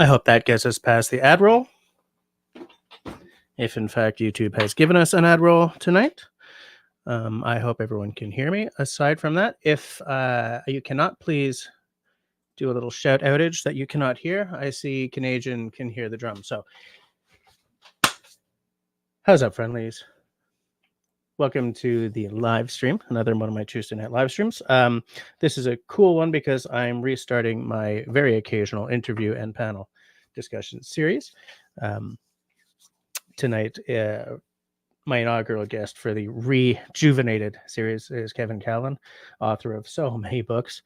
I hope that gets us past the ad roll. If in fact YouTube has given us an ad roll tonight. I hope everyone can hear me. Aside from that, if you cannot, please do a little shout outage that you cannot hear. I see Canadian can hear the drum. So how's up, friendlies? Welcome to the live stream, another one of my Tuesday night live streams. This is a cool one because I'm restarting my very occasional interview and panel discussion series. Tonight, my inaugural guest for the rejuvenated series is Kevin Callan, author of so many books.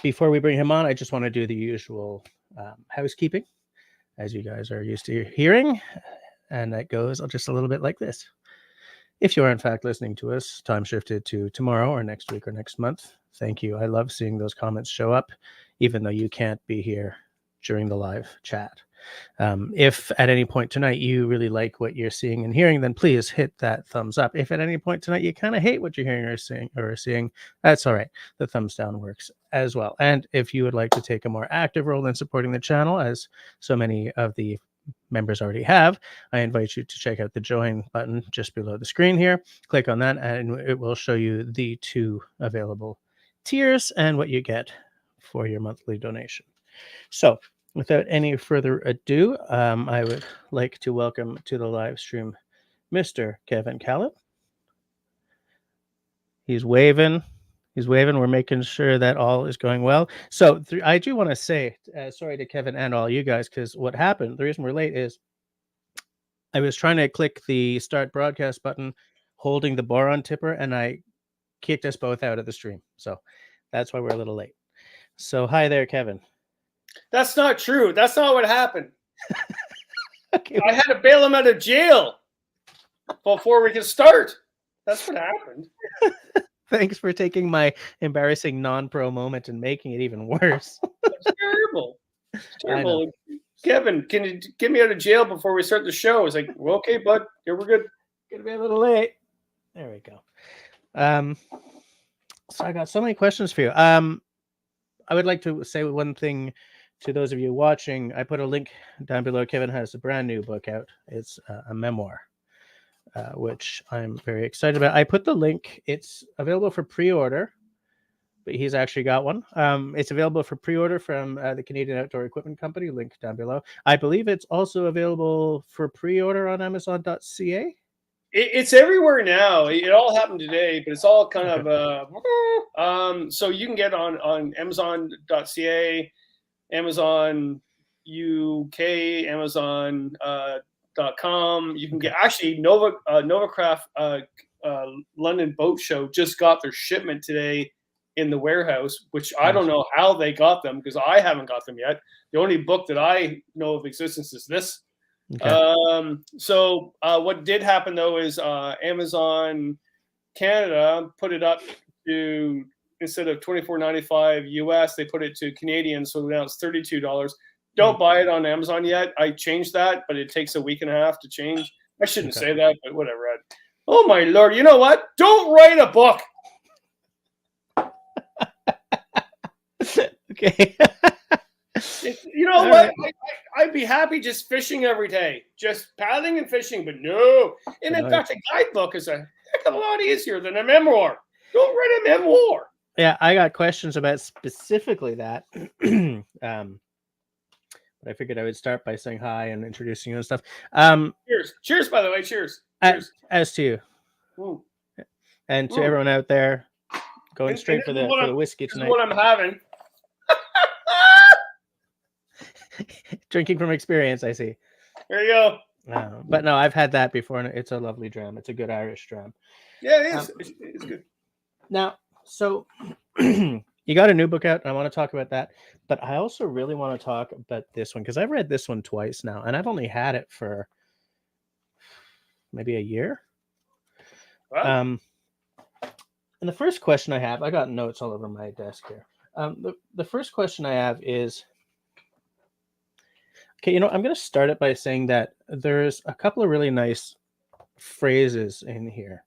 Before we bring him on, I just want to do the usual housekeeping, as you guys are used to hearing, and that goes just a little bit like this. If you are in fact listening to us, time shifted to tomorrow or next week or next month, thank you. I love seeing those comments show up, even though you can't be here during the live chat. If at any point tonight you really like what you're seeing and hearing, then please hit that thumbs up. If at any point tonight you kind of hate what you're hearing or seeing, that's all right. The thumbs down works as well. And if you would like to take a more active role in supporting the channel, as so many of the members already have, I invite you to check out the join button just below the screen here. Click on that and it will show you the 2 available tiers and what you get for your monthly donation. So without any further ado, I would like to welcome to the live stream Mr. Kevin Callan. He's waving. We're making sure that all is going well. So I do want to say sorry to Kevin and all you guys, because what happened, the reason we're late is I was trying to click the start broadcast button holding the boron tipper, and I kicked us both out of the stream. So that's why we're a little late. So hi there, Kevin. That's not true. That's not what happened. Okay. I had to bail him out of jail before we could start. That's what happened. Thanks for taking my embarrassing non-pro moment and making it even worse. It's terrible. It's terrible. Kevin, can you get me out of jail before we start the show? It's like, well, okay, bud. Here we're good. Gonna be a little late. There we go. So I got so many questions for you. I would like to say one thing to those of you watching. I put a link down below. Kevin has a brand new book out. It's a memoir, which I'm very excited about. I put the link. It's available for pre-order, but he's actually got one. It's available for pre-order from the Canadian Outdoor Equipment Company, link down below. I believe it's also available for pre-order on Amazon.ca. It's everywhere now. It all happened today, but it's all kind of so you can get on Amazon.ca, Amazon UK, Amazon.com. You can get actually Novacraft London Boat Show just got their shipment today in the warehouse, which I don't know how they got them because I haven't got them yet. The only book that I know of existence is this. Okay. So what did happen though is Amazon Canada put it up to, instead of $24.95 US, they put it to Canadian, so now it's $32. Don't buy it on Amazon yet. I changed that, but it takes a week and a half to change. I shouldn't say that, but whatever. Oh my Lord! You know what? Don't write a book. Okay. You know what? Right. I'd be happy just fishing every day, just paddling and fishing, but no. And in fact, a guidebook is a heck of a lot easier than a memoir. Don't write a memoir. Yeah, I got questions about specifically that. But I figured I would start by saying hi and introducing you and stuff. Cheers. Cheers, by the way. Cheers. As to you. Ooh. And to everyone out there going straight for the whiskey tonight. This is what I'm having. Drinking from experience, I see. There you go. But no, I've had that before, and it's a lovely dram. It's a good Irish dram. Yeah, it is. It's good. Now, so you got a new book out, and I want to talk about that. But I also really want to talk about this one, because I've read this one twice now, and I've only had it for maybe a year. Wow. And the first question I have, I got notes all over my desk here. The first question I have is, okay, I'm going to start it by saying that there's a couple of really nice phrases in here.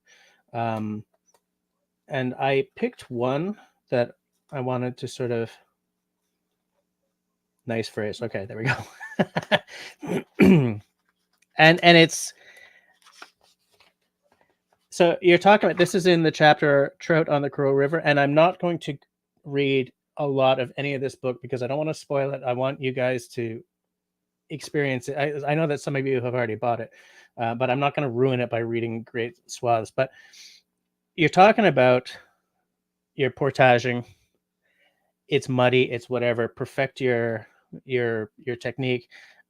And I picked one that I wanted to sort of Nice phrase. Okay, there we go. and it's so you're talking about, this is in the chapter Trout on the Crow River, and I'm not going to read a lot of any of this book because I don't want to spoil it. I want you guys to experience it. I know that some of you have already bought it, but I'm not going to ruin it by reading great swaths. But you're talking about your portaging. It's muddy, it's whatever. Perfect your technique,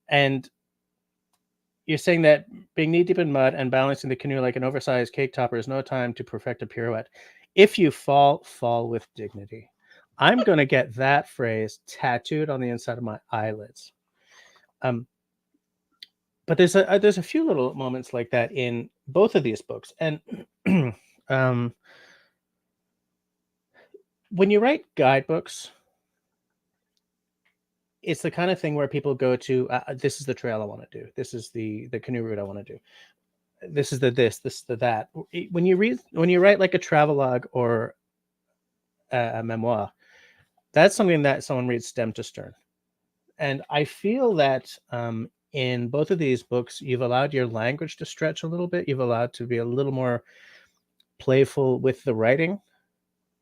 and you're saying that being knee deep in mud and balancing the canoe like an oversized cake topper is no time to perfect a pirouette. If you fall, fall with dignity. I'm going to get that phrase tattooed on the inside of my eyelids. But there's a few little moments like that in both of these books. And when you write guidebooks, it's the kind of thing where people go to, this is the trail I want to do. This is the canoe route I want to do. This is this is the that. When you write like a travelogue or a memoir, that's something that someone reads stem to stern. And I feel that in both of these books, you've allowed your language to stretch a little bit. You've allowed to be a little more playful with the writing.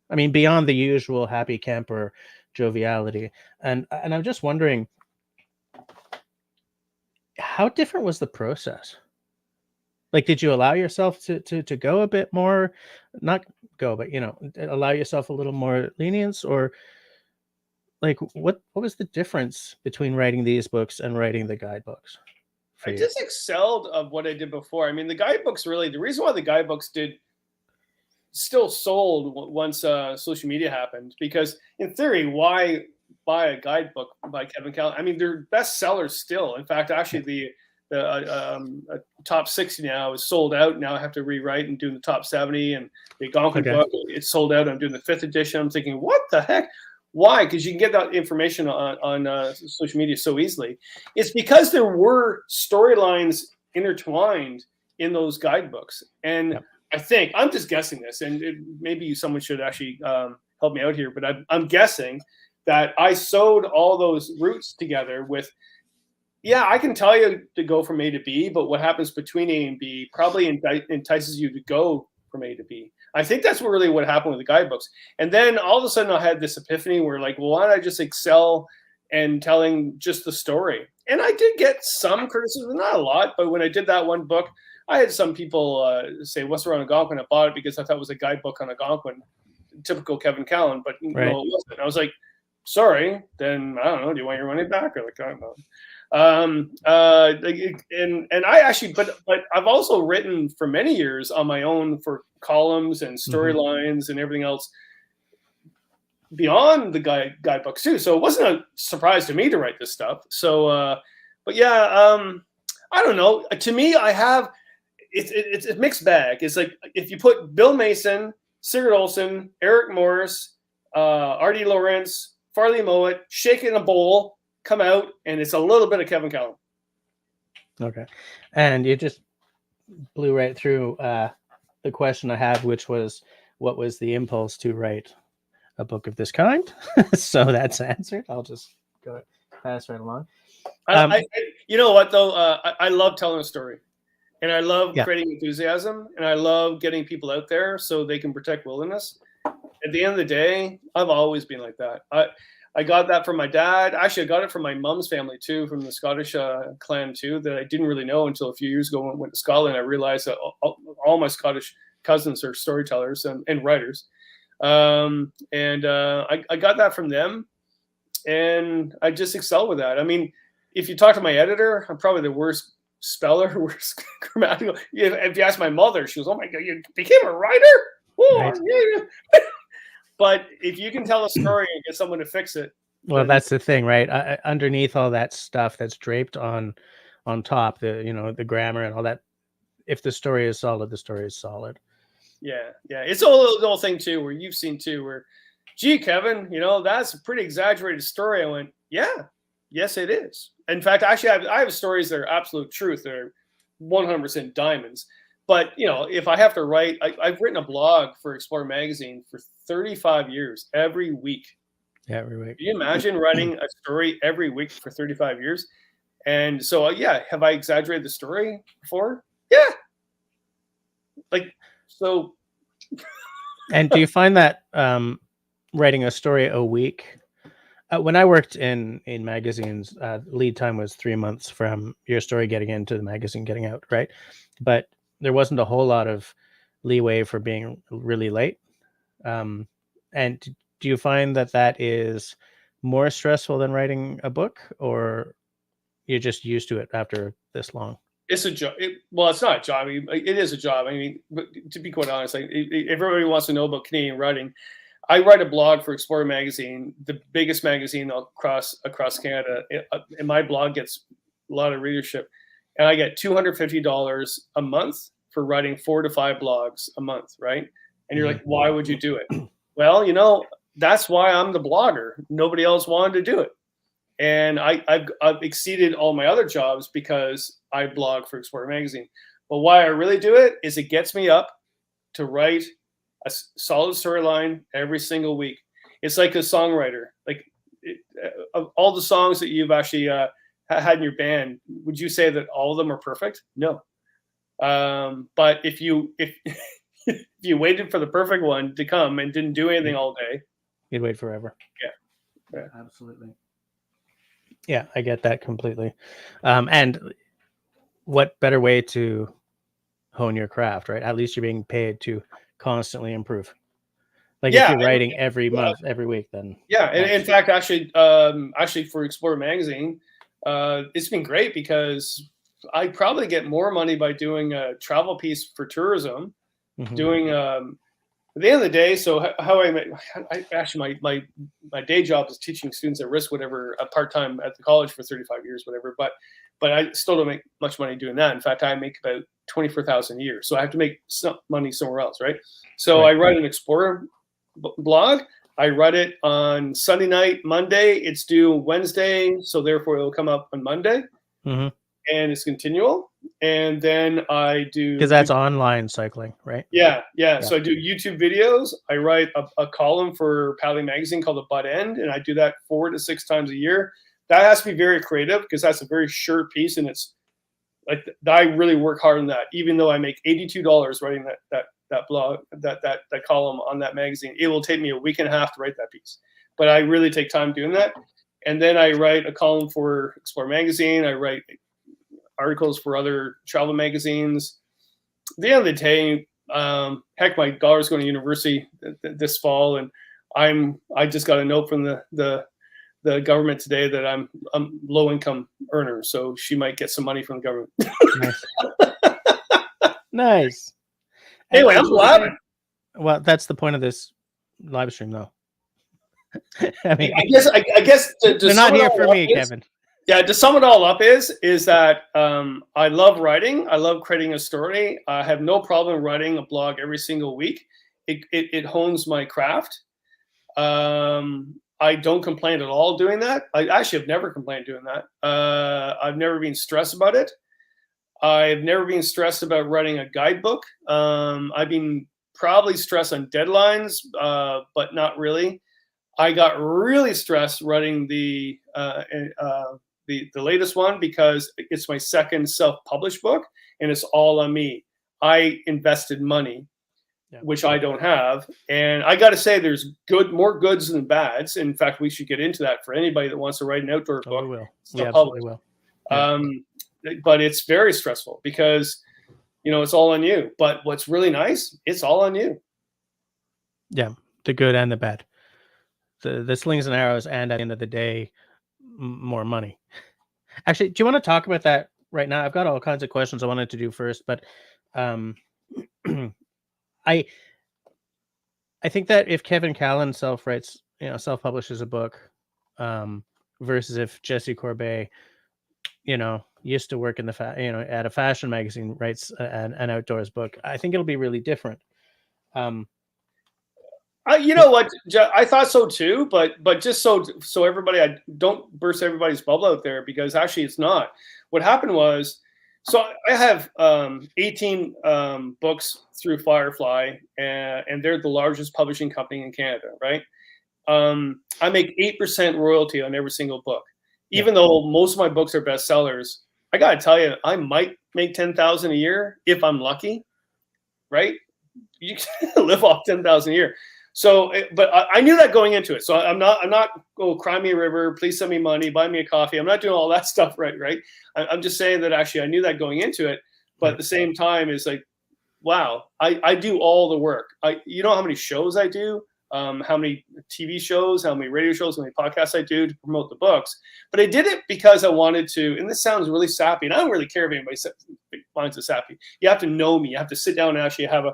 I mean, beyond the usual happy camper joviality. And I'm just wondering, how different was the process? Like, did you allow yourself to go a bit more, not go, but, allow yourself a little more lenience, or like, what was the difference between writing these books and writing the guidebooks? I just excelled of what I did before. I mean, the guidebooks really, the reason why the guidebooks still sold once social media happened, because in theory, why buy a guidebook by Kevin Callan? I mean, they're bestsellers still. In fact, actually, the top 60 now is sold out. Now I have to rewrite and do the top 70, and the Algonquin book, it's sold out. I'm doing the 5th edition. I'm thinking, what the heck? Why? Because you can get that information on social media so easily. It's because there were storylines intertwined in those guidebooks. And I think, I'm just guessing this, and maybe someone should actually help me out here, but I'm guessing that I sewed all those routes together with, I can tell you to go from A to B, but what happens between A and B probably entices you to go from A to B. I think that's really what happened with the guidebooks. And then all of a sudden I had this epiphany where, like, well, why don't I just excel in telling just the story? And I did get some criticism, not a lot, but when I did that one book, I had some people say, Once Around Algonquin. I bought it because I thought it was a guidebook on Algonquin, typical Kevin Callan, but no, it wasn't. I was like, sorry, then I don't know, do you want your money back? Or like, I don't know. And I actually, but I've also written for many years on my own for columns and storylines and everything else beyond the guidebooks too. So it wasn't a surprise to me to write this stuff. So, but yeah, I don't know. To me, I have, it's a mixed bag. It's like, if you put Bill Mason, Sigurd Olsen, Eric Morris, R.D. Lawrence, Farley Mowat, shake it in a bowl, come out, and it's a little bit of Kevin Callan. Okay. And you just blew right through the question I had, which was, what was the impulse to write a book of this kind? So that's answered. I'll just go pass right along. You know what, though? I love telling a story, and I love creating enthusiasm, and I love getting people out there so they can protect wilderness. At the end of the day, I've always been like that. I got that from my dad. Actually, I got it from my mom's family too, from the Scottish clan too, that I didn't really know until a few years ago when I went to Scotland. I realized that all my Scottish cousins are storytellers and writers. I got that from them, and I just excel with that. I mean, if you talk to my editor, I'm probably the worst speller, worst grammatical. If you ask my mother, she goes, "Oh my God, you became a writer?" Right. Yeah. But if you can tell a story and get someone to fix it. Well, that's the thing, right? Underneath all that stuff that's draped on top, the grammar and all that, if the story is solid, the story is solid. Yeah. It's the whole thing too, where you've seen too, where, gee, Kevin, that's a pretty exaggerated story. I went, yeah, yes, it is. In fact, actually, I have stories that are absolute truth. They're 100% diamonds. But, if I have to write, I've written a blog for Explorer Magazine for 35 years, every week. Yeah, every week. Can you imagine writing a story every week for 35 years? And so, yeah, have I exaggerated the story before? Yeah. Like, so. And do you find that writing a story a week? When I worked in magazines, lead time was 3 months from your story getting into the magazine getting out, right? But there wasn't a whole lot of leeway for being really late. And do you find that that is more stressful than writing a book, or you're just used to it after this long? It's a job. Well, it's not a job. I mean, it is a job. I mean, but to be quite honest, like, everybody wants to know about Canadian writing. I write a blog for Explorer magazine, the biggest magazine across Canada. And my blog gets a lot of readership, and I get $250 a month for writing 4 to 5 blogs a month, right? And you're like, why would you do it? Well, that's why I'm the blogger. Nobody else wanted to do it. And I've exceeded all my other jobs because I blog for Explorer magazine. But why I really do it is it gets me up to write a solid storyline every single week. It's like a songwriter. Like, of all the songs that you've actually had in your band, would you say that all of them are perfect? No. But if you waited for the perfect one to come and didn't do anything all day, you'd wait forever. Yeah. Absolutely. Yeah, I get that completely. And what better way to hone your craft, right? At least you're being paid to constantly improve. Like, if you're writing every month, every week, then and in fact, actually for Explorer magazine, it's been great because I probably get more money by doing a travel piece for tourism, doing at the end of the day. So how my day job is teaching students at risk, whatever, part-time at the college for 35 years, whatever. But I still don't make much money doing that. In fact, I make about $24,000 a year. So I have to make some money somewhere else, right? So I write an Explorer blog. I write it on Sunday night, Monday. It's due Wednesday, so therefore it'll come up on Monday. And it's continual. And then I do, because that's online cycling, right? Yeah. So I do YouTube videos. I write a column for Paddling magazine called The Butt End, and I do that 4 to 6 times a year. That has to be very creative because that's a very short piece, and it's like I really work hard on that. Even though I make $82 writing that blog, that column on that magazine, it will take me a week and a half to write that piece. But I really take time doing that. And then I write a column for Explorer magazine. I write articles for other travel magazines. At the end of the day, heck, my daughter's going to university this fall, and I just got a note from the government today that I'm low income earner, so she might get some money from the government. Nice. Anyway, I'm laughing. Well, that's the point of this live stream, though. I mean, I guess they're not here for me, Kevin. Yeah, to sum it all up is that I love writing. I love creating a story. I have no problem writing a blog every single week. It hones my craft. I don't complain at all doing that. I actually have never complained doing that. I've never been stressed about it. I've never been stressed about writing a guidebook. I've been probably stressed on deadlines, but not really. I got really stressed writing the latest one because it's my second self-published book, and it's all on me. I invested money, which I don't have, and I got to say, there's more goods than bads. In fact, we should get into that for anybody that wants to write an outdoor book. We will. We absolutely will. Yeah. But it's very stressful because it's all on you. But what's really nice, it's all on you. Yeah, the good and the bad. The slings and arrows, and at the end of the day, more money. Actually, do you want to talk about that right now? I've got all kinds of questions I wanted to do first, but I think that if Kevin Callan self-publishes a book, versus if Jesse Corbet, used to work in at a fashion magazine, writes an outdoors book, I think it'll be really different. You know what? I thought so too, but just so everybody, I don't burst everybody's bubble out there, because actually it's not. What happened was, so I have 18 books through Firefly, and they're the largest publishing company in Canada, right? I make 8% royalty on every single book. Even though most of my books are bestsellers, I got to tell you, I might make $10,000 a year if I'm lucky, right? You can live off $10,000 a year. So, but I knew that going into it. So I'm not, oh, cry me a river, please send me money, buy me a coffee. I'm not doing all that stuff, right? I'm just saying that actually I knew that going into it, but at the same time, it's like, wow, I do all the work. You know how many shows I do, how many TV shows, how many radio shows, how many podcasts I do to promote the books. But I did it because I wanted to, and this sounds really sappy, and I don't really care if anybody finds it sappy. You have to know me. You have to sit down and actually have a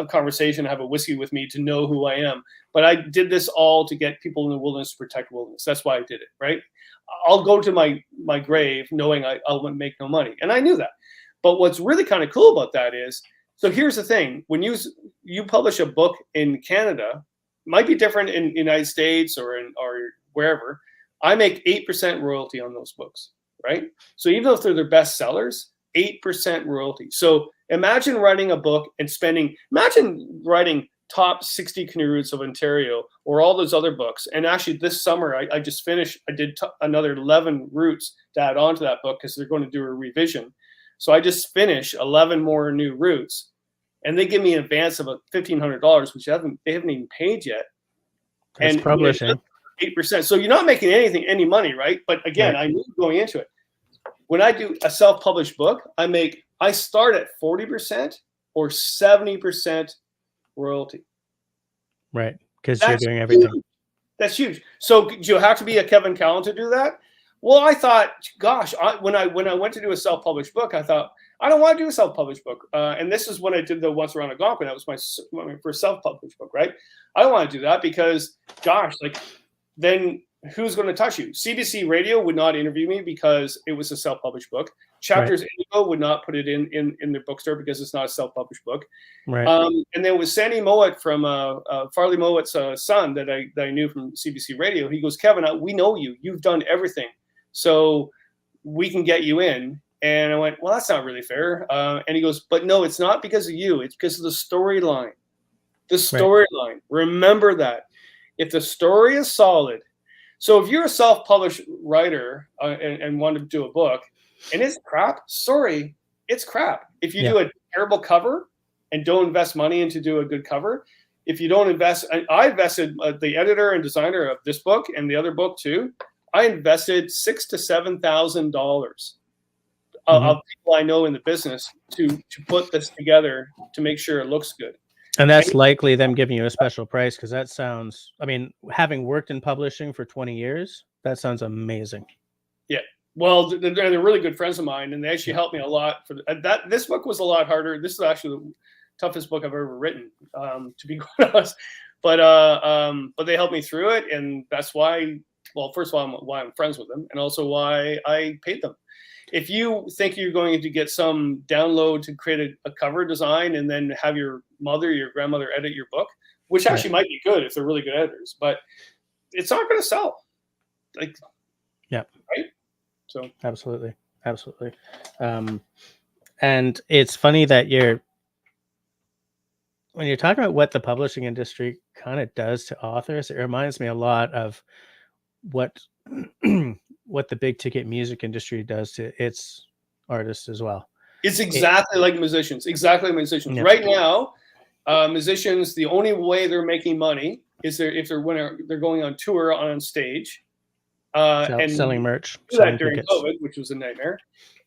conversation, have a whiskey with me to know who I am. But I did this all to get people in the wilderness to protect wilderness. That's why I did it, right? I'll go to my grave knowing I'll make no money. And I knew that. But what's really kind of cool about that is, so here's the thing. When you publish a book in Canada, it might be different in the United States or wherever, I make 8% royalty on those books, right? So even if they're their best sellers, 8% royalty. So imagine writing a book and imagine writing top 60 canoe routes of Ontario or all those other books. And actually this summer, I just finished, I did another 11 routes to add on to that book because they're going to do a revision. So I just finished 11 more new routes and they give me an advance of $1,500, which they haven't even paid yet. That's publishing. 8%. So you're not making any money, right? But again, I knew going into it. When I do a self-published book, I start at 40% or 70% royalty. Right, because you're doing everything. Huge. That's huge. So do you have to be a Kevin Callan to do that? Well, I thought, gosh, when I went to do a self-published book, I thought, I don't want to do a self-published book. And this is when I did the Once Around Algonquin. That was my first self-published book, right? I don't want to do that because, gosh, like, then who's going to touch you? CBC Radio would not interview me because it was a self-published book. Chapters Indigo would not put it in their bookstore because it's not a self-published book. Right. And there was Sandy Mowat from Farley Mowat's son that I knew from CBC Radio. He goes, Kevin, we know you. You've done everything. So we can get you in. And I went, well, that's not really fair. And he goes, but no, it's not because of you. It's because of the storyline. The storyline. Remember that. If the story is solid, so if you're a self-published writer and want to do a book and it's crap, sorry, it's crap. If you do a terrible cover and don't invest money into do a good cover, if you don't invest, I invested the editor and designer of this book and the other book too. I invested $6,000 to $7,000 of people I know in the business to put this together to make sure it looks good. And that's likely them giving you a special price because that sounds, I mean, having worked in publishing for 20 years, that sounds amazing. Yeah. Well, they're really good friends of mine and they actually helped me a lot for that. This book was a lot harder. This is actually the toughest book I've ever written, to be quite honest. But they helped me through it. And that's why, well, first of all, why I'm friends with them and also why I paid them. If you think you're going to get some download to create a cover design and then have your mother, your grandmother edit your book, which actually might be good if they're really good editors, but it's not going to sell. Like, right? So absolutely. And it's funny that when you're talking about what the publishing industry kind of does to authors, it reminds me a lot of what the big ticket music industry does to its artists as well. It's exactly like musicians. Exactly like musicians. Right now, musicians, the only way they're making money is if they're going on tour on stage. And selling merch. Do that during COVID, which was a nightmare.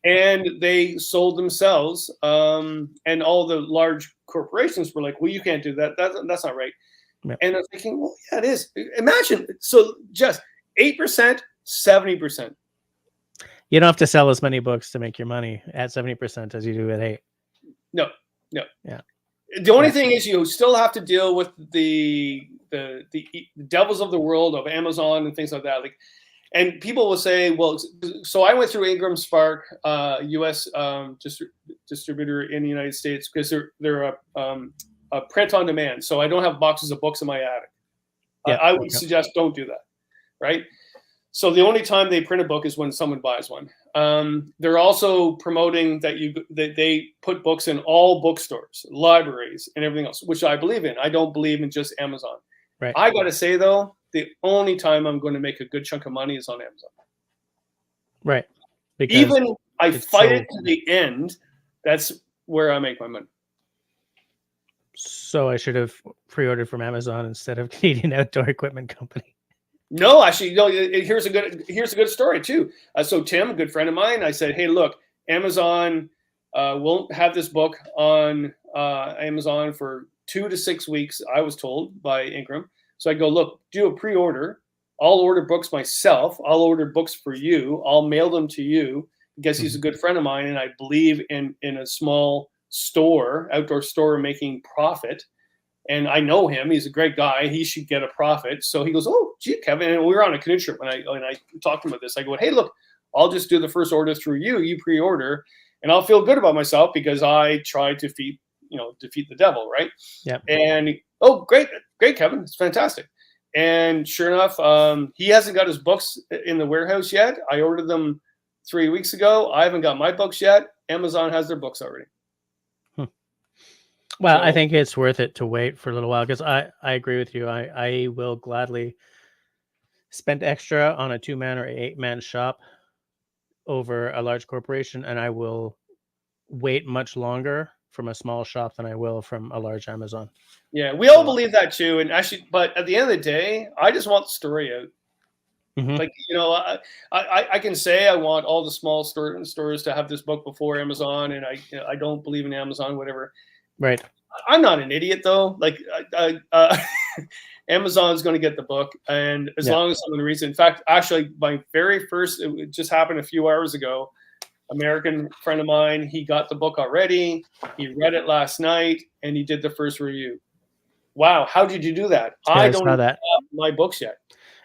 And they sold themselves. And all the large corporations were like, well, you can't do that. That's not right. Yep. And I'm thinking, well, yeah, it is. Imagine. So just 8%, 70%. You don't have to sell as many books to make your money at 70% as you do at 8. No. Yeah. The only thing is you still have to deal with the devils of the world of Amazon and things like that. Like, and people will say, well, so I went through Ingram Spark, U.S. Distributor in the United States because they're a print on demand. So I don't have boxes of books in my attic. I would suggest don't do that, right? So the only time they print a book is when someone buys one. They're also promoting that they put books in all bookstores, libraries, and everything else, which I believe in. I don't believe in just Amazon. Right. I got to say, though, the only time I'm going to make a good chunk of money is on Amazon. Right. Because even I fight it so, to the end. That's where I make my money. So I should have pre-ordered from Amazon instead of Canadian Outdoor Equipment Company. No, actually, no. Here's a good story too. So Tim, a good friend of mine, I said, hey, look, Amazon won't have this book on Amazon for 2 to 6 weeks. I was told by Ingram. So I go, look, do a pre-order. I'll order books myself. I'll order books for you. I'll mail them to you because he's a good friend of mine, and I believe in a small store, outdoor store, making profit. And I know him; he's a great guy. He should get a profit. So he goes, "Oh, gee, Kevin." And we were on a canoe trip, and I talked to him about this. I go, "Hey, look, I'll just do the first order through you. You pre-order, and I'll feel good about myself because I tried to defeat the devil, right?" Yeah. And great, Kevin, it's fantastic. And sure enough, he hasn't got his books in the warehouse yet. I ordered them 3 weeks ago. I haven't got my books yet. Amazon has their books already. Well, I think it's worth it to wait for a little while because I agree with you. I will gladly spend extra on a 2-man or 8-man shop over a large corporation, and I will wait much longer from a small shop than I will from a large Amazon. Yeah, we all believe that too. And actually, but at the end of the day, I just want the story out. Like, I can say I want all the small stores to have this book before Amazon, and I don't believe in Amazon, whatever. Right. I'm not an idiot though. Like, Amazon's going to get the book, and as long as someone reads it. In fact, actually, my very first, it just happened a few hours ago. American friend of mine, he got the book already. He read it last night, and he did the first review. Wow, how did you do that? Yeah, I don't have my books yet.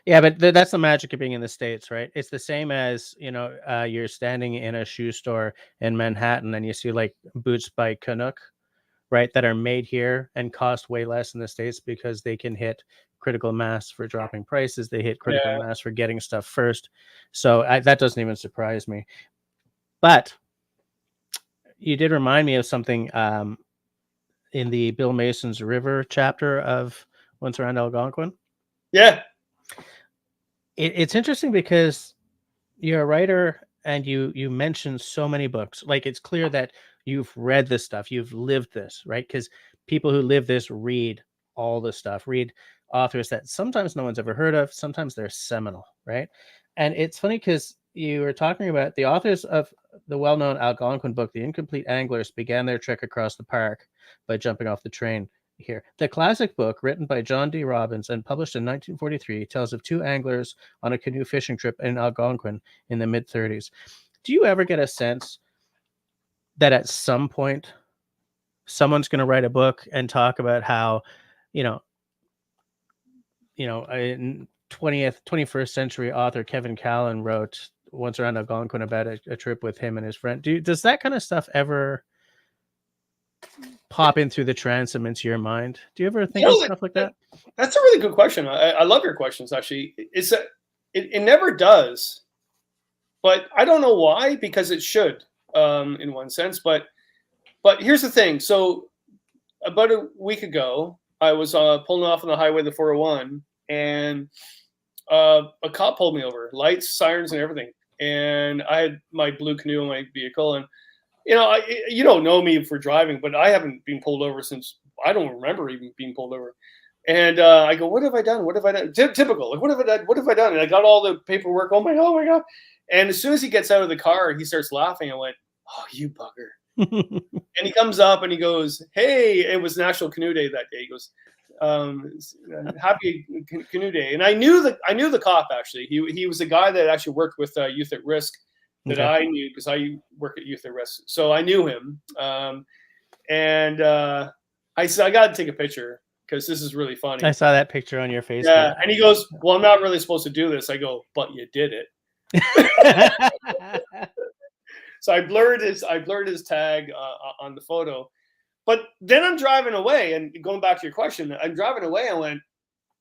Yeah, but that's the magic of being in the States, right? It's the same as, you're standing in a shoe store in Manhattan and you see like boots by Canuck, right, that are made here and cost way less in the States because they can hit critical mass for dropping prices. They hit critical mass for getting stuff first. So that doesn't even surprise me. But you did remind me of something in the Bill Mason's River chapter of Once Around Algonquin. Yeah. It's interesting because you're a writer and you mention so many books. Like, it's clear that you've read this stuff, you've lived this, right? Because people who live this read all the stuff, read authors that sometimes no one's ever heard of, sometimes they're seminal, right? And it's funny because you were talking about the authors of the well-known Algonquin book, The Incomplete Anglers, began their trek across the park by jumping off the train. Here, the classic book written by John D. Robbins and published in 1943 tells of 2 anglers on a canoe fishing trip in Algonquin in the mid-30s. Do you ever get a sense that at some point someone's going to write a book and talk about how, in 21st century author Kevin Callan wrote Once Around Algonquin about a trip with him and his friend? Does that kind of stuff ever pop in through the transom into your mind? Do you ever think of stuff like that? That's a really good question. I love your questions. Actually, it never does, but I don't know why, because it should, in one sense. But here's the thing. So about a week ago, I was pulling off on the highway, the 401, and a cop pulled me over, lights, sirens, and everything. And I had my blue canoe in my vehicle, and you don't know me for driving, but I haven't been pulled over since I don't remember even being pulled over. And I go, what have I done? What have I done? Typical. Like, what have I done? What have I done? And I got all the paperwork. Oh my God. And as soon as he gets out of the car, he starts laughing. I went, oh, you bugger. And he comes up and he goes, hey, it was National Canoe Day that day. He goes, happy Canoe Day. And I knew the cop, actually. He was a guy that actually worked with Youth at Risk that I knew, because I work at Youth at Risk. So I knew him. And I said, I got to take a picture because this is really funny. I saw that picture on your Facebook. Yeah. And he goes, well, I'm not really supposed to do this. I go, but you did it. So I blurred his tag on the photo. But then I'm driving away, and going back to your question, I'm driving away. I went,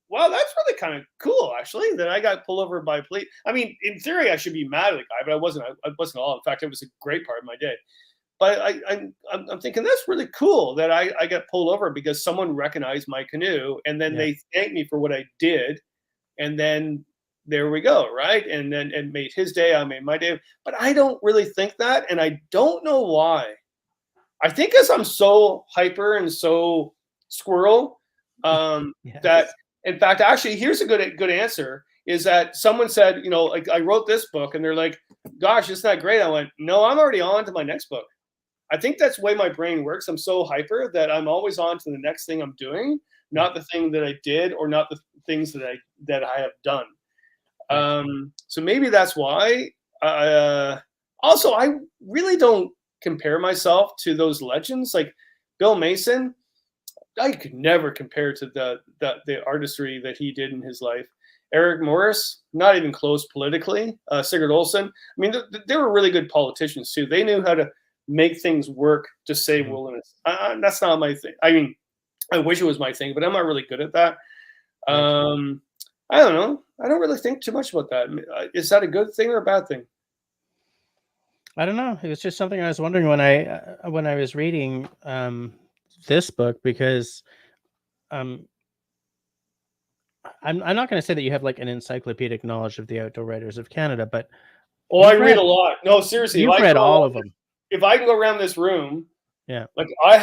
wow, that's really kind of cool, actually, that I got pulled over by police. I mean, in theory, I should be mad at the guy, but I wasn't. I wasn't at all. In fact, it was a great part of my day. But I'm thinking that's really cool that I got pulled over because someone recognized my canoe, and then they thanked me for what I did. and then there we go, right? And then it made his day, I made my day. But I don't really think that, and I don't know why. I think as I'm so hyper and so squirrel, Yes. that in fact, actually, here's a good answer: is that someone said, like I wrote this book, and they're like, "Gosh, isn't that great?" I went, "No, I'm already on to my next book." I think that's the way my brain works. I'm so hyper that I'm always on to the next thing I'm doing, not the thing that I did or not the things that I have done. So maybe that's why. Also, I really don't compare myself to those legends like Bill Mason. I could never compare to the artistry that he did in his life. Eric Morris, not even close politically. Sigurd Olson. I mean, they were really good politicians too. They knew how to make things work to save wilderness. That's not my thing. I mean, I wish it was my thing, but I'm not really good at that. I don't know. I don't really think too much about that. Is that a good thing or a bad thing? I don't know. It was just something I was wondering when I was reading this book, because I'm not going to say that you have like an encyclopedic knowledge of the outdoor writers of Canada, but I read a lot. No, seriously, you've read all of them. If I can go around this room, yeah, like I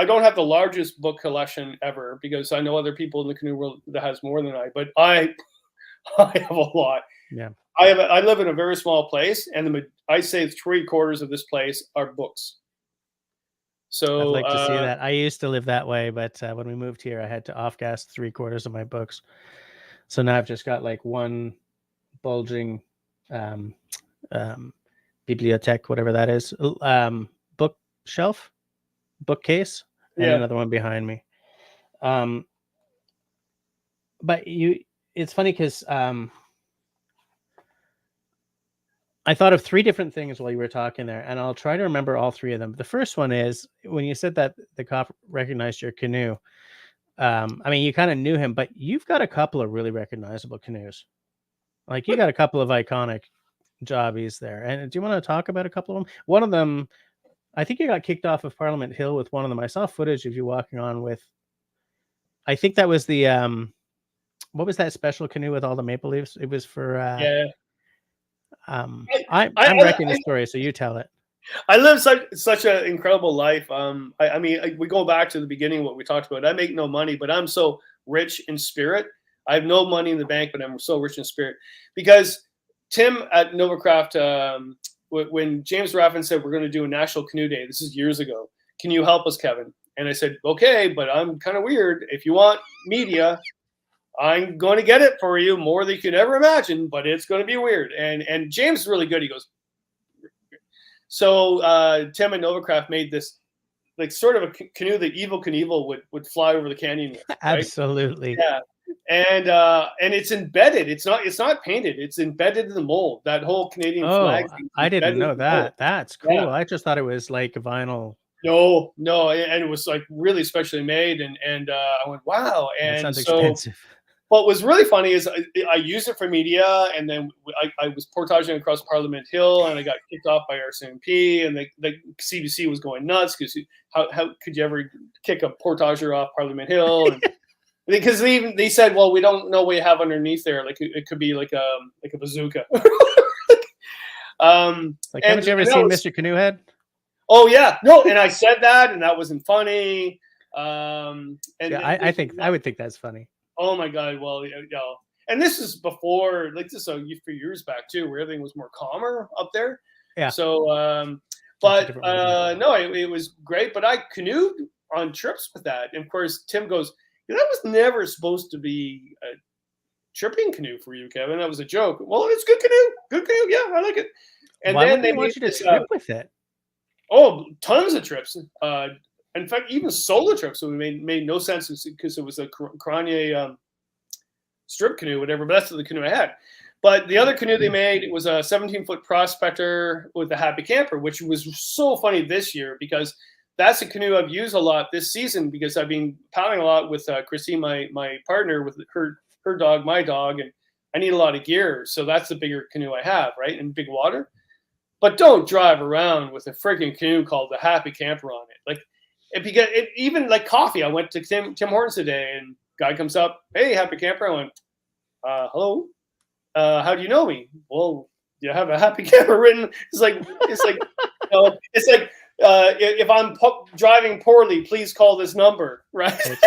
don't have the largest book collection ever because I know other people in the canoe world that has more than I, but I have a lot. Yeah. I live in a very small place, and I say 3/4 of this place are books. So I'd like to see that. I used to live that way, but when we moved here, I had to off-gas 3/4 of my books. So now I've just got like one bulging bibliothèque, whatever that is, bookshelf, bookcase, and another one behind me. But it's funny because I thought of 3 different things while you were talking there, and I'll try to remember all 3 of them. The first one is when you said that the cop recognized your canoe. I mean, you kind of knew him, but you've got a couple of really recognizable canoes. Like you got a couple of iconic jobbies there. And do you want to talk about a couple of them? One of them, I think you got kicked off of Parliament Hill with one of them. I saw footage of you walking on with, I think that was the, what was that special canoe with all the maple leaves? It was for, I'm wrecking the story, so you tell it. I live such an incredible life. I mean, we go back to the beginning, what we talked about. I make no money, but I'm so rich in spirit. I have no money in the bank, but I'm so rich in spirit because Tim at Novacraft, when James Raffin said we're going to do a National Canoe Day, this is years ago. Can you help us, Kevin? And I said, okay, but I'm kind of weird. If you want media, I'm going to get it for you more than you could ever imagine, but it's going to be weird. And James is really good. He goes, so Tim and Novacraft made this like sort of a canoe that Evel Knievel would fly over the canyon with. Right? Absolutely. Yeah. And it's embedded. It's not painted. It's embedded in the mold. That whole Canadian flag. I didn't know that. That's cool. Yeah. I just thought it was like vinyl. No, and it was like really specially made. And I went, wow. And that sounds expensive. What was really funny is I used it for media, and then I was portaging across Parliament Hill, and I got kicked off by RCMP, and the CBC was going nuts because how could you ever kick a portager off Parliament Hill? And, because they said, well, we don't know what you have underneath there. Like it could be like a bazooka. Like, haven't you ever seen Mr. Canoehead? Oh yeah, no, and I said that, and that wasn't funny. I would think that's funny. Oh my God! Well, and this is before, like this is a few years back too, where everything was more calmer up there. Yeah. So, no, it was great. But I canoed on trips with that, and of course, Tim goes, "That was never supposed to be a tripping canoe for you, Kevin. That was a joke." Well, it's good canoe. Yeah, I like it. And why then they want you to trip with it? Oh, tons of trips. In fact, even solo trips, so we made no sense because it was a Cranier strip canoe, whatever. But that's the canoe I had. But the other canoe they made was a 17-foot Prospector with a Happy Camper, which was so funny this year because that's a canoe I've used a lot this season because I've been paddling a lot with Christine, my partner, with her dog, my dog, and I need a lot of gear. So that's the bigger canoe I have, right, in big water. But don't drive around with a freaking canoe called the Happy Camper on it. Like, if you get even like coffee, I went to Tim Hortons today, and guy comes up, "Hey, Happy Camper." I went, hello, how do you know me? Well, do you have a happy camper written? It's like, it's like, if I'm driving poorly, please call this number, right?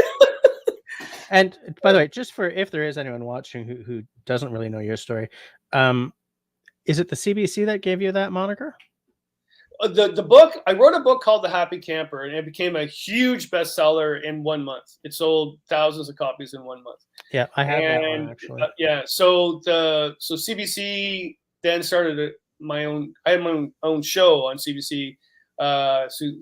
And by the way, just for if there is anyone watching who doesn't really know your story, is it the CBC that gave you that moniker? The book, I wrote a book called The Happy Camper, and it became a huge bestseller in 1 month. It sold thousands of copies in 1 month. Yeah, I have that one actually. So CBC then started I had my own show on CBC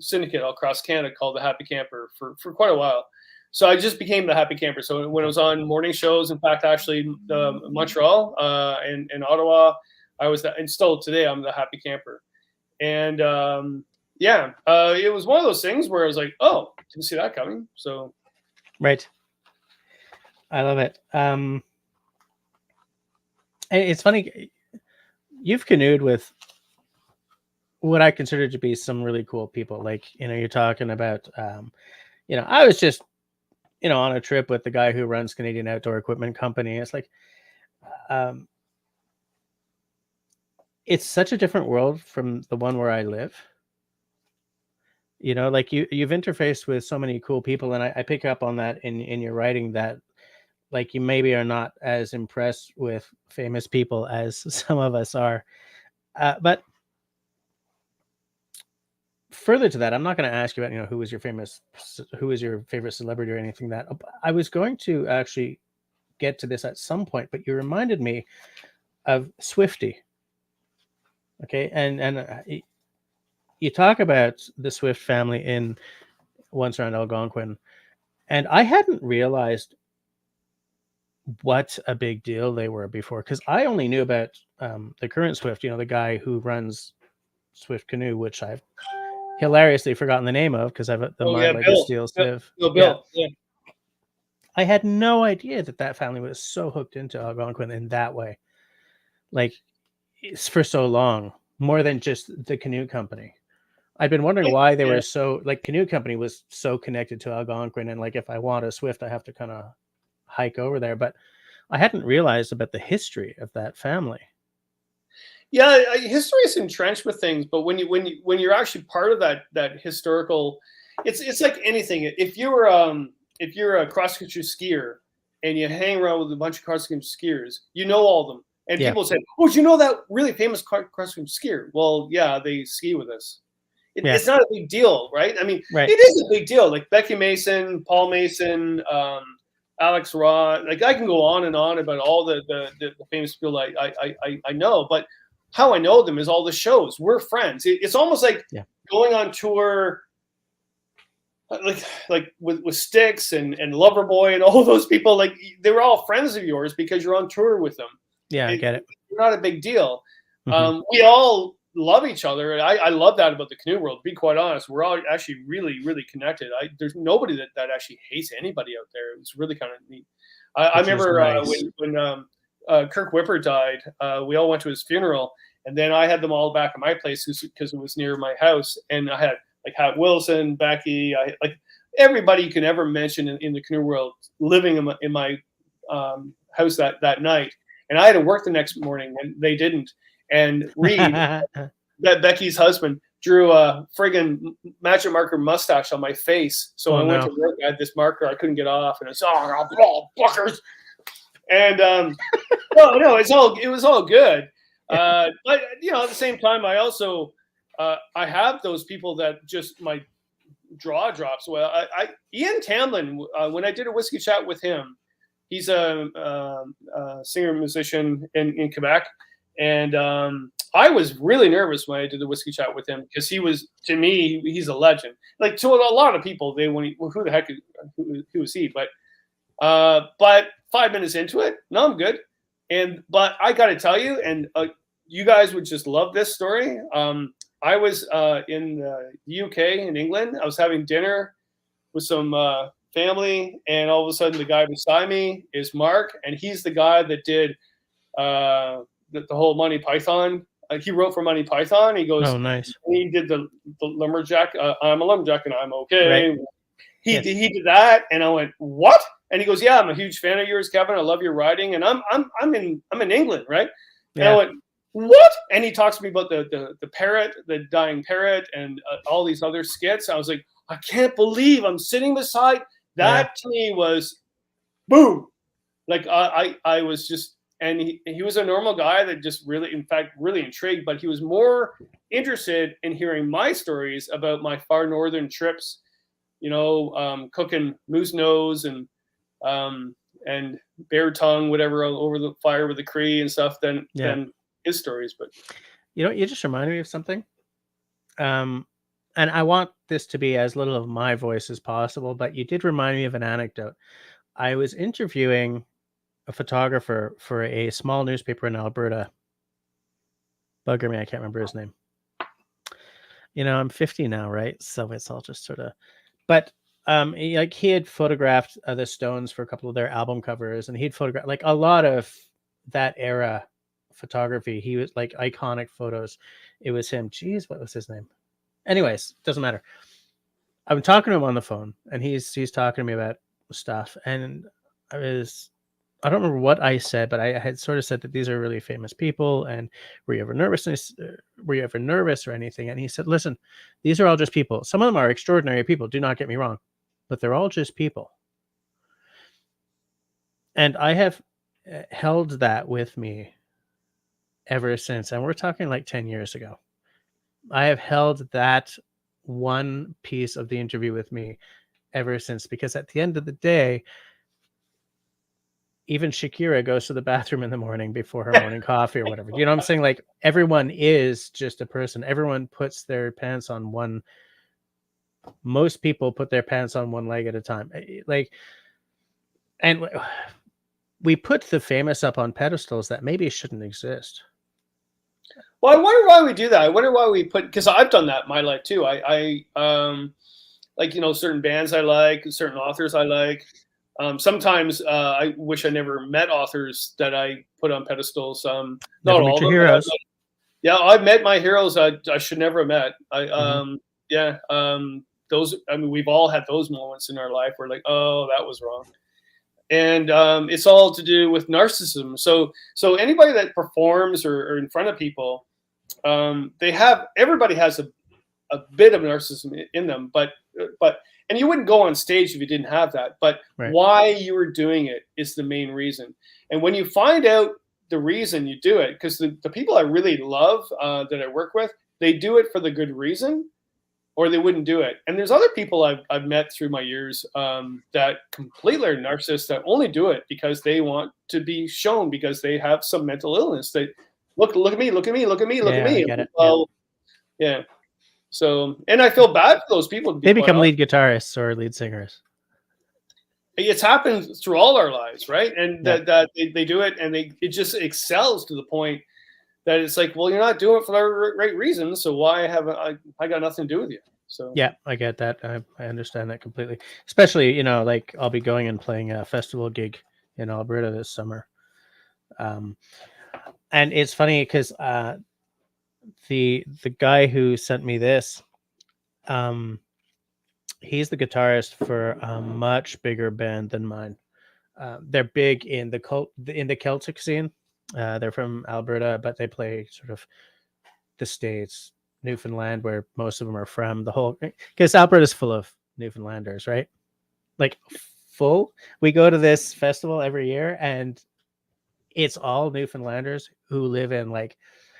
syndicate all across Canada called The Happy Camper for quite a while. So I just became the Happy Camper. So when I was on morning shows, in fact, actually Montreal and Ottawa, I was and still today I'm the Happy Camper. And it was one of those things where I was like, oh, didn't see that coming. So right. I love it. It's funny, you've canoed with what I consider to be some really cool people. Like, you're talking about, I was just, on a trip with the guy who runs Canadian Outdoor Equipment Company. It's like, it's such a different world from the one where I live. Like you've interfaced with so many cool people, and I pick up on that in your writing, that like you maybe are not as impressed with famous people as some of us are. But further to that, I'm not going to ask you about, who is your favorite celebrity or anything that I was going to actually get to this at some point, but you reminded me of Swifty. Okay. And you talk about the Swift family in Once Around Algonquin, and I hadn't realized what a big deal they were before, because I only knew about the current Swift, the guy who runs Swift Canoe, which I've hilariously forgotten the name of because I've the Mud Like a Steel Sieve. Bill. Yeah. I had no idea that family was so hooked into Algonquin in that way. Like, it's for so long, more than just the canoe company. I'd been wondering why they were so, like, canoe company was so connected to Algonquin, and like if I want a Swift, I have to kind of hike over there. But I hadn't realized about the history of that family. Yeah, history is entrenched with things, but when you're actually part of that historical, it's like anything. If you're a cross country skier and you hang around with a bunch of cross country skiers, you know all of them. And people say, "Oh, do you know that really famous cross country skier?" Well, yeah, they ski with us. It's not a big deal, right? I mean, It is a big deal. Like Becky Mason, Paul Mason, Alex Raw. Like I can go on and on about all the famous people I know, but how I know them is all the shows. We're friends. It's almost like going on tour, like with Styx and Loverboy and all those people. Like they were all friends of yours because you're on tour with them. Yeah, I get it. It's not a big deal. Mm-hmm. We all love each other. I love that about the canoe world. To be quite honest, we're all actually really, really connected. There's nobody that actually hates anybody out there. It's really kind of neat. I remember when Kirk Whipper died, we all went to his funeral, and then I had them all back at my place because it was near my house, and I had like Hat Wilson, Becky, like everybody you can ever mention in the canoe world living in my house that night. And I had to work the next morning, and they didn't. And Reed, that Becky's husband, drew a friggin' magic marker mustache on my face. So I went to work. I had this marker I couldn't get off, and it's fuckers. And it was all good. But at the same time, I also I have those people that just my jaw drops. Well, Ian Tamlin, when I did a whiskey chat with him, he's a singer musician in Quebec. And I was really nervous when I did the whiskey chat with him because to me, he's a legend. Like to a lot of people, who the heck who is he? But 5 minutes into it, no, I'm good. But I got to tell you, and you guys would just love this story. I was in the UK in England. I was having dinner with some family, and all of a sudden, the guy beside me is Mark, and he's the guy that did the whole Monty Python. He wrote for Monty Python. He goes, "Oh, nice." He did the lumberjack. I'm a lumberjack, and I'm okay. Right. He did that, and I went, "What?" And he goes, yeah, I'm a huge fan of yours, Kevin. I love your writing. And I'm in England, right? And I went, what? And he talks to me about the parrot, the dying parrot, and all these other skits. I was like, I can't believe I'm sitting beside that. To me was boom. Like I was just, and he was a normal guy that just really, in fact, really intrigued, but he was more interested in hearing my stories about my far northern trips, cooking moose nose and bear tongue, whatever, over the fire with the Cree and stuff than his stories. But you just reminded me of something. And I want this to be as little of my voice as possible, but you did remind me of an anecdote. I was interviewing a photographer for a small newspaper in Alberta. Bugger me, I can't remember his name. I'm 50 now, right? So it's all just sort of, but he had photographed the Stones for a couple of their album covers, and he'd photographed like a lot of that era photography. He was like iconic photos. It was him. Jeez, what was his name? Anyways, doesn't matter. I'm talking to him on the phone, and he's talking to me about stuff, and I don't remember what I said, but I had sort of said that these are really famous people, and were you ever nervous or anything? And he said, listen, these are all just people. Some of them are extraordinary people, do not get me wrong, but they're all just people. And I have held that with me ever since. And we're talking like 10 years ago. I have held that one piece of the interview with me ever since, because at the end of the day, even Shakira goes to the bathroom in the morning before her morning coffee or whatever. You know what I'm saying? Like, everyone is just a person. Everyone puts their pants on most people put their pants on one leg at a time. And we put the famous up on pedestals that maybe shouldn't exist. Well, I wonder why we do that. I wonder why we put, because I've done that in my life too. I certain bands I like, certain authors I like. Sometimes I wish I never met authors that I put on pedestals. Not all of them. Heroes. I've met my heroes I should never have met. Those. I mean, we've all had those moments in our life where like, oh, that was wrong, and it's all to do with narcissism. So anybody that performs or in front of people, everybody has a bit of narcissism in them, but. And you wouldn't go on stage if you didn't have that. But why you were doing it is the main reason. And when you find out the reason you do it, because the people I really love that I work with, they do it for the good reason, or they wouldn't do it. And there's other people I've met through my years that completely are narcissists that only do it because they want to be shown, because they have some mental illness. They look at me, look at me, look at me, look at me. I get it. Well, yeah. So, and I feel bad for those people. They become lead guitarists or lead singers. It's happened through all our lives, right? And that they do it, and it just excels to the point that it's like, well, you're not doing it for the right reason, so why have I got nothing to do with you? So yeah, I get that. I understand that completely. Especially, like I'll be going and playing a festival gig in Alberta this summer, and it's funny because the guy who sent me this, he's the guitarist for a much bigger band than mine. They're big in the Celtic scene. They're from Alberta, but they play sort of the States, Newfoundland, where most of them are from. Because Alberta's full of Newfoundlanders, right? Like full. We go to this festival every year, and it's all Newfoundlanders who live in like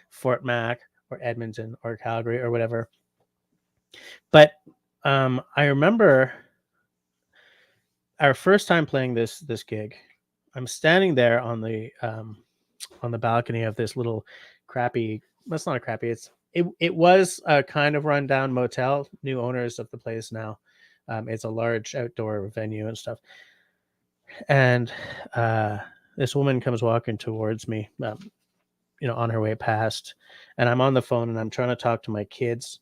Fort Mac or Edmonton or Calgary or whatever. But I remember our first time playing this gig. I'm standing there on the balcony of this little crappy. That's not a crappy. It was a kind of rundown motel. New owners of the place now. It's a large outdoor venue and stuff. And this woman comes walking towards me. On her way past, and I'm on the phone and I'm trying to talk to my kids,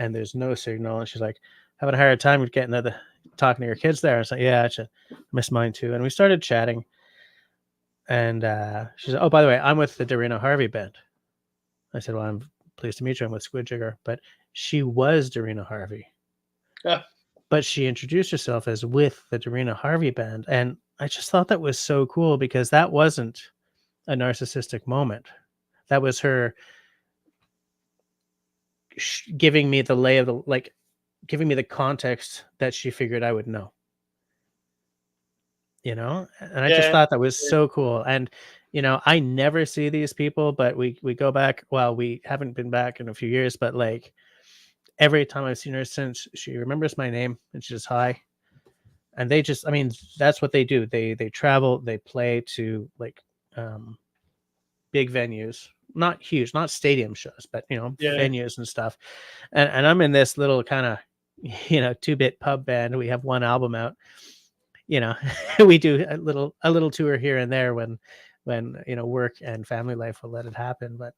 and there's no signal, and she's like, having a hard time with talking to your kids there. I was like, yeah, I miss mine too. And we started chatting, and she said, oh, by the way, I'm with the Darina Harvey band. I said, well, I'm pleased to meet you. I'm with Squid Jigger. But she was Darina Harvey. but she introduced herself as with the Dorina Harvey band. And I just thought that was so cool, because that wasn't a narcissistic moment. That was her giving me the lay of the, like, giving me the context that she figured I would know. You know, and I just Yeah. thought that was so cool. And I never see these people, but we go back. Well, we haven't been back in a few years, but like every time I've seen her since, she remembers my name and she's hi. And they just, I mean, that's what they do. They travel, they play to like big venues, not huge, not stadium shows, but Yeah. venues and stuff. And I'm in this little kind of 2-bit pub band. We have one album out. We do a little tour here and there when work and family life will let it happen. But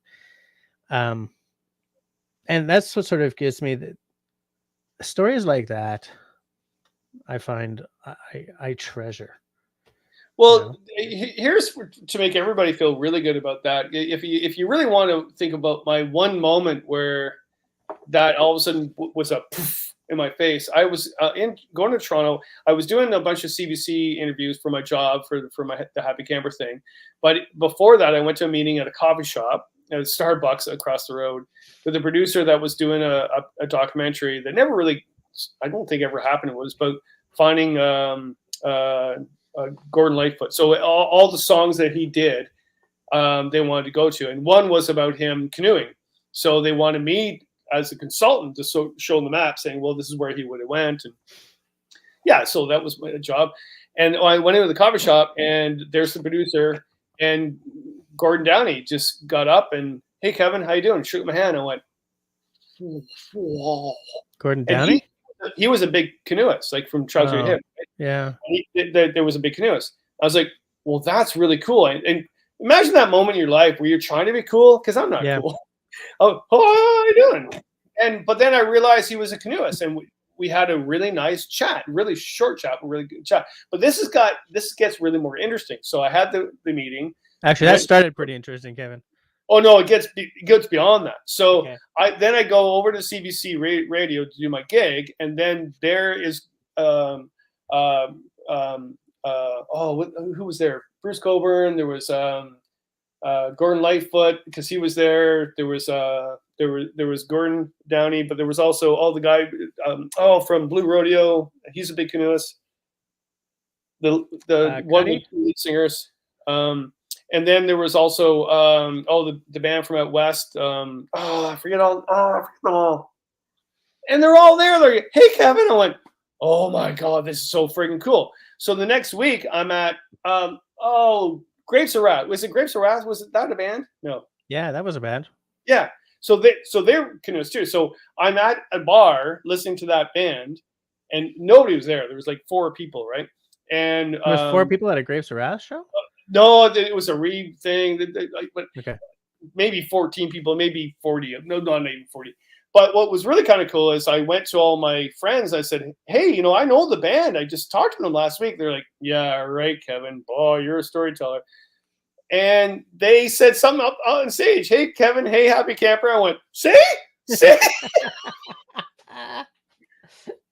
and that's what sort of gives me the stories like that. I find I treasure. Well, here's to make everybody feel really good about that. If you really want to think about my one moment where that all of a sudden was a poof in my face, I was going to Toronto. I was doing a bunch of CBC interviews for my job for the Happy Camper thing. But before that, I went to a meeting at a coffee shop at Starbucks across the road with a producer that was doing a documentary that never really, I don't think ever happened. It was about finding Gordon Lightfoot. So all the songs that he did, they wanted to go to, and one was about him canoeing. So they wanted me as a consultant to show them the map, saying, "Well, this is where he would have went." And yeah, so that was my job. And I went into the coffee shop, and there's the producer, and Gordon Downey just got up and, "Hey, Kevin, how you doing?" Shook my hand. I went, "Whoa." Gordon Downey? He was a big canoeist, like from Trousers Hip. Right? Yeah. There was a big canoeist. I was like, well, that's really cool. And imagine that moment in your life where you're trying to be cool, because I'm not cool. Oh, how are you doing? But then I realized he was a canoeist, and we had a really nice chat, really short chat, but really good chat. But this gets really more interesting. So I had the meeting. Actually, that started pretty interesting, Kevin. Oh no, it gets beyond that. So okay. I go over to CBC radio to do my gig, and then there is who was there? Bruce Coburn. There was Gordon Lightfoot, because he was there. There was Gordon Downey, but there was also all the guy from Blue Rodeo. He's a big canoeist. The one of the lead singers. And then there was also the band from out west. I forget them all. And they're all there. They're like, "Hey, Kevin." I went, "Oh my God, this is so freaking cool." So the next week I'm at Grapes of Wrath. Was it Grapes of Wrath? Was that a band? No. Yeah, that was a band. Yeah. So they're canoeists too. So I'm at a bar listening to that band, and nobody was there. There was like 4 people, right? And there was 4 people at a Grapes of Wrath show? No, it was a Reed thing. Okay. Maybe 14 people, maybe 40. No, not even 40. But what was really kind of cool is I went to all my friends. I said, "Hey, I know the band. I just talked to them last week." They're like, "Yeah, right, Kevin. Boy, you're a storyteller." And they said something up on stage. "Hey, Kevin. Hey, Happy Camper." I went, "See?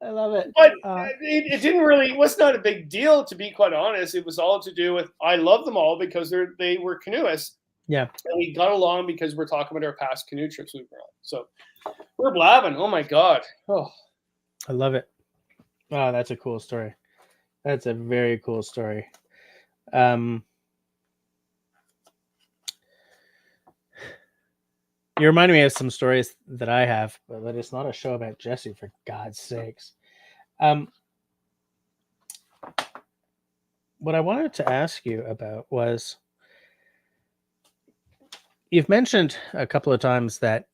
I love it. But it didn't really, it was not a big deal, to be quite honest. It was all to do with, I love them all because they were canoeists. Yeah. And we got along because we're talking about our past canoe trips we were on. So we're blabbing. Oh my God. Oh, I love it. Oh, that's a cool story. That's a very cool story. You reminded me of some stories that I have, but it's not a show about Jesse, for God's sakes. What I wanted to ask you about was, you've mentioned a couple of times that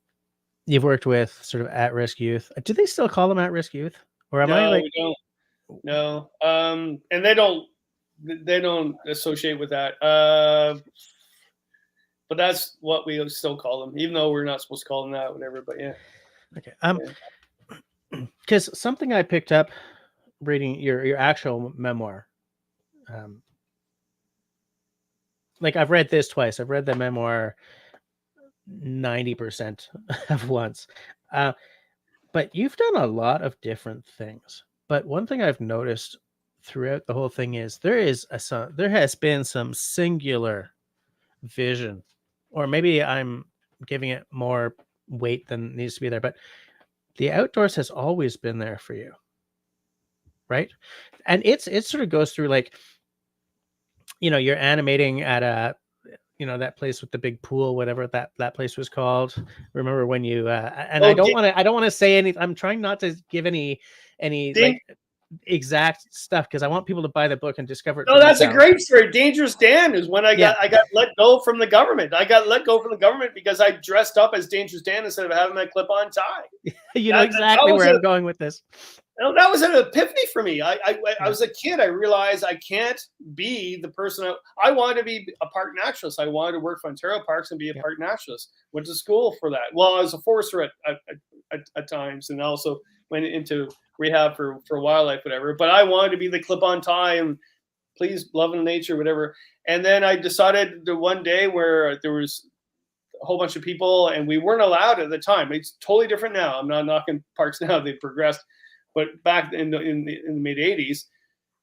you've worked with sort of at-risk youth. Do they still call them at-risk youth? Or am I like... we don't. No. And they don't associate with that. But that's what we still call them, even though we're not supposed to call them that, whatever. But yeah. Okay. Because something I picked up reading your actual memoir. Like, I've read this twice. I've read the memoir 90% of once. But you've done a lot of different things. But one thing I've noticed throughout the whole thing is there has been some singular vision, or maybe I'm giving it more weight than needs to be there, but the outdoors has always been there for you, right? And it sort of goes through, like, you're animating at that place with the big pool, whatever that place was called. Remember when you and Oh, I don't want to say anything. I'm trying not to give any like exact stuff, because I want people to buy the book and discover it no, for that's a themselves. great story. Dangerous Dan is when I got let go from the government. I got let go from the government because I dressed up as Dangerous Dan instead of having my clip-on tie. You know exactly where I'm going with this. That was an epiphany for me. I was a kid. I realized I can't be the person. I wanted to be a park naturalist. I wanted to work for Ontario Parks and be a park naturalist. Went to school for that. Well, I was a forester at times, and also went into rehab for wildlife, whatever. But I wanted to be the clip-on tie and please love in nature, whatever. And then I decided that one day where there was a whole bunch of people and we weren't allowed at the time. It's totally different now. I'm not knocking parks now. They've progressed. But back in the mid 80s,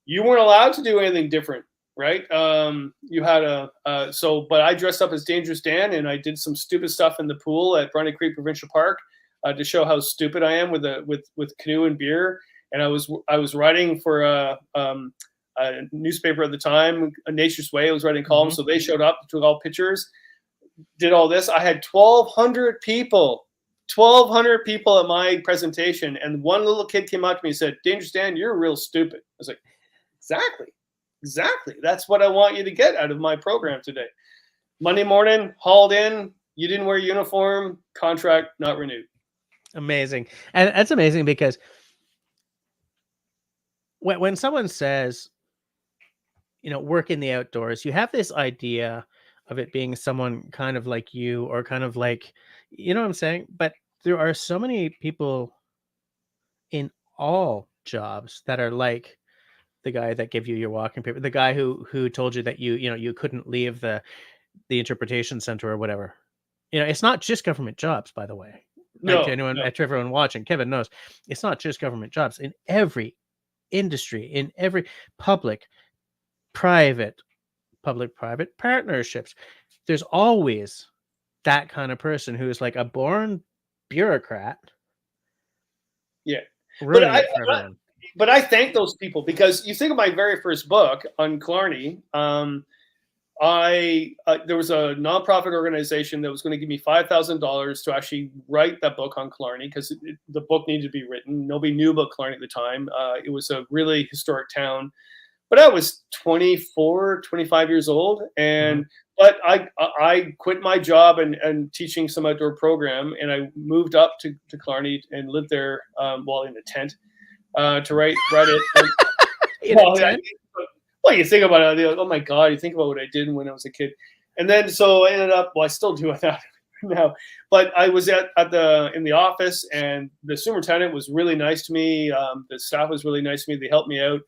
you weren't allowed to do anything different, right? You had but I dressed up as Dangerous Dan and I did some stupid stuff in the pool at Brownie Creek Provincial Park to show how stupid I am with canoe and beer. And I was writing for a newspaper at the time, Nature's Way. I was writing columns, so they showed up, took all pictures, did all this. I had 1,200 people. 1,200 people at my presentation, and one little kid came up to me and said, "Dangerous Dan, you're real stupid." I was like, exactly. That's what I want you to get out of my program today. Monday morning, hauled in, you didn't wear a uniform, contract not renewed. Amazing. And that's amazing because when someone says, work in the outdoors, you have this idea of it being someone kind of like you, or kind of like, you know what I'm saying? But there are so many people in all jobs that are like the guy that gave you your walking paper, the guy who told you that you couldn't leave the interpretation center or whatever. It's not just government jobs, by the way. No, to everyone watching, Kevin knows it's not just government jobs. In every industry, in every public-private partnerships, there's always that kind of person who is like a born bureaucrat. Yeah. But I thank those people, because you think of my very first book on Killarney. There was a nonprofit organization that was going to give me $5,000 to actually write that book on Killarney, because the book needed to be written. Nobody knew about Killarney at the time. It was a really historic town. But I was 24, 25 years old, and but I quit my job and teaching some outdoor program, and I moved up to Killarney and lived there, in a tent, to write it. You think about it, oh my God, you think about what I did when I was a kid. And then so I ended up, I still do that now, but I was in the office, and the superintendent was really nice to me. The staff was really nice to me. They helped me out.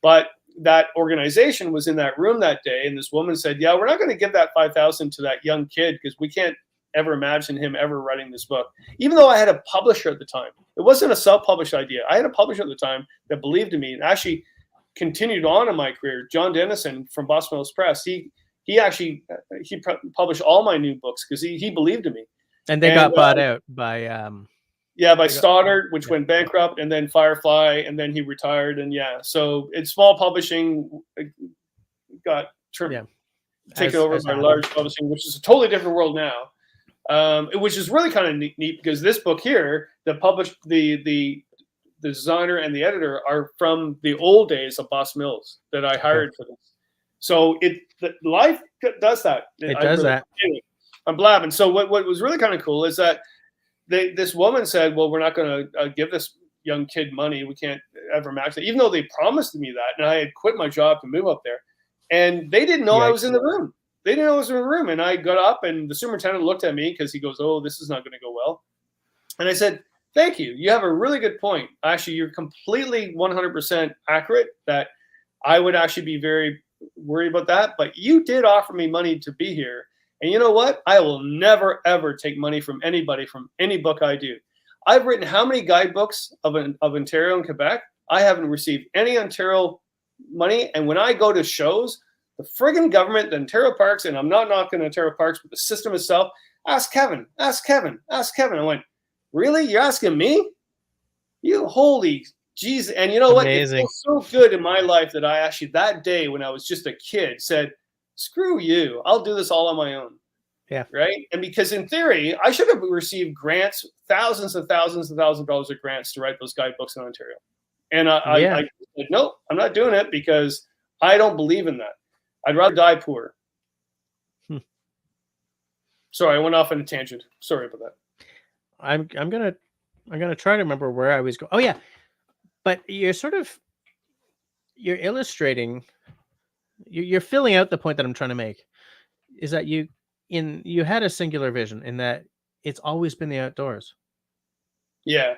But that organization was in that room that day, and this woman said, "Yeah, we're not going to give that $5,000 to that young kid, because we can't ever imagine him ever writing this book." Even though I had a publisher at the time, it wasn't a self-published idea. I had a publisher at the time that believed in me and actually continued on in my career. John Dennison from Boston Mills Press. He published all my new books because he believed in me. And they got bought out by by Stoddard, which went bankrupt, and then Firefly, and then he retired. And so it's small publishing got taken over by large publishing, which is a totally different world now. Which is really kind of neat, because this book here, the designer and the editor are from the old days of Boss Mills that I hired for this. So life does that. It does that. I'm blabbing. So what was really kind of cool is that this woman said, "Well, we're not going to give this young kid money. We can't ever match that," even though they promised me that. And I had quit my job to move up there. And they didn't know I was in the room. And I got up, and the superintendent looked at me, because he goes, "Oh, this is not going to go well." And I said, "Thank you. You have a really good point. Actually, you're completely 100% accurate that I would actually be very worried about that. But you did offer me money to be here. And you know what? I will never, ever take money from anybody from any book I do. I've written how many guidebooks of Ontario and Quebec? I haven't received any Ontario money. And when I go to shows, the friggin' government, the Ontario Parks, and I'm not knocking Ontario Parks, but the system itself, ask Kevin, ask Kevin, ask Kevin. I went, really? You're asking me? You holy jeez. And you know what? It feels so good in my life that I actually, that day when I was just a kid, said, screw you. I'll do this all on my own. Yeah. Right. And because in theory, I should have received grants, thousands and thousands and thousands of dollars of grants to write those guidebooks in Ontario. And I said, no, I'm not doing it because I don't believe in that. I'd rather die poor. Sorry, I went off on a tangent. Sorry about that. I'm gonna try to remember where I was going. Oh yeah, but you're illustrating, you're filling out the point that I'm trying to make, is that you had a singular vision in that it's always been the outdoors. Yeah.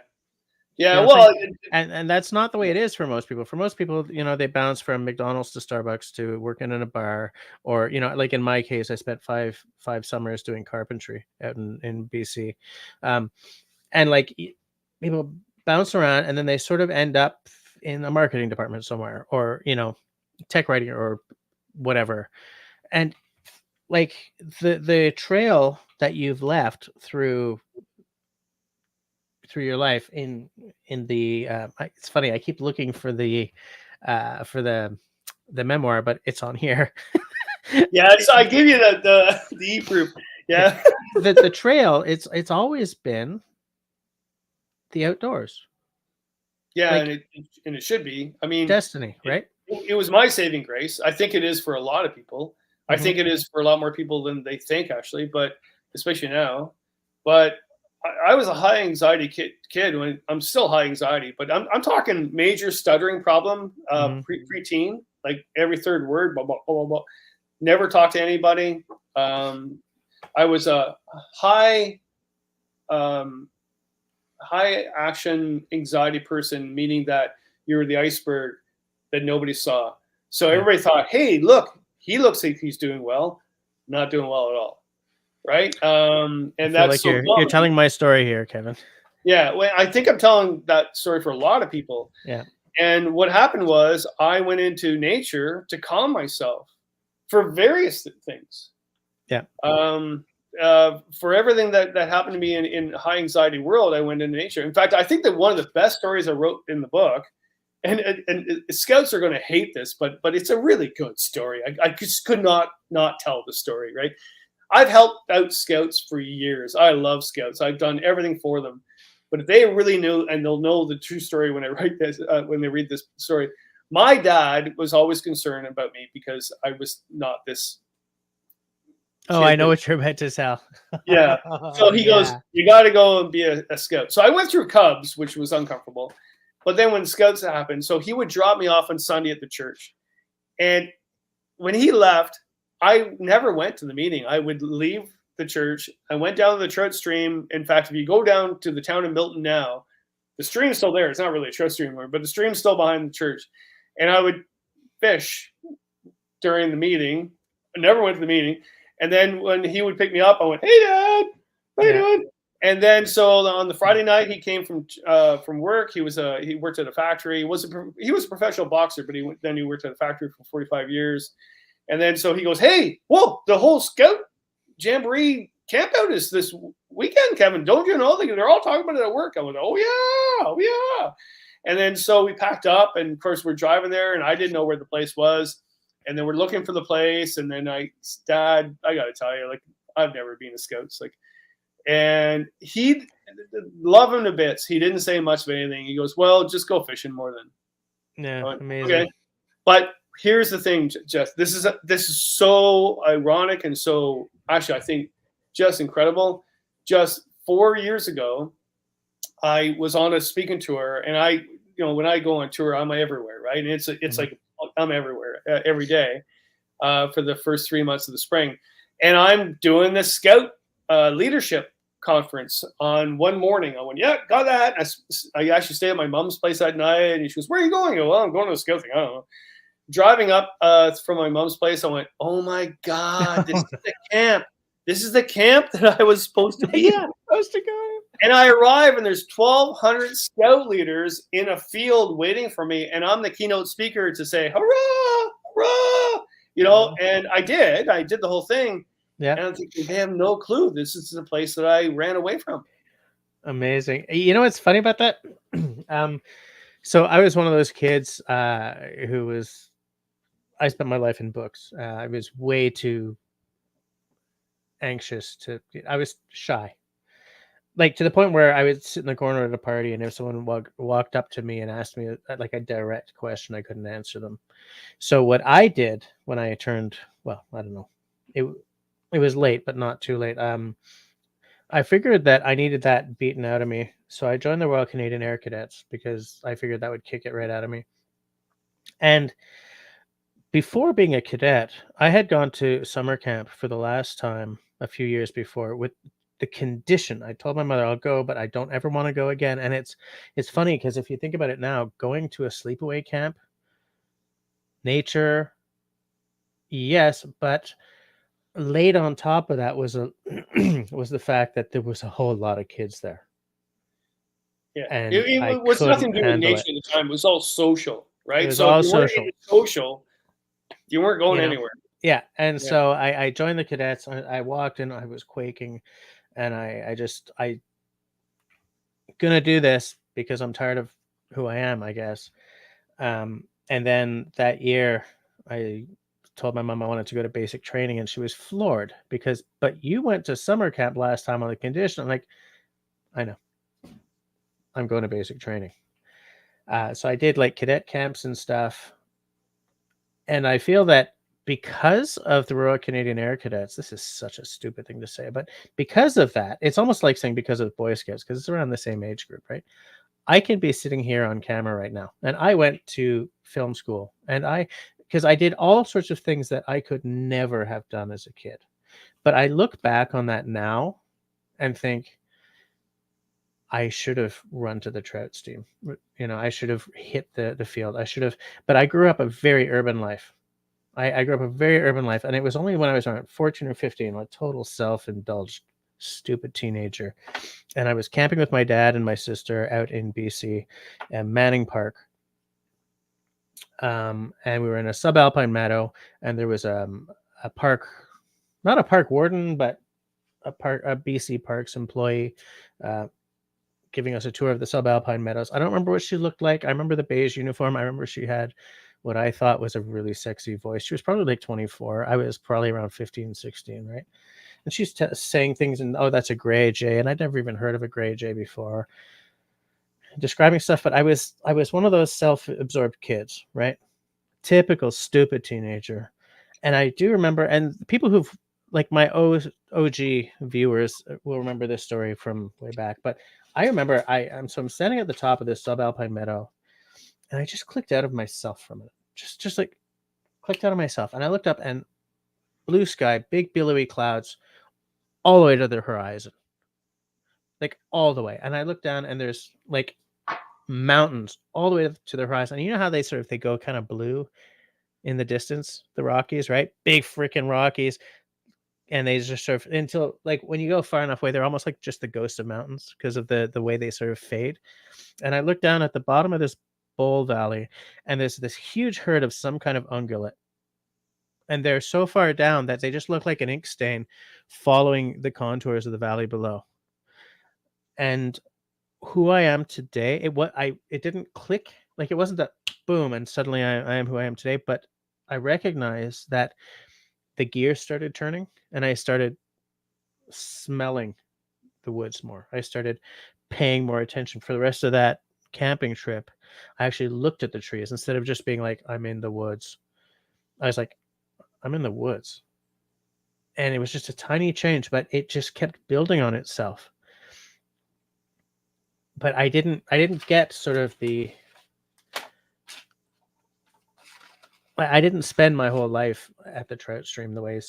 Yeah, well, and that's not the way it is for most people. For most people, they bounce from McDonald's to Starbucks to working in a bar, or like in my case, I spent five summers doing carpentry out in BC, and like people bounce around, and then they sort of end up in a marketing department somewhere, or tech writing or whatever, and like the trail that you've left through your life in the it's funny, I keep looking for the memoir, but it's on here. Yeah, so I give you the e-proof. Yeah. the trail, it's always been the outdoors. Yeah, like, and it should be. I mean, destiny, right? It was my saving grace. I think it is for a lot of people. I think it is for a lot more people than they think, actually, but especially now. But I was a high anxiety kid when I'm still high anxiety, but I'm talking major stuttering problem, preteen, like every third word, blah, blah, blah, blah. Never talked to anybody. I was a high action anxiety person, meaning that you're the iceberg that nobody saw. So everybody thought, hey, look, he looks like he's doing well, not doing well at all. Right. And that's like you're telling my story here, Kevin. Yeah. Well, I think I'm telling that story for a lot of people. Yeah. And what happened was I went into nature to calm myself for various things. Yeah. For everything that happened to me in high anxiety world, I went into nature. In fact, I think that one of the best stories I wrote in the book, and scouts are going to hate this, but it's a really good story. I just could not tell the story, right? I've helped out scouts for years. I love scouts. I've done everything for them. But if they really knew, and they'll know the true story when I write this, when they read this story, my dad was always concerned about me because I was not this. Oh, I know what you're meant to tell. Yeah. So he goes, you got to go and be a scout. So I went through Cubs, which was uncomfortable. But then when scouts happened, so he would drop me off on Sunday at the church. And when he left, I never went to the meeting. I would leave the church. I went down to the trout stream. In fact, if you go down to the town of Milton now, the stream's still there. It's not really a trout stream anymore, but the stream's still behind the church. And I would fish during the meeting. I never went to the meeting. And then when he would pick me up, I went, "Hey, Dad, how you doing?" And then so on the Friday night, he came from work. He worked at a factory. He was a professional boxer, but he worked at a factory for 45 years. And then so he goes, "Hey, whoa, the whole Scout Jamboree camp out is this weekend, Kevin. Don't you know? They're all talking about it at work." I went, oh yeah. And then so we packed up, and of course we're driving there, and I didn't know where the place was. And then we're looking for the place, and then Dad, I got to tell you, like, I've never been to Scouts, like, and he loved him to bits. He didn't say much of anything. He goes, "Well, just go fishing more then." Yeah, went, amazing. Okay. But here's the thing, Jeff. This is so ironic and so actually I think just incredible. Just 4 years ago, I was on a speaking tour, and when I go on tour, I'm everywhere, right? And it's like I'm everywhere every day for the first 3 months of the spring, and I'm doing this Scout leadership conference on one morning. I went, "Yeah, got that." I actually stayed at my mom's place that night, and she goes, "Where are you going?" I go, "Well, I'm going to a Scout thing. I don't know." Driving up from my mom's place, I went, "Oh my God, this is the camp. This is the camp that I was supposed to be at." Supposed to go. And I arrive, and there's 1,200 scout leaders in a field waiting for me, and I'm the keynote speaker to say, hurrah, hurrah, and I did the whole thing. Yeah. And I'm thinking, they have no clue. This is the place that I ran away from. Amazing. You know what's funny about that? So I was one of those kids I spent my life in books. I was way too anxious I was shy. Like to the point where I would sit in the corner at a party, and if someone walked up to me and asked me like a direct question, I couldn't answer them. So what I did when I turned, well, I don't know, it was late, but not too late. I figured that I needed that beaten out of me, so I joined the Royal Canadian Air Cadets because I figured that would kick it right out of me. And before being a cadet, I had gone to summer camp for the last time a few years before with the condition. I told my mother I'll go, but I don't ever want to go again. And it's funny because if you think about it now, going to a sleepaway camp, nature, yes, but laid on top of that was was the fact that there was a whole lot of kids there. Yeah, And it was nothing to do with nature at the time. It was all social, right? It was so all if you weren't social. into social, you weren't going anywhere. Yeah, and so I joined the cadets. I walked in, I was quaking, and I gonna do this because I'm tired of who I am, I guess. And then that year, I told my mom I wanted to go to basic training, and she was floored but you went to summer camp last time on the condition. I'm like, I know. I'm going to basic training. So I did like cadet camps and stuff. And I feel that because of the Royal Canadian Air Cadets, this is such a stupid thing to say, but because of that, it's almost like saying because of Boy Scouts, because it's around the same age group, right? I can be sitting here on camera right now, and I went to film school, because I did all sorts of things that I could never have done as a kid. But I look back on that now and think, I should have run to the trout stream. I should have hit the field. I should have, but I grew up a very urban life. I grew up a very urban life, and it was only when I was around 14 or 15, a total self-indulged, stupid teenager. And I was camping with my dad and my sister out in BC at Manning Park. And we were in a subalpine meadow, and there was a park, not a park warden, but a BC Parks employee giving us a tour of the subalpine meadows. I don't remember what she looked like. I remember the beige uniform. I remember she had what I thought was a really sexy voice. She was probably like 24. I was probably around 15, 16, right? And she's saying things, and oh, that's a gray jay, and I'd never even heard of a gray jay before. Describing stuff, but I was one of those self-absorbed kids, right? Typical stupid teenager. And I do remember, and people who've like my OG viewers will remember this story from way back, but I remember I'm standing at the top of this subalpine meadow, and I just clicked out of myself from it. Just like clicked out of myself. And I looked up, and blue sky, big billowy clouds all the way to the horizon. Like all the way. And I looked down, and there's like mountains all the way to the horizon. And you know how they go kind of blue in the distance, the Rockies, right? Big freaking Rockies. And they just sort of, until like when you go far enough away, they're almost like just the ghost of mountains because of the way they sort of fade. And I looked down at the bottom of this bowl valley, and there's this huge herd of some kind of ungulate. And they're so far down that they just look like an ink stain following the contours of the valley below. And who I am today, it didn't click. Like it wasn't that boom and suddenly I am who I am today, but I recognize that the gear started turning, and I started smelling the woods more. I started paying more attention. For the rest of that camping trip, I actually looked at the trees instead of just being like, I'm in the woods. I was like, I'm in the woods. And it was just a tiny change, but it just kept building on itself. But I didn't get sort of I didn't spend my whole life at the trout stream the way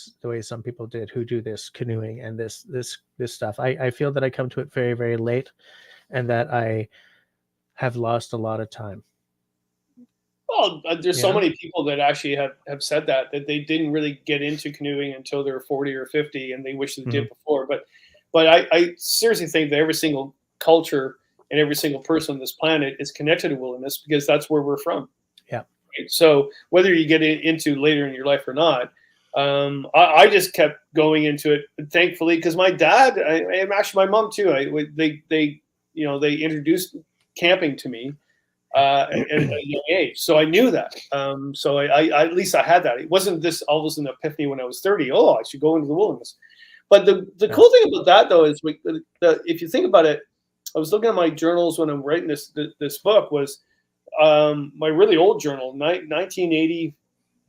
some people did who do this canoeing and this stuff. I feel that I come to it very, very late, and that I have lost a lot of time. Well, there's so many people that actually have said that they didn't really get into canoeing until they were 40 or 50, and they wish they did before. But I seriously think that every single culture and every single person on this planet is connected to wilderness because that's where we're from. Yeah. So whether you get into later in your life or not, I just kept going into it, thankfully, because my dad, and actually my mom too, they introduced camping to me at a young age, so I knew that. So I at least I had that. It wasn't this all of a sudden epiphany when I was 30. Oh, I should go into the wilderness. But the cool thing about that though is if you think about it, I was looking at my journals when I'm writing this book. Was my really old journal, 1980.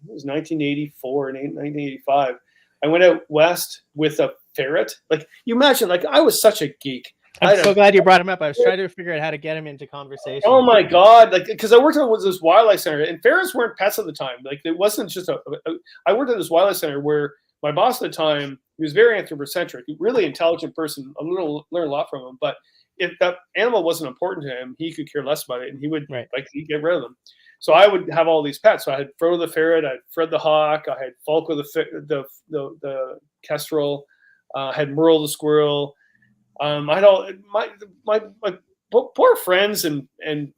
It was 1984 and 1985. I went out west with a ferret. Like, you imagine, like, I was such a geek. I'm so glad you brought him up. I was trying to figure out how to get him into conversation. Oh my God. Like, because I worked at this wildlife center, and ferrets weren't pets at the time. Like, it wasn't just I worked at this wildlife center where my boss at the time, he was very anthropocentric, really intelligent person. I learned a lot from him. But if that animal wasn't important to him, he could care less about it, and he would he'd get rid of them. So I would have all these pets. So I had Frodo the ferret, I had Fred the hawk, I had Falco the kestrel, I had Merle the squirrel. I had all my poor friends and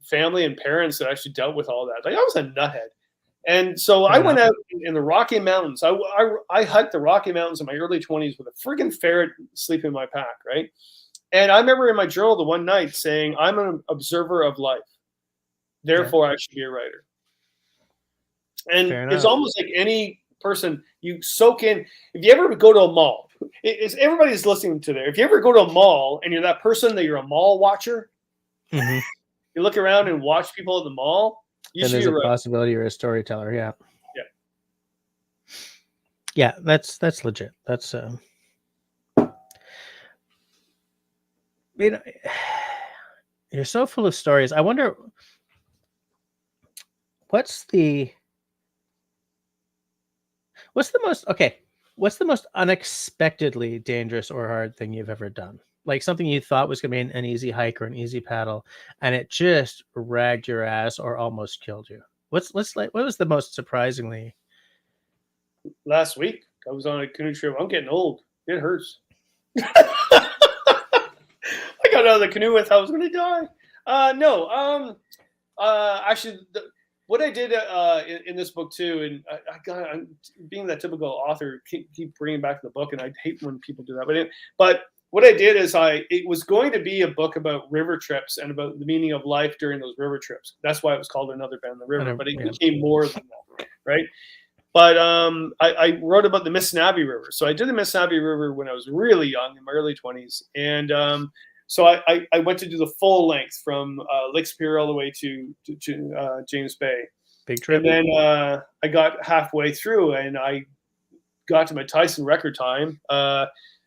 family and parents that actually dealt with all that. Like, I was a nuthead, and so I went out in the Rocky Mountains. I hiked the Rocky Mountains in my early 20s with a friggin' ferret sleeping in my pack, right? And I remember in my journal the one night saying, "I'm an observer of life. Therefore, I should be a writer." And it's almost like any person, you soak in. If you ever go to a mall, everybody's listening to there. If you ever go to a mall and you're that person that you're a mall watcher, you look around and watch people at the mall, then there's a possibility you're a storyteller. Yeah. Yeah. Yeah, that's legit. That's you're so full of stories. I wonder what's the most unexpectedly dangerous or hard thing you've ever done? Like something you thought was going to be an easy hike or an easy paddle, and it just ragged your ass or almost killed you. What was the most surprisingly? Last week, I was on a canoe trip. I'm getting old. It hurts. I got out of the canoe with I was going to die. No. Actually, what I did in this book too, and I'm being that typical author, keep bringing back the book, and I hate when people do that. But what I did is it was going to be a book about river trips and about the meaning of life during those river trips. That's why it was called Another Bend in the River. But it became more than that, right? But I wrote about the Missinabie River. So I did the Missinabie River when I was really young, in my early 20s, and so I went to do the full length from Lake Superior all the way to James Bay. Big trip. And then I got halfway through and I got to my Tyson record time.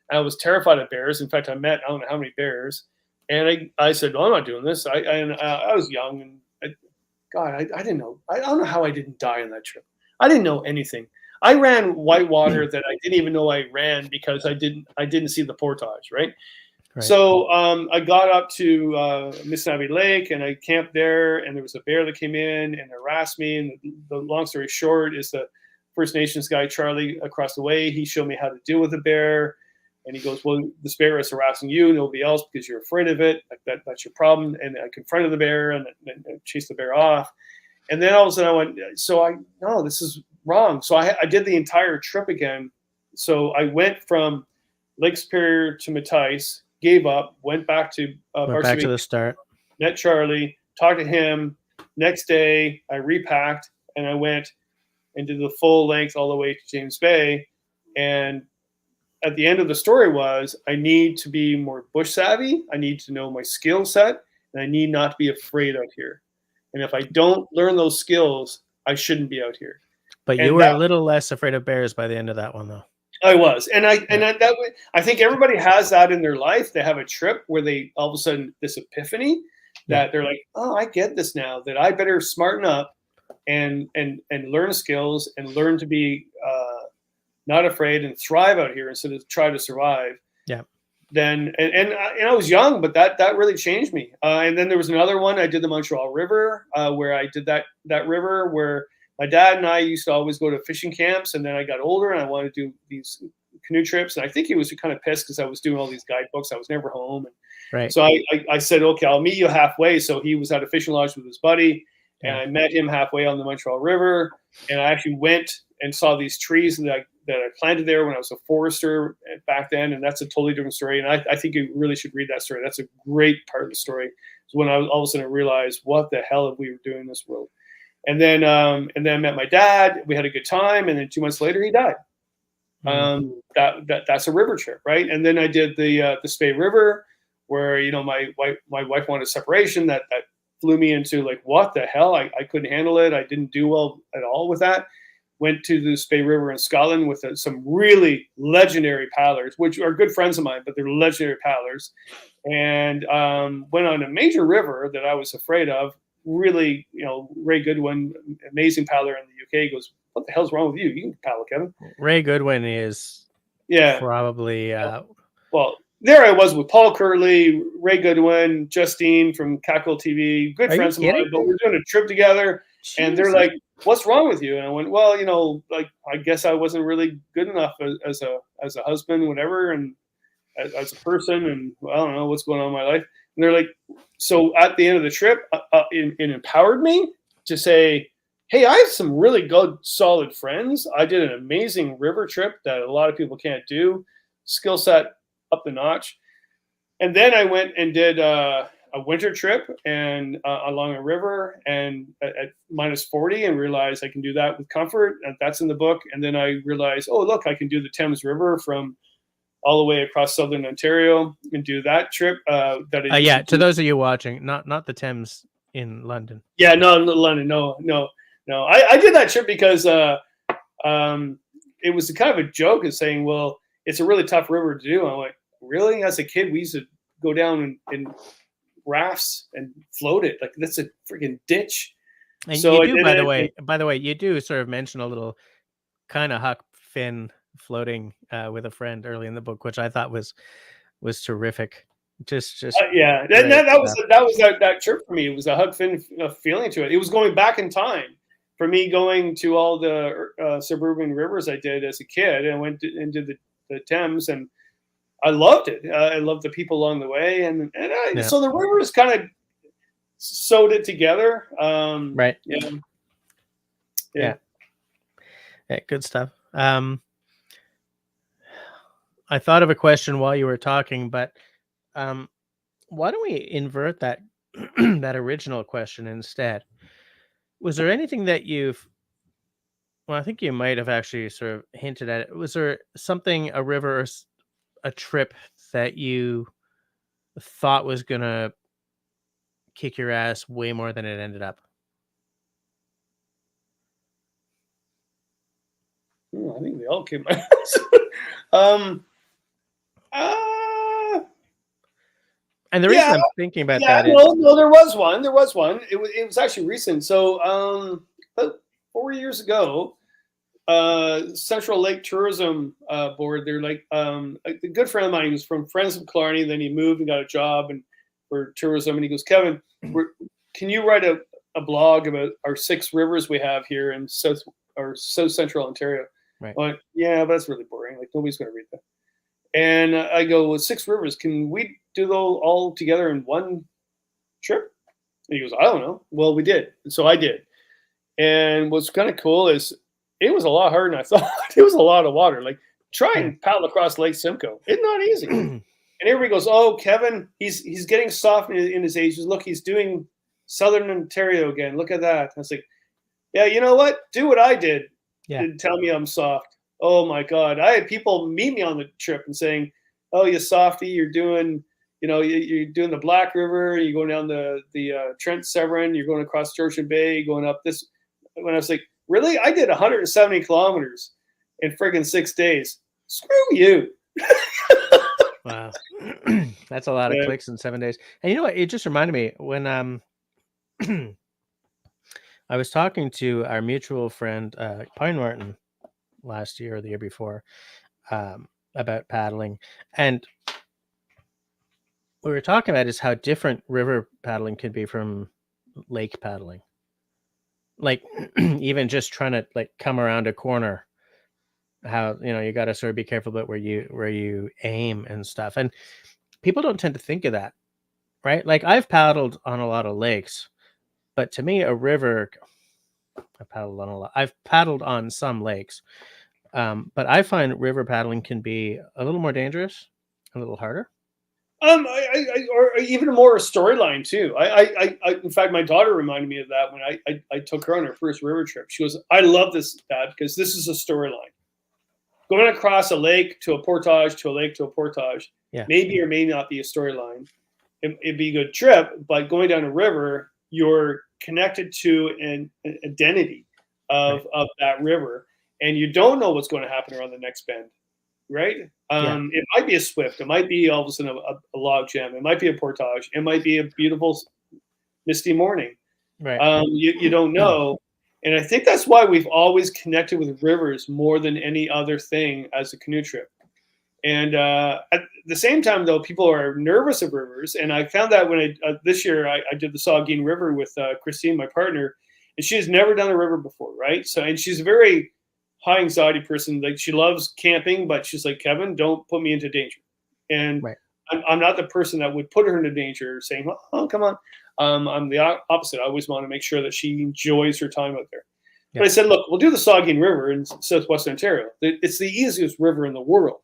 I was terrified of bears. In fact, I met I don't know how many bears. And I said, "No, I'm not doing this." I was young and I didn't know. I don't know how I didn't die on that trip. I didn't know anything. I ran whitewater that I didn't even know I ran because I didn't see the portage, right? So I got up to Missinabie Lake and I camped there, and there was a bear that came in and harassed me. And the long story short is the First Nations guy, Charlie, across the way, he showed me how to deal with a bear. And he goes, "Well, this bear is harassing you, nobody else, because you're afraid of it. Like that's your problem." And I confronted the bear and chased the bear off. And then all of a sudden I went, no, this is wrong. So I did the entire trip again. So I went from Lake Superior to Matisse, gave up, went back to back to the start. Met Charlie, talked to him. Next day, I repacked and I went and did the full length all the way to James Bay. And at the end of the story was, I need to be more bush savvy. I need to know my skill set, and I need not to be afraid out here. And if I don't learn those skills, I shouldn't be out here. But you were a little less afraid of bears by the end of that one, though. I was, and I think everybody has that in their life. They have a trip where they all of a sudden this epiphany that they're like, "Oh, I get this now. That I better smarten up and learn skills and learn to be not afraid and thrive out here instead of try to survive." Yeah. Then and I was young, but that really changed me. And then there was another one. I did the Montreal River, where I did that river where my dad and I used to always go to fishing camps. And then I got older and I wanted to do these canoe trips, and I think he was kind of pissed because I was doing all these guidebooks. I was never home, and Right. so I said, okay, I'll meet you halfway. So he was at a fishing lodge with his buddy, and I met him halfway on the Montreal River, and I actually went and saw these trees that I planted there when I was a forester back then, and that's a totally different story. And I think you really should read that story. That's a great part of the story. So when I all of a sudden realized what the hell we were doing in this world. And then I met my dad. We had a good time, and then 2 months later, he died. That's a river trip, right? And then I did the Spey River, where my wife wanted a separation. That flew me into like, what the hell? I couldn't handle it. I didn't do well at all with that. Went to the Spey River in Scotland with some really legendary paddlers, which are good friends of mine, but they're legendary paddlers. And went on a major river that I was afraid of. Really, Ray Goodwin, amazing paddler in the UK, goes, what the hell's wrong with you? You can paddle, Kevin. Ray Goodwin is probably... well, there I was with Paul Curley, Ray Goodwin, Justine from Cackle TV, good friends of mine, but we're doing a trip together. Jeez. And they're like, what's wrong with you? And I went, well, like, I guess I wasn't really good enough as a husband, whatever, and as a person, and I don't know what's going on in my life. And they're like, so at the end of the trip, it empowered me to say, hey, I have some really good, solid friends. I did an amazing river trip that a lot of people can't do. Skill set up the notch. And then I went and did a winter trip and along a river and at minus 40 and realized I can do that with comfort. And that's in the book. And then I realized, oh, look, I can do the Thames River from all the way across southern Ontario and do that trip. To those of you watching, not the Thames in London. Yeah, no, London, no. I did that trip because it was kind of a joke of saying, well, it's a really tough river to do. I'm like, really? As a kid, we used to go down in rafts and float it. Like, that's a freaking ditch. And so you do, by the way, you do sort of mention a little kind of Huck Finn floating with a friend early in the book, which I thought was terrific. Just yeah. That trip for me. It was a Huck Finn feeling to it. It was going back in time for me, going to all the suburban rivers I did as a kid, and went into the Thames, and I loved it. I loved the people along the way, so the rivers kind of sewed it together. Right. Yeah. Good stuff. I thought of a question while you were talking, but why don't we invert that that original question instead? Was there anything that I think you might have actually sort of hinted at it. Was there something, a river, or a trip that you thought was going to kick your ass way more than it ended up? I think they all kicked my ass. And the reason I'm thinking about that is... No, there was one. It was actually recent. So about 4 years ago, Central Lake Tourism Board, they're like a good friend of mine who's from Friends of Killarney. Then he moved and got a job for tourism. And he goes, Kevin, can you write a blog about our 6 rivers we have here in South Central Ontario? Right. I'm like, yeah, but that's really boring. Like, nobody's going to read that. And I go, well, 6 rivers, can we do those all together in one trip? And he goes, I don't know. Well, we did. And so I did. And what's kind of cool is it was a lot harder than I thought. It was a lot of water. Like, try and paddle across Lake Simcoe. It's not easy. And everybody goes, oh, Kevin, he's getting soft in his age. Look, he's doing Southern Ontario again. Look at that. And I was like, yeah, you know what? Do what I did. Yeah. And tell me I'm soft. Oh my God. I had people meet me on the trip and saying, oh, you softy, you're doing, you're doing the Black River, you're going down the Trent Severn, you're going across Georgian Bay, going up this. When I was like, really? I did 170 kilometers in friggin' 6 days. Screw you. Wow. That's a lot of clicks in 7 days. And you know what? It just reminded me when I was talking to our mutual friend, Pine Martin, last year or the year before, about paddling. And what we were talking about is how different river paddling can be from lake paddling. Like, even just trying to come around a corner how, you got to sort of be careful about where you aim and stuff. And people don't tend to think of that, right? Like I've paddled on a lot of lakes, but to me, a river, I've paddled on some lakes, but I find river paddling can be a little more dangerous, a little harder. Or even more a storyline too. In fact, my daughter reminded me of that when I took her on her first river trip. She goes, "I love this, Dad, because this is a storyline. Going across a lake to a portage to a lake to a portage, maybe or may not be a storyline. It'd be a good trip, but going down a river, you're connected to an identity of that river, and you don't know what's going to happen around the next bend." Right? It might be a swift. It might be all of a sudden a log jam. It might be a portage. It might be a beautiful misty morning. Right. You don't know. And I think that's why we've always connected with rivers more than any other thing as a canoe trip. And at the same time, though, people are nervous of rivers. And I found that when this year I did the Saugeen River with Christine, my partner, and she has never done a river before, right? So, and she's very high anxiety person. Like she loves camping, but she's like, "Kevin, don't put me into danger." And I'm not the person that would put her into danger saying, "Oh, come on." I'm the opposite. I always want to make sure that she enjoys her time out there. But I said, "Look, we'll do the Saugeen River in southwestern Ontario. It's the easiest river in the world.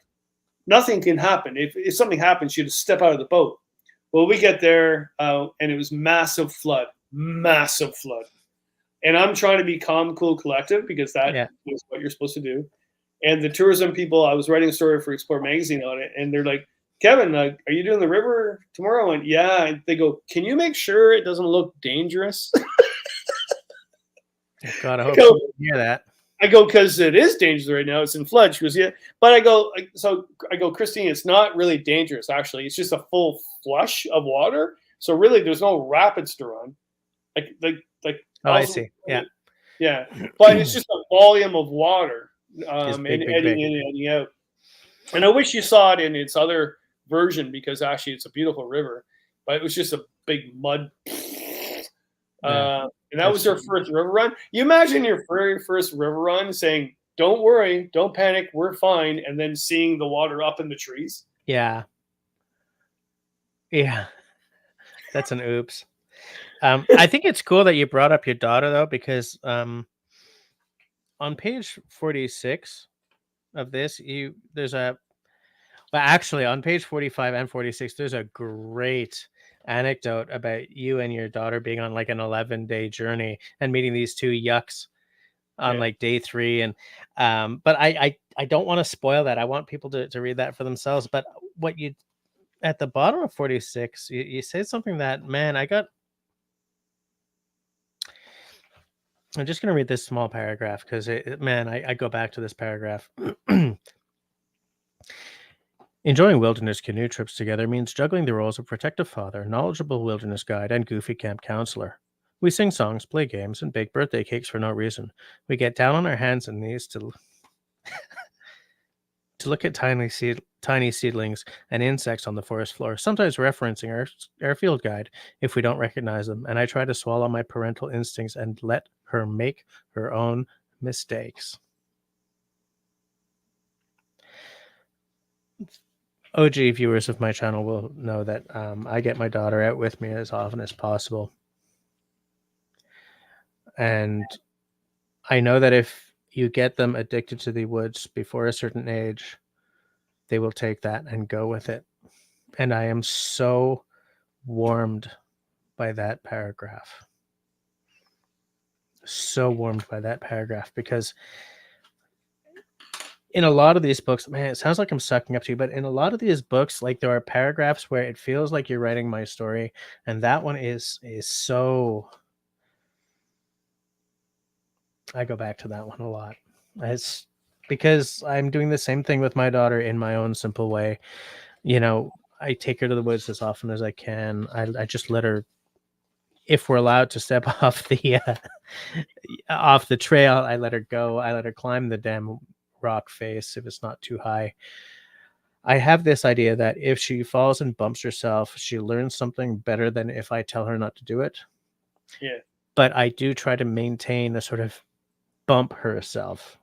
Nothing can happen. If something happens, you just step out of the boat." Well, we get there, and it was massive flood. And I'm trying to be calm, cool, collective because that is what you're supposed to do. And the tourism people, I was writing a story for Explore Magazine on it, and they're like, "Kevin, are you doing the river tomorrow?" I went, "Yeah." And they go, "Can you make sure it doesn't look dangerous?" God, I hope you hear that. I go, "Because it is dangerous right now. It's in flood." She goes, "Yeah." But I go, "Christine, it's not really dangerous, actually. It's just a full flush of water. So really, there's no rapids to run. Oh, I see. Yeah. Yeah. But it's just a volume of water and big, eddying in and eddying out. And I wish you saw it in its other version because actually it's a beautiful river, but it was just a big mud. And that was their first river run. You imagine your very first river run saying, "Don't worry, don't panic, we're fine," and then seeing the water up in the trees. Yeah. That's an oops. I think it's cool that you brought up your daughter though, because on page 46 of this, actually on page 45 and 46, there's a great anecdote about you and your daughter being on like an 11-day journey and meeting these two yucks on like day 3. And but I don't want to spoil that. I want people to read that for themselves. But what you at the bottom of 46, you say something that, man, I'm just going to read this small paragraph because, I go back to this paragraph. Enjoying wilderness canoe trips together means juggling the roles of protective father, knowledgeable wilderness guide, and goofy camp counselor. We sing songs, play games, and bake birthday cakes for no reason. We get down on our hands and knees to look at tiny seedlings and insects on the forest floor, sometimes referencing our field guide if we don't recognize them, and I try to swallow my parental instincts and let her make her own mistakes. OG viewers of my channel will know that I get my daughter out with me as often as possible. And I know that if you get them addicted to the woods before a certain age, they will take that and go with it. And I am so warmed by that paragraph. So warmed by that paragraph because in a lot of these books, man, it sounds like I'm sucking up to you, but in a lot of these books, like there are paragraphs where it feels like you're writing my story, and that one is so. I go back to that one a lot. It's because I'm doing the same thing with my daughter in my own simple way. I take her to the woods as often as I can. I just let her, if we're allowed to step off the trail, I let her go. I let her climb the damn rock face if it's not too high. I have this idea that if she falls and bumps herself, she learns something better than if I tell her not to do it. Yeah. But I do try to maintain a sort of bump herself,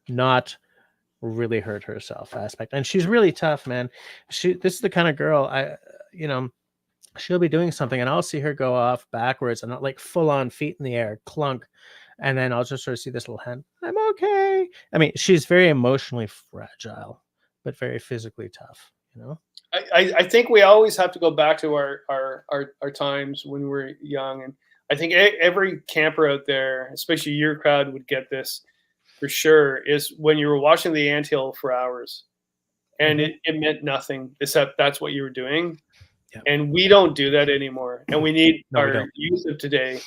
not really hurt herself aspect. And she's really tough, man. This is the kind of girl she'll be doing something and I'll see her go off backwards and not like full on feet in the air, clunk. And then I'll just sort of see this little hand. I'm okay. I mean, she's very emotionally fragile, but very physically tough, I think we always have to go back to our times when we were young. And I think every camper out there, especially your crowd, would get this for sure, is when you were watching the anthill for hours and it meant nothing except that's what you were doing. Yep. And we don't do that anymore. And we need our youth of today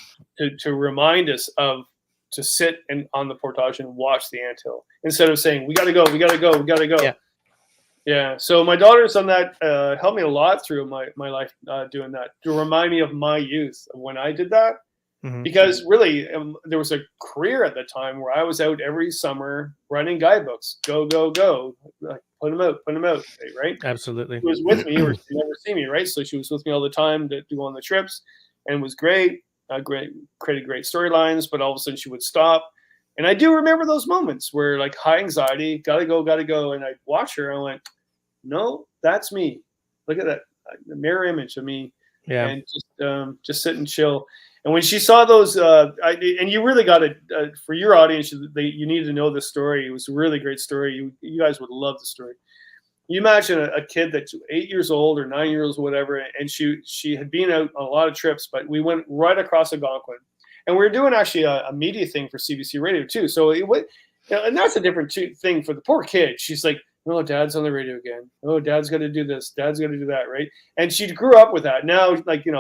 to remind us to sit on the portage and watch the anthill instead of saying, we got to go, we got to go, we got to go. Yeah. So my daughter's done that, helped me a lot through my life doing that, to remind me of my youth of when I did that. Mm-hmm. Because really, there was a career at the time where I was out every summer writing guidebooks. Go, go, go. Like, put them out, right? Absolutely. She was with me, or she never see me, right? So she was with me all the time to go on the trips, and was great. Created great storylines, but all of a sudden she would stop. And I do remember those moments where, like, high anxiety, gotta go. And I'd watch her and I went, no, that's me. Look at that, the mirror image of me. Yeah. And just sit and chill. And when she saw those, and you really got to, for your audience, you need to know this story. It was a really great story. You guys would love the story. You imagine a kid that's 8 years old or 9 years old, whatever, and she had been out on a lot of trips, but we went right across Algonquin. And we were doing actually a media thing for CBC Radio too. So and that's a different thing for the poor kid. She's like, oh, Dad's on the radio again. Oh, Dad's going to do this. Dad's going to do that, right? And she grew up with that. Now, like, in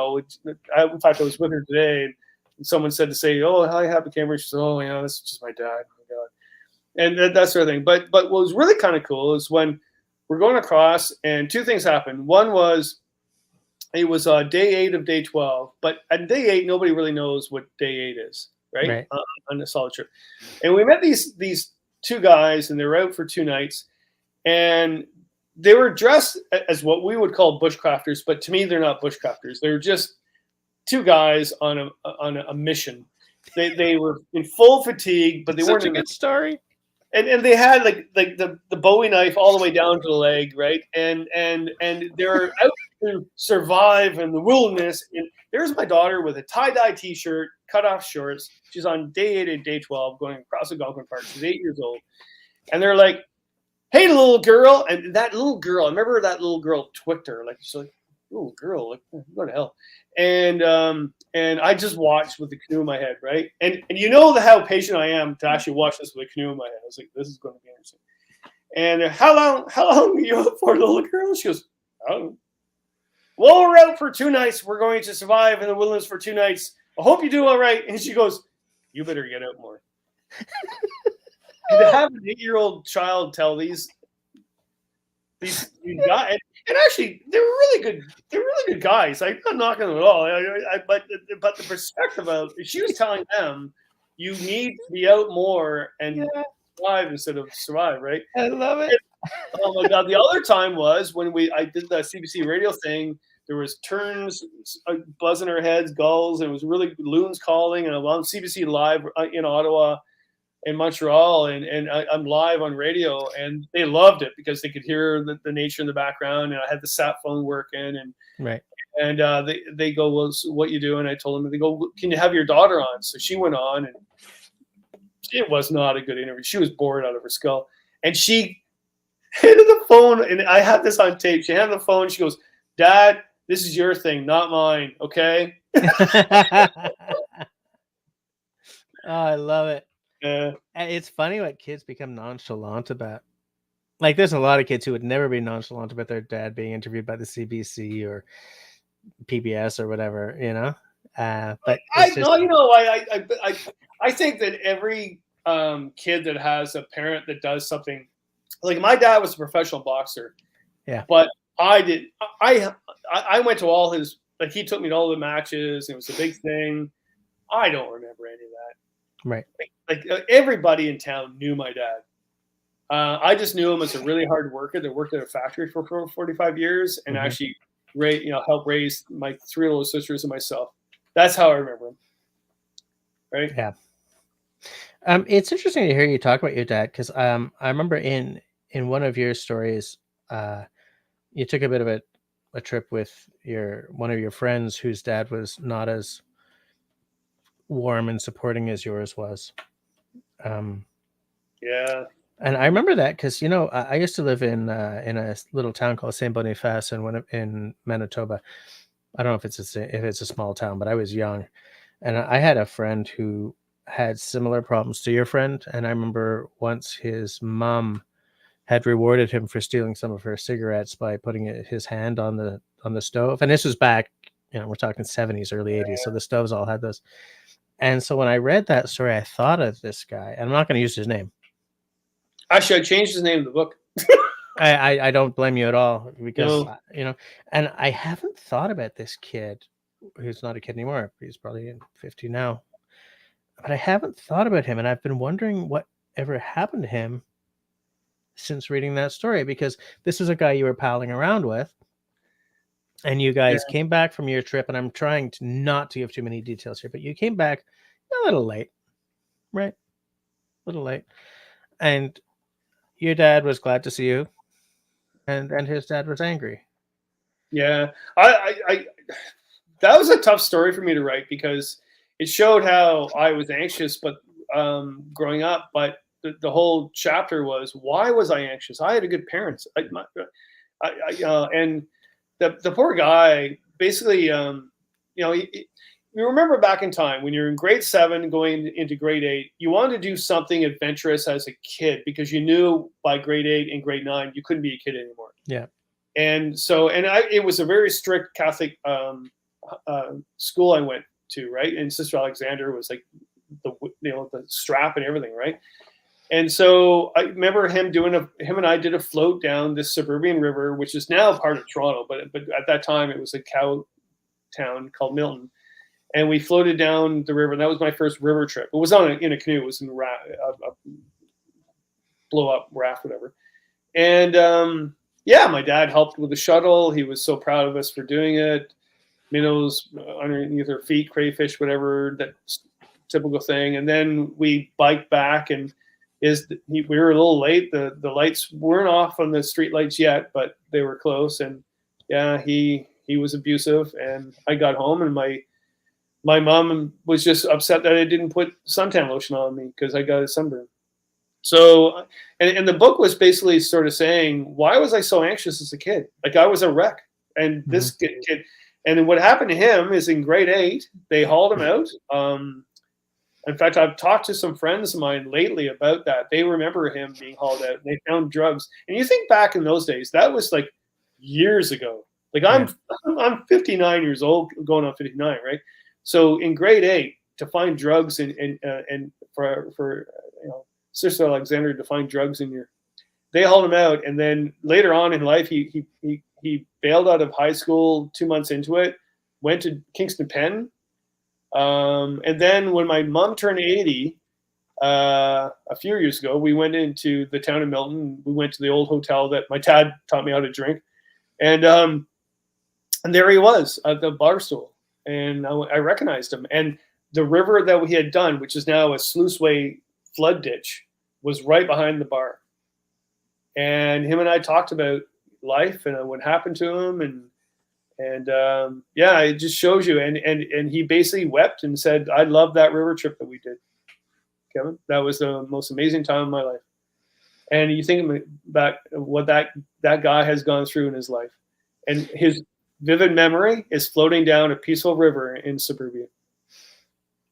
fact, I was with her today, and someone said to say, oh, hi, happy camera. She said, oh, yeah, this is just my dad. Oh, my God. And that sort of thing. But what was really kind of cool is when we're going across, and two things happened. One was, it was day 8 of day 12. But at day 8, nobody really knows what day 8 is, right? On a solid trip. And we met these two guys, and they were out for 2 nights. And they were dressed as what we would call bushcrafters, but to me, they're not bushcrafters. They're just two guys on a mission. They were in full fatigue, but they weren't. Such a good story. And they had like the Bowie knife all the way down to the leg, right? And they're out to survive in the wilderness. And there's my daughter with a tie-dye T-shirt, cut-off shorts. She's on day 8 and day 12, going across Algonquin Park. She's 8 years old, and they're like, hey, little girl. And that little girl, I remember that little girl twicked her. Like, she's like, oh, girl, like, what the hell? And I just watched with the canoe in my head, right? And you know how patient I am to actually watch this with a canoe in my head. I was like, this is going to be interesting. And how long are you out for, little girl? She goes, I don't know. Well, we're out for 2 nights. We're going to survive in the wilderness for 2 nights. I hope you do all right. And she goes, you better get out more. To have an 8-year-old child tell these guys, and actually they're really good guys. I'm not knocking them at all. But the perspective of, she was telling them, you need to be out more and thrive instead of survive, right? I love it. And, oh my God! The other time was when I did the CBC radio thing. There was terns buzzing our heads, gulls, and it was really loons calling, and I'm on CBC Live in Ottawa. In Montreal, and I'm live on radio, and they loved it because they could hear the nature in the background, and I had the sat phone working, and they go, well, so what you do? And I told them, they go, can you have your daughter on? So she went on, and it was not a good interview. She was bored out of her skull, and she handed the phone, and I have this on tape. She handed the phone. She goes, Dad, this is your thing, not mine. Okay. Oh, I love it. And it's funny what kids become nonchalant about. Like, there's a lot of kids who would never be nonchalant about their dad being interviewed by the CBC or PBS or whatever, But I think that every kid that has a parent that does something, like my dad was a professional boxer, but I went to all his, like, he took me to all the matches. It was a big thing. I don't remember any of that. Right. Like everybody in town knew my dad. I just knew him as a really hard worker that worked at a factory for 45 years and actually helped raise my 3 little sisters and myself. That's how I remember him. Right? Yeah. It's interesting to hear you talk about your dad, because I remember in in one of your stories, you took a bit of a trip with one of your friends whose dad was not as warm and supporting as yours was. Yeah. And I remember that because I used to live in a little town called Saint Boniface in Manitoba. I don't know if it's a small town, but I was young, and I had a friend who had similar problems to your friend. And I remember once his mom had rewarded him for stealing some of her cigarettes by putting his hand on the stove. And this was back, we're talking 70s, early 80s, so the stoves all had those. And so when I read that story, I thought of this guy, and I'm not going to use his name. Actually, I changed his name in the book. I don't blame you at all, because No. and I haven't thought about this kid who's not a kid anymore. He's probably in 50 now, but I haven't thought about him, and I've been wondering what ever happened to him since reading that story, because this is a guy you were palling around with, and you guys came back from your trip, and I'm trying to not to give too many details here, but you came back a little late, right? A little late, and your dad was glad to see you, and his dad was angry. Yeah, I that was a tough story for me to write, because it showed how I was anxious, but growing up. But the whole chapter was, why was I anxious? I had a good parents. And the poor guy basically, you remember back in time when you're in grade 7 going into grade 8, you wanted to do something adventurous as a kid, because you knew by grade 8 and grade 9 you couldn't be a kid anymore. Yeah. And so, it was a very strict Catholic school I went to, right? And Sister Alexander was like the strap and everything, right? And so I remember him and I did a float down this suburban river, which is now part of Toronto, but at that time it was a cow town called Milton. And we floated down the river, and that was my first river trip. It was in a canoe. It was in a blow-up raft, whatever. And my dad helped with the shuttle. He was so proud of us for doing it. Minnows underneath our feet, crayfish, whatever, that typical thing. And then we biked back, and we were a little late. The lights weren't off on the street lights yet, but they were close. And yeah, he was abusive. And I got home, and my mom was just upset that I didn't put suntan lotion on me because I got a sunburn. So, and the book was basically sort of saying, why was I so anxious as a kid? Like, I was a wreck. And this kid, and then what happened to him is in grade 8, they hauled him out. In fact, I've talked to some friends of mine lately about that. They remember him being hauled out, and they found drugs. And you think back in those days, that was like years ago. Like, I'm 59 years old, going on 59, right? So in grade 8, to find drugs and for Sister Alexander to find drugs they hauled him out. And then later on in life, he bailed out of high school 2 months into it, went to Kingston Penn. And then when my mom turned 80, a few years ago, we went into the town of Milton. We went to the old hotel that my dad taught me how to drink. And there he was at the bar stool. And I recognized him. And the river that we had done, which is now a sluiceway flood ditch, was right behind the bar. And him and I talked about life and what happened to him. And it just shows you. And he basically wept and said, I love that river trip that we did, Kevin. That was the most amazing time of my life. And you think back what that guy has gone through in his life. And his vivid memory is floating down a peaceful river in suburbia.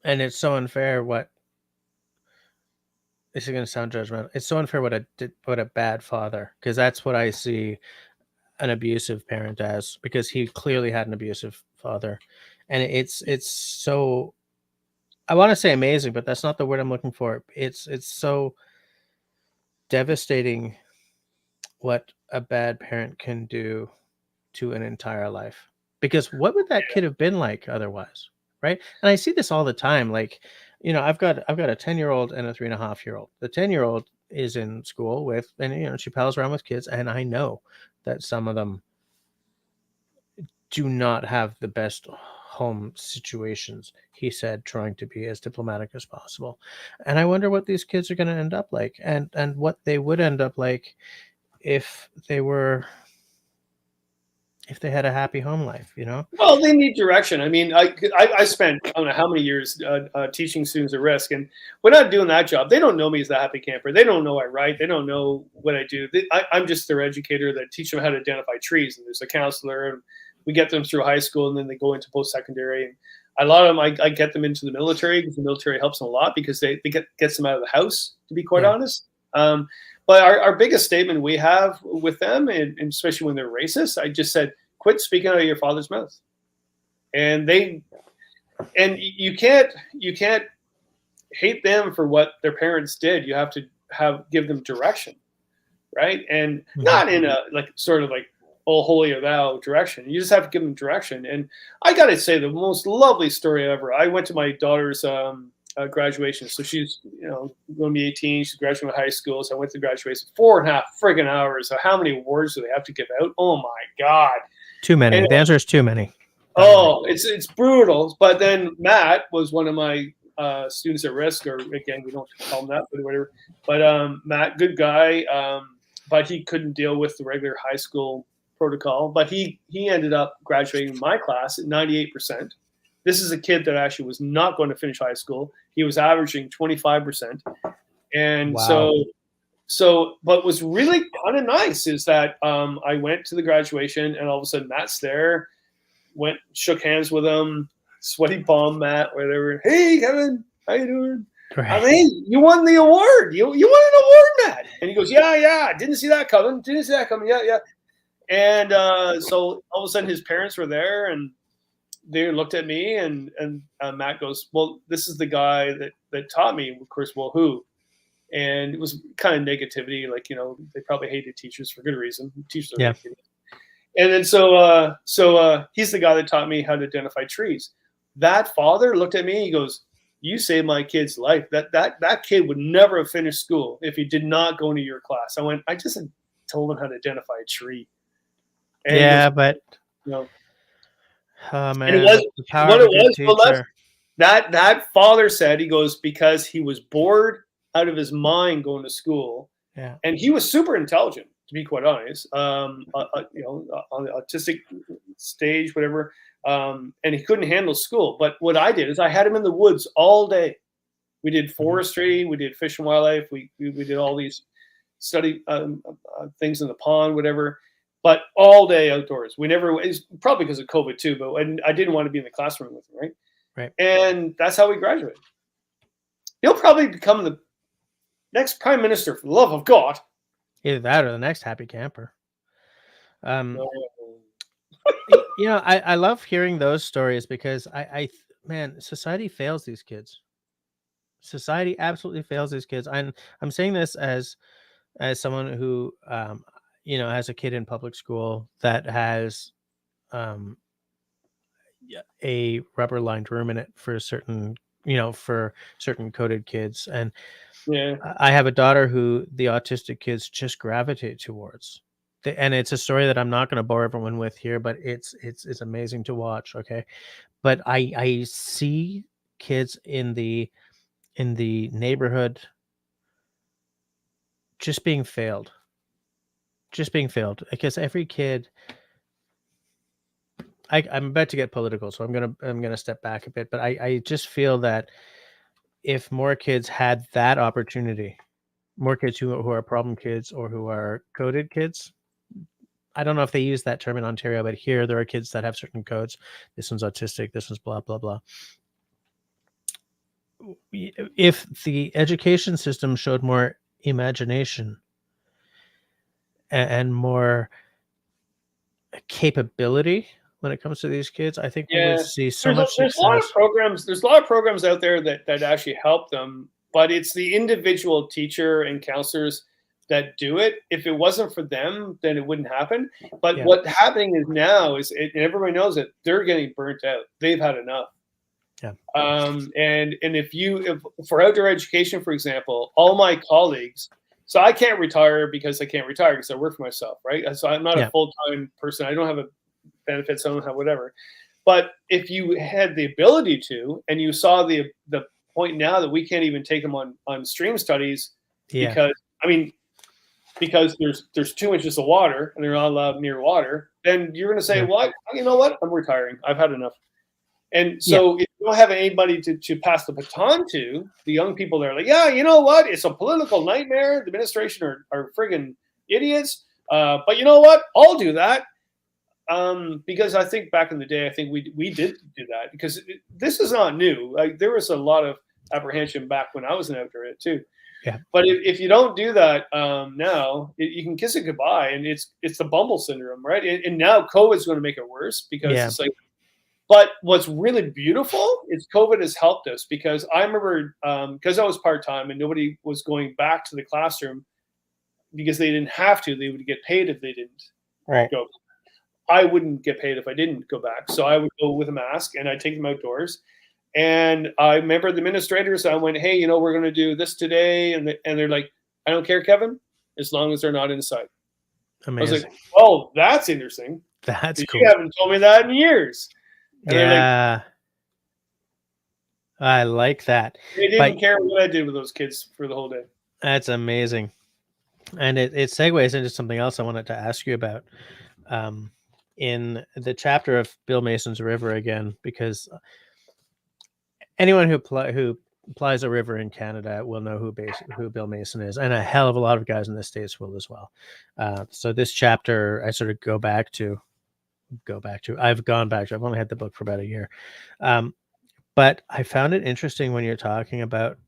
And it's so unfair this is going to sound judgmental. It's so unfair what a bad father, because that's what I see an abusive parent as, because he clearly had an abusive father. And it's so, I want to say amazing, but that's not the word I'm looking for. It's so devastating what a bad parent can do to an entire life, because what would that kid have been like otherwise, right? And I see this all the time. Like, I've got a 10-year-old and a 3.5-year-old. The 10-year-old is in school with, and she pals around with kids, and I know that some of them do not have the best home situations, he said, trying to be as diplomatic as possible. And I wonder what these kids are going to end up like, and what they would end up like if they had a happy home life, you know? Well, they need direction. I mean, I spent, I don't know how many years teaching students at risk, and when I'm doing that job, they don't know me as the happy camper. They don't know I write. They don't know what I do. I'm just their educator that teach them how to identify trees. And there's a counselor, and we get them through high school, and then they go into post-secondary. And a lot of them, I get them into the military because the military helps them a lot because they gets them out of the house, to be quite honest. But our biggest statement we have with them, and especially when they're racist, I just said, quit speaking out of your father's mouth. And you can't hate them for what their parents did. You have to give them direction, right? And not in a like sort of like oh holy thou direction. You just have to give them direction. And I got to say, the most lovely story ever. I went to my daughter's graduation. So she's, going to be 18. She's graduating high school. So I went to graduation. 4.5 friggin' hours. So how many awards do they have to give out? Oh my God. Too many. And the answer is too many. Oh, it's brutal. But then Matt was one of my students at risk, or again, we don't call him that, but whatever. But Matt, good guy. But he couldn't deal with the regular high school protocol. But he ended up graduating my class at 98%. This is a kid that actually was not going to finish high school. He was averaging 25%. And so, but what's really kind of nice is that I went to the graduation, and all of a sudden Matt's there, shook hands with him, sweaty palm Matt, whatever. Hey, Kevin, how you doing? Right. I mean, you won the award. You won an award, Matt. And he goes, yeah. Didn't see that coming. Yeah. And so all of a sudden his parents were there, and they looked at me, and Matt goes, well, this is the guy that taught me. Of course, well, who? And it was kind of negativity, like, they probably hated teachers for good reason. Teachers are hated. And then so he's the guy that taught me how to identify trees. That father looked at me, he goes, you saved my kid's life. That kid would never have finished school if he did not go into your class. I went, I just told him how to identify a tree. And oh man, and it was what it was. Well, that father said, he goes, because he was bored out of his mind going to school. Yeah. And he was super intelligent, to be quite honest, on the autistic stage, whatever. And he couldn't handle school. But what I did is I had him in the woods all day. We did forestry, we did fish and wildlife. We did all these study things in the pond, whatever. But all day outdoors. It's probably because of COVID too, but I didn't want to be in the classroom with him, right? Right. And that's how we graduated. He'll probably become the next prime minister, for the love of God. Either that or the next happy camper. I love hearing those stories because man, society fails these kids. Society absolutely fails these kids. I'm saying this as someone who has a kid in public school that has a rubber lined room in it for certain coded kids. And I have a daughter who the autistic kids just gravitate towards. And it's a story that I'm not going to bore everyone with here, but it's amazing to watch. Okay. But I see kids in the neighborhood just being failed. Because every kid, I'm about to get political, so I'm gonna step back a bit, but I just feel that if more kids had that opportunity, more kids who are problem kids or who are coded kids, I don't know if they use that term in Ontario, but here there are kids that have certain codes. This one's autistic, this one's blah blah blah. If the education system showed more imagination and more capability when it comes to these kids, I think we would see so much success. There's a lot of programs out there that actually help them, but it's the individual teacher and counselors that do it. If it wasn't for them, then it wouldn't happen. But what's happening is now is, and everybody knows it, they're getting burnt out. They've had enough. Yeah. And if for outdoor education, for example, all my colleagues. So I can't retire because I can't retire because I work for myself, right? So I'm not a full-time person. I don't have a benefits. I don't have whatever. But if you had the ability to, and you saw the point now that we can't even take them on stream studies, because I mean, because there's 2 inches of water and they're not allowed near water, then you're going to say, Yeah. "What? You know what? I'm retiring. I've had enough." And Yeah. so if you don't have anybody to pass the baton to, the young people, they're like, "Yeah, you know what? It's a political nightmare. The administration are friggin' idiots. But you know what? I'll do that." Because I think back in the day, I think we did do that because this is not new. Like there was a lot of apprehension back when I was an outdoor ed too. Yeah. But if you don't do that now, you can kiss it goodbye, and it's the bumble syndrome, right? And now COVID's going to make it worse because it's like. But what's really beautiful is COVID has helped us because I remember because I was part time and nobody was going back to the classroom because they didn't have to. They would get paid if they didn't go. I wouldn't get paid if I didn't go back. So I would go with a mask and I'd take them outdoors. And I remember the administrators, I went, "Hey, we're going to do this today." And they're like, "I don't care, Kevin, as long as they're not inside." Amazing. I was like, "Oh, that's interesting. That's cool. You haven't told me that in years." And yeah. I like that. They didn't care what I did with those kids for the whole day. That's amazing. And it segues into something else I wanted to ask you about. In the chapter of Bill Mason's River again, because anyone who plies a river in Canada will know who Bill Mason is, and a hell of a lot of guys in the States will as well. So this chapter, I sort of go back to. I've gone back to. I've only had the book for about a year, but I found it interesting when you're talking about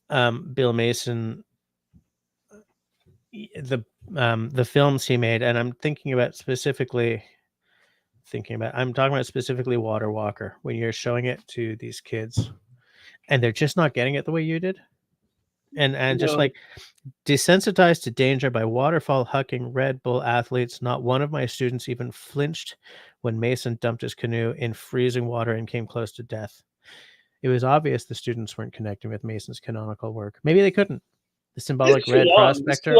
Bill Mason, the films he made, and I'm talking about specifically Water Walker, when you're showing it to these kids and they're just not getting it the way you did. And just like desensitized to danger by waterfall hucking Red Bull athletes, not one of my students even flinched when Mason dumped his canoe in freezing water and came close to death. It was obvious the students weren't connecting with Mason's canonical work. Maybe they couldn't. The symbolic red prospector.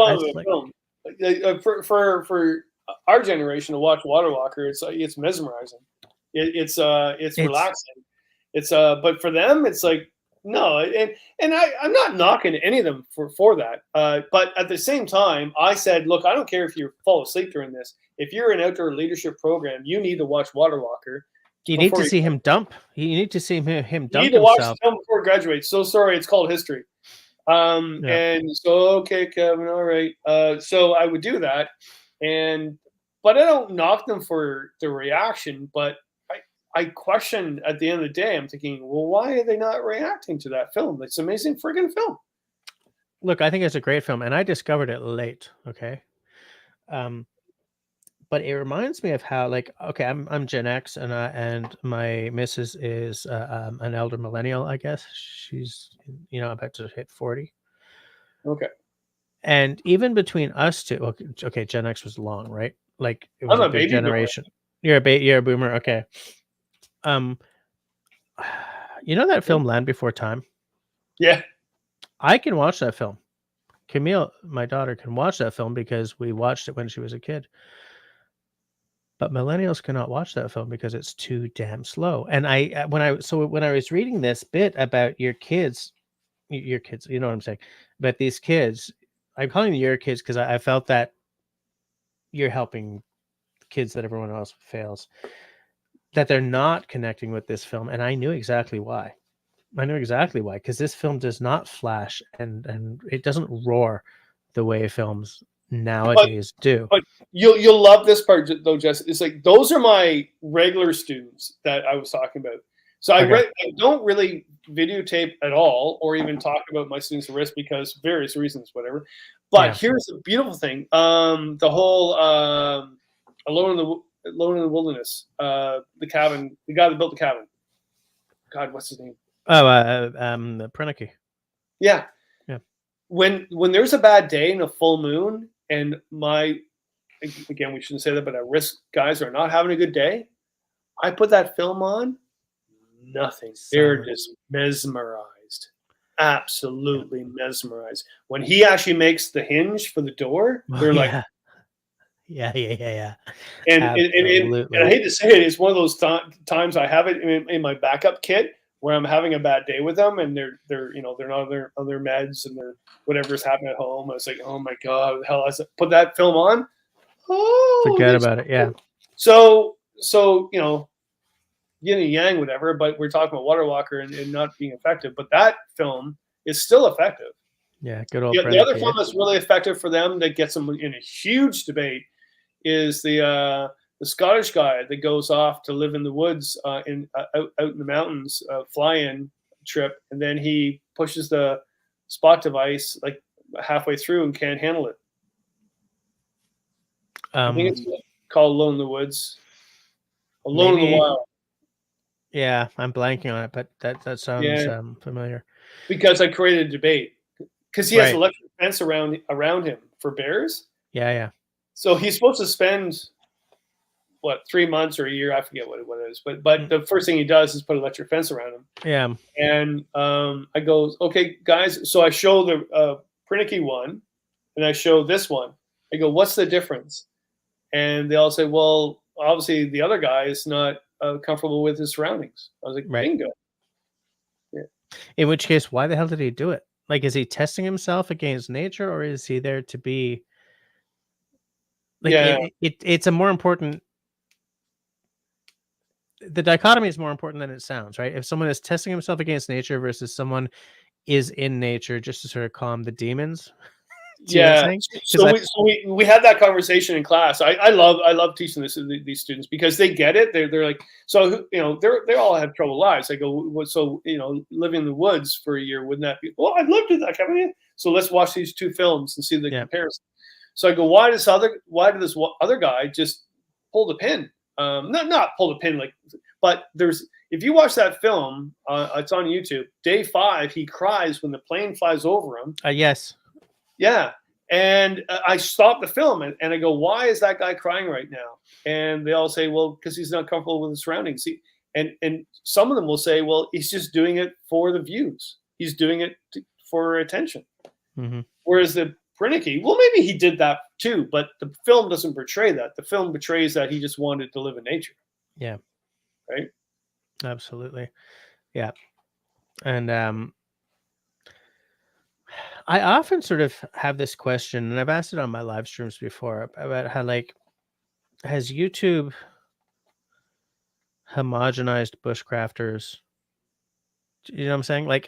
For our generation to watch Water Walker, it's mesmerizing. It's relaxing. But for them, it's like no. And I'm not knocking any of them for that. But at the same time, I said, look, I don't care if you fall asleep during this. If you're an outdoor leadership program, you need to watch Water Walker. You need to see him dump. You need to see him dump himself. You need to watch him before he graduates. So sorry, it's called history. And so, okay, Kevin, all right. So I would do that. But I don't knock them for the reaction, but I question at the end of the day, I'm thinking, well, why are they not reacting to that film? It's an amazing friggin' film. Look, I think it's a great film, and I discovered it late. Okay. But it reminds me of how, like, okay, I'm Gen X, and my missus is an elder millennial, I guess. She's about to hit 40. Okay. And even between us two, okay, Gen X was long, right? Like it was a big generation. You're a boomer, okay. You know that film Land Before Time? Yeah. I can watch that film. Camille, my daughter, can watch that film because we watched it when she was a kid. But millennials cannot watch that film because it's too damn slow. And when I was reading this bit about your kids, you know what I'm saying, about these kids, I'm calling them your kids because I felt that you're helping kids that everyone else fails, that they're not connecting with this film. And I knew exactly why. Because this film does not flash and it doesn't roar the way films nowadays do. But you'll love this part though, Jess. It's like those are my regular students that I was talking about. So I don't really videotape at all or even talk about my students at risk because various reasons, whatever. But here's the beautiful thing. The whole Alone in the Wilderness, the cabin, the guy that built the cabin. God, what's his name? Prenicky. Yeah. When there's a bad day and a full moon and again, we shouldn't say that, but at risk guys are not having a good day, I put that film on, nothing. They're just mesmerized. Absolutely mesmerized. When he actually makes the hinge for the door, they're like, yeah. And I hate to say it, it's one of those times I have it in my backup kit where I'm having a bad day with them, and they're they're not on their meds and they're whatever's happening at home. I was like, oh my god, hell! I put that film on. Oh, Forget about it. Yeah. So yin and yang, whatever. But we're talking about Water Walker and not being effective. But that film is still effective. Yeah, good old. The other film that's really effective for them that gets them in a huge debate is the Scottish guy that goes off to live in the woods out in the mountains, fly-in trip, and then he pushes the spot device like halfway through and can't handle it. I think it's called Alone in the Woods, Alone in the Wild. Yeah, I'm blanking on it, but that sounds familiar. Because I created a debate. Because he has an electric fence around him for bears. Yeah. So he's supposed to spend 3 months or a year, I forget what it is, but the first thing he does is put an electric fence around him. Yeah. And I go, okay, guys. So I show the Prinicky one, and I show this one. I go, what's the difference? And they all say, well, obviously the other guy is not comfortable with his surroundings. I was like, bingo. Yeah. In which case, why the hell did he do it? Like, is he testing himself against nature, or is he there to be? Like, it's a more important. The dichotomy is more important than it sounds, right? If someone is testing himself against nature versus someone is in nature just to sort of calm the demons. Yeah. So we had that conversation in class. I love teaching this to these students because they get it. They're like, so they all have troubled lives. I go, so living in the woods for a year, wouldn't that be? Well, I'd love to do that. So let's watch these two films and see the comparison. So I go, why did this other guy just pull the pin? Not pull the pin but if you watch that film, it's on YouTube. Day 5, he cries when the plane flies over him. Yes. Yeah. And I stopped the film and I go, why is that guy crying right now? And they all say, well, because he's not comfortable with his surroundings. And some of them will say, well, he's just doing it for the views. He's doing it for attention. Mm-hmm. Whereas the Prinicky, well, maybe he did that too, but the film doesn't portray that. The film betrays that he just wanted to live in nature. Yeah. Right? Absolutely. Yeah. And I often sort of have this question, and I've asked it on my live streams before, about how, like, has YouTube homogenized bushcrafters? You know what I'm saying? Like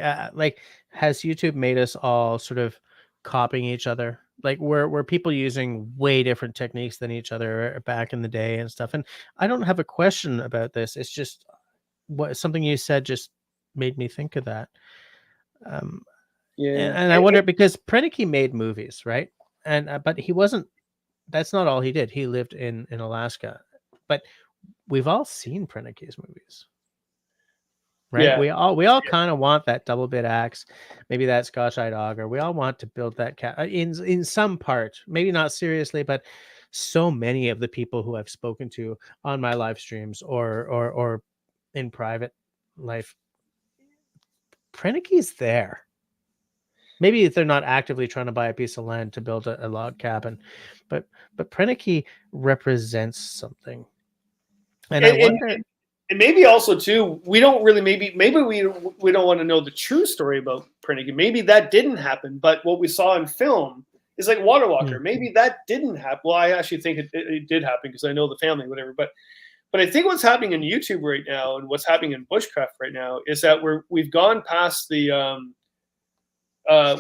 has YouTube made us all sort of copying each other? Like, were people using way different techniques than each other back in the day and stuff? And I don't have a question about this. It's just something you said just made me think of that. And I wonder, because Prinicky made movies, right? And but he wasn't. That's not all he did. He lived in Alaska, but we've all seen Prinicky's movies, right? Yeah. We all kind of want that double bit axe, maybe that Scotch-eyed auger. We all want to build that cat in some part, maybe not seriously, but so many of the people who I've spoken to on my live streams or in private life, Prinicky's there. Maybe if they're not actively trying to buy a piece of land to build a log cabin, but Prinicky represents something. And I wonder, and maybe also too, we don't really maybe we don't want to know the true story about Prinicky. Maybe that didn't happen, but what we saw in film is like Water Walker. Maybe that didn't happen. Well, I actually think it did happen because I know the family, whatever. But I think what's happening in YouTube right now and what's happening in Bushcraft right now is that we've gone past the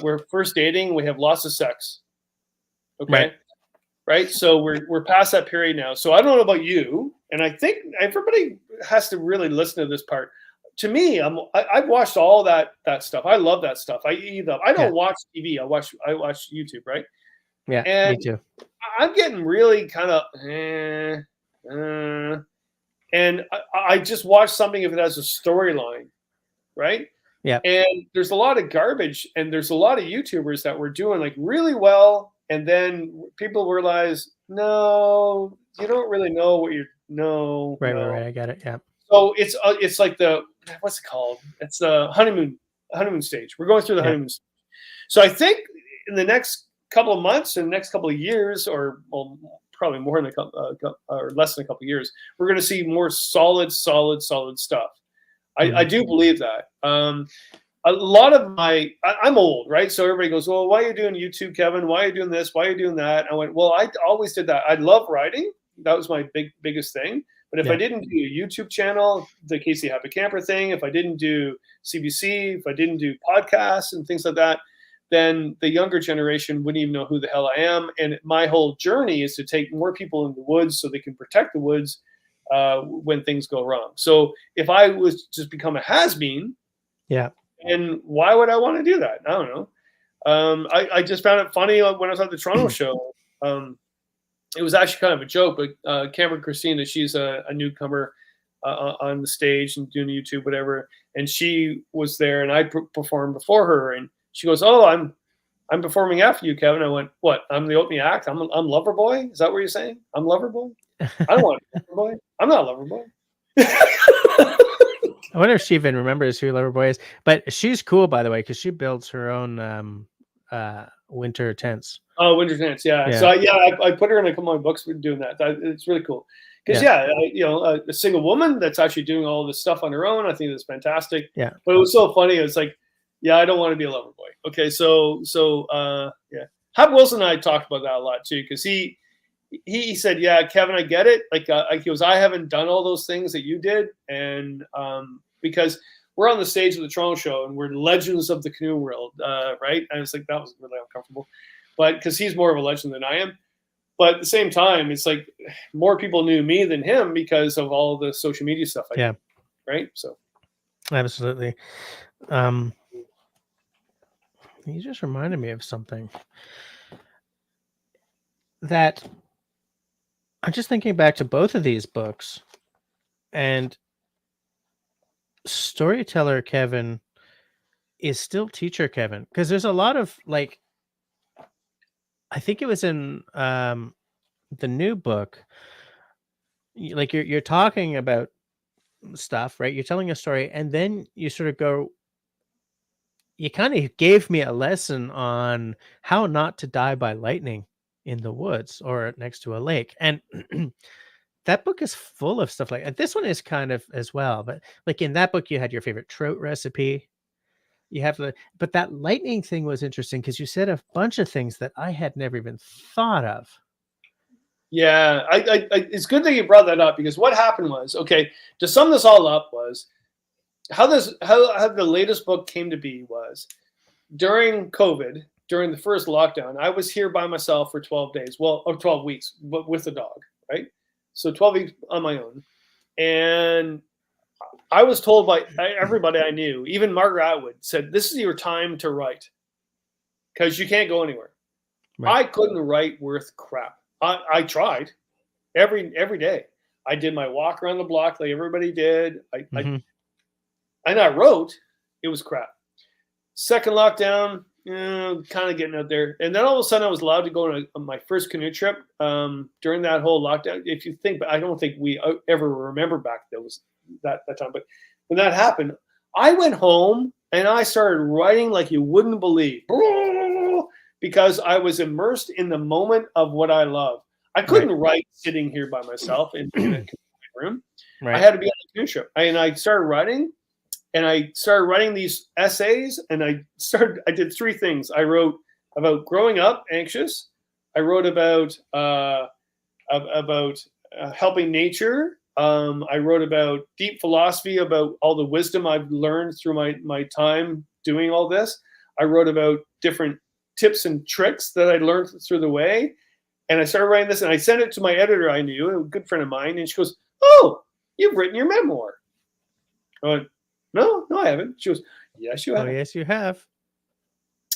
we're first dating, we have lots of sex. Okay. Right. So we're past that period now. So I don't know about you, and I think everybody has to really listen to this part. To me, I've watched all that stuff. I love that stuff. I don't watch TV. I watch YouTube, right? Yeah, and me too. I'm getting really kind of and I just watch something if it has a storyline, right? Yeah. And there's a lot of garbage, and there's a lot of YouTubers that were doing like really well, and then people realize, no, you don't really know what you're Right. I got it. Yeah. So it's like what's it called? It's the honeymoon stage. We're going through the honeymoon stage. So I think in the next couple of months and next couple of years, or probably more than or less than a couple of years, we're going to see more solid stuff. I do believe that. A lot of I'm old, right? So everybody goes, well, why are you doing YouTube, Kevin? Why are you doing this? Why are you doing that? I went, well, I always did that. I love writing. That was my biggest thing. But if I didn't do a YouTube channel, the Casey Happy Camper thing, if I didn't do CBC, if I didn't do podcasts and things like that, then the younger generation wouldn't even know who the hell I am. And my whole journey is to take more people in the woods so they can protect the woods when things go wrong. So if I was just become a has-been, and why would I want to do that? I don't know. I just found it funny when I was at the Toronto show. It was actually kind of a joke, but Cameron Christina, she's a newcomer on the stage and doing YouTube, whatever. And she was there, and I performed before her. And she goes, "Oh, I'm performing after you, Kevin." I went, "What? I'm the opening act. I'm Loverboy. Is that what you're saying? I'm Loverboy? I don't want to be Loverboy. I'm not Loverboy." I wonder if she even remembers who Loverboy is. But she's cool, by the way, because she builds her own winter tents. Oh, winter tents, yeah. So I put her in a couple of my books. We're doing that. It's really cool because a single woman that's actually doing all this stuff on her own. I think that's fantastic. Yeah. But it was so funny. It was like, I don't want to be a lover boy. Okay, so Hab Wilson and I talked about that a lot too, because he said, "Yeah, Kevin, I get it. Like he goes, I haven't done all those things that you did, and because we're on the stage of the Toronto show and we're legends of the canoe world, right?" And it's like that was really uncomfortable, but because he's more of a legend than I am. But at the same time, it's like more people knew me than him because of all the social media stuff I did, right? So absolutely. You just reminded me of something that I'm just thinking back to both of these books, and storyteller Kevin is still teacher Kevin, because there's a lot of like, I think it was in the new book, like you're talking about stuff, right? You're telling a story, and then you sort of go, you kind of gave me a lesson on how not to die by lightning in the woods or next to a lake. And that book is full of stuff like that. This one is kind of as well, but like in that book, you had your favorite trout recipe. You have but that lightning thing was interesting because you said a bunch of things that I had never even thought of. Yeah, it's good that you brought that up, because what happened was, okay, to sum this all up, was how the latest book came to be was during COVID, during the first lockdown, I was here by myself for 12 days, or 12 weeks, but with the dog, right? So 12 weeks on my own. And I was told by everybody I knew, even Margaret Atwood said, "This is your time to write because you can't go anywhere." Right. I couldn't write worth crap. I tried every day. I did my walk around the block like everybody did. And I wrote. It was crap. Second lockdown, kind of getting out there. And then all of a sudden I was allowed to go on my first canoe trip during that whole lockdown. If you think, but I don't think we ever remember back that time. But when that happened, I went home and I started writing like you wouldn't believe, because I was immersed in the moment of what I love. I couldn't write sitting here by myself in a room. Right. I had to be on a canoe trip. And I started writing. And I started writing these essays, and I did three things. I wrote about growing up anxious. I wrote about helping nature. I wrote about deep philosophy, about all the wisdom I've learned through my time doing all this. I wrote about different tips and tricks that I learned through the way. And I started writing this, and I sent it to my editor I knew, a good friend of mine, and she goes, "Oh, you've written your memoir." I went, No, I haven't. She goes, "Yes, you have." Oh, yes, you have.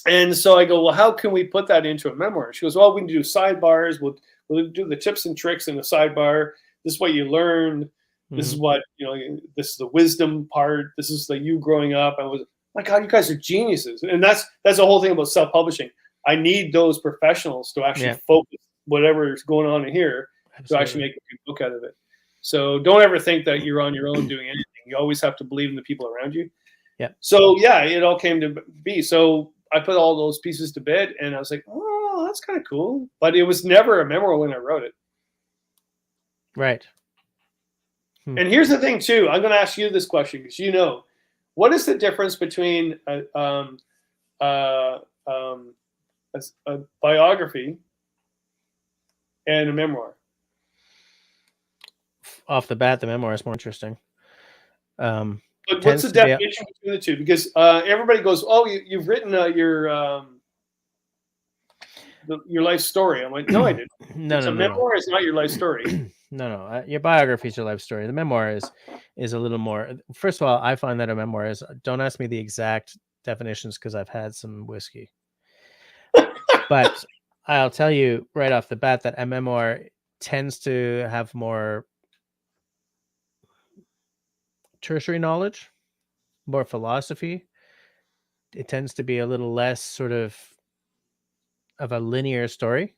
And so I go, "Well, how can we put that into a memoir?" She goes, "Well, we can do sidebars. We'll do the tips and tricks in the sidebar. This is what you learned. This is what, this is the wisdom part. This is you growing up." I was, my God, you guys are geniuses. And that's the whole thing about self-publishing. I need those professionals to actually focus whatever is going on in here to actually make a good book out of it. So don't ever think that you're on your own doing anything. You always have to believe in the people around you. Yeah. So it all came to be. So I put all those pieces to bed, and I was like, "Oh, that's kind of cool." But it was never a memoir when I wrote it. Right. And here's the thing too. I'm going to ask you this question because you know, what is the difference between a biography and a memoir? Off the bat, the memoir is more interesting. But what's the definition between the two? Because everybody goes, "Oh, you've written your life story." I'm like, "No, I didn't." No, memoir is not your life story. No. Your biography is your life story. The memoir is a little more. First of all, I find that a memoir is. Don't ask me the exact definitions because I've had some whiskey. But I'll tell you right off the bat that a memoir tends to have more tertiary knowledge, more philosophy. It tends to be a little less sort of a linear story.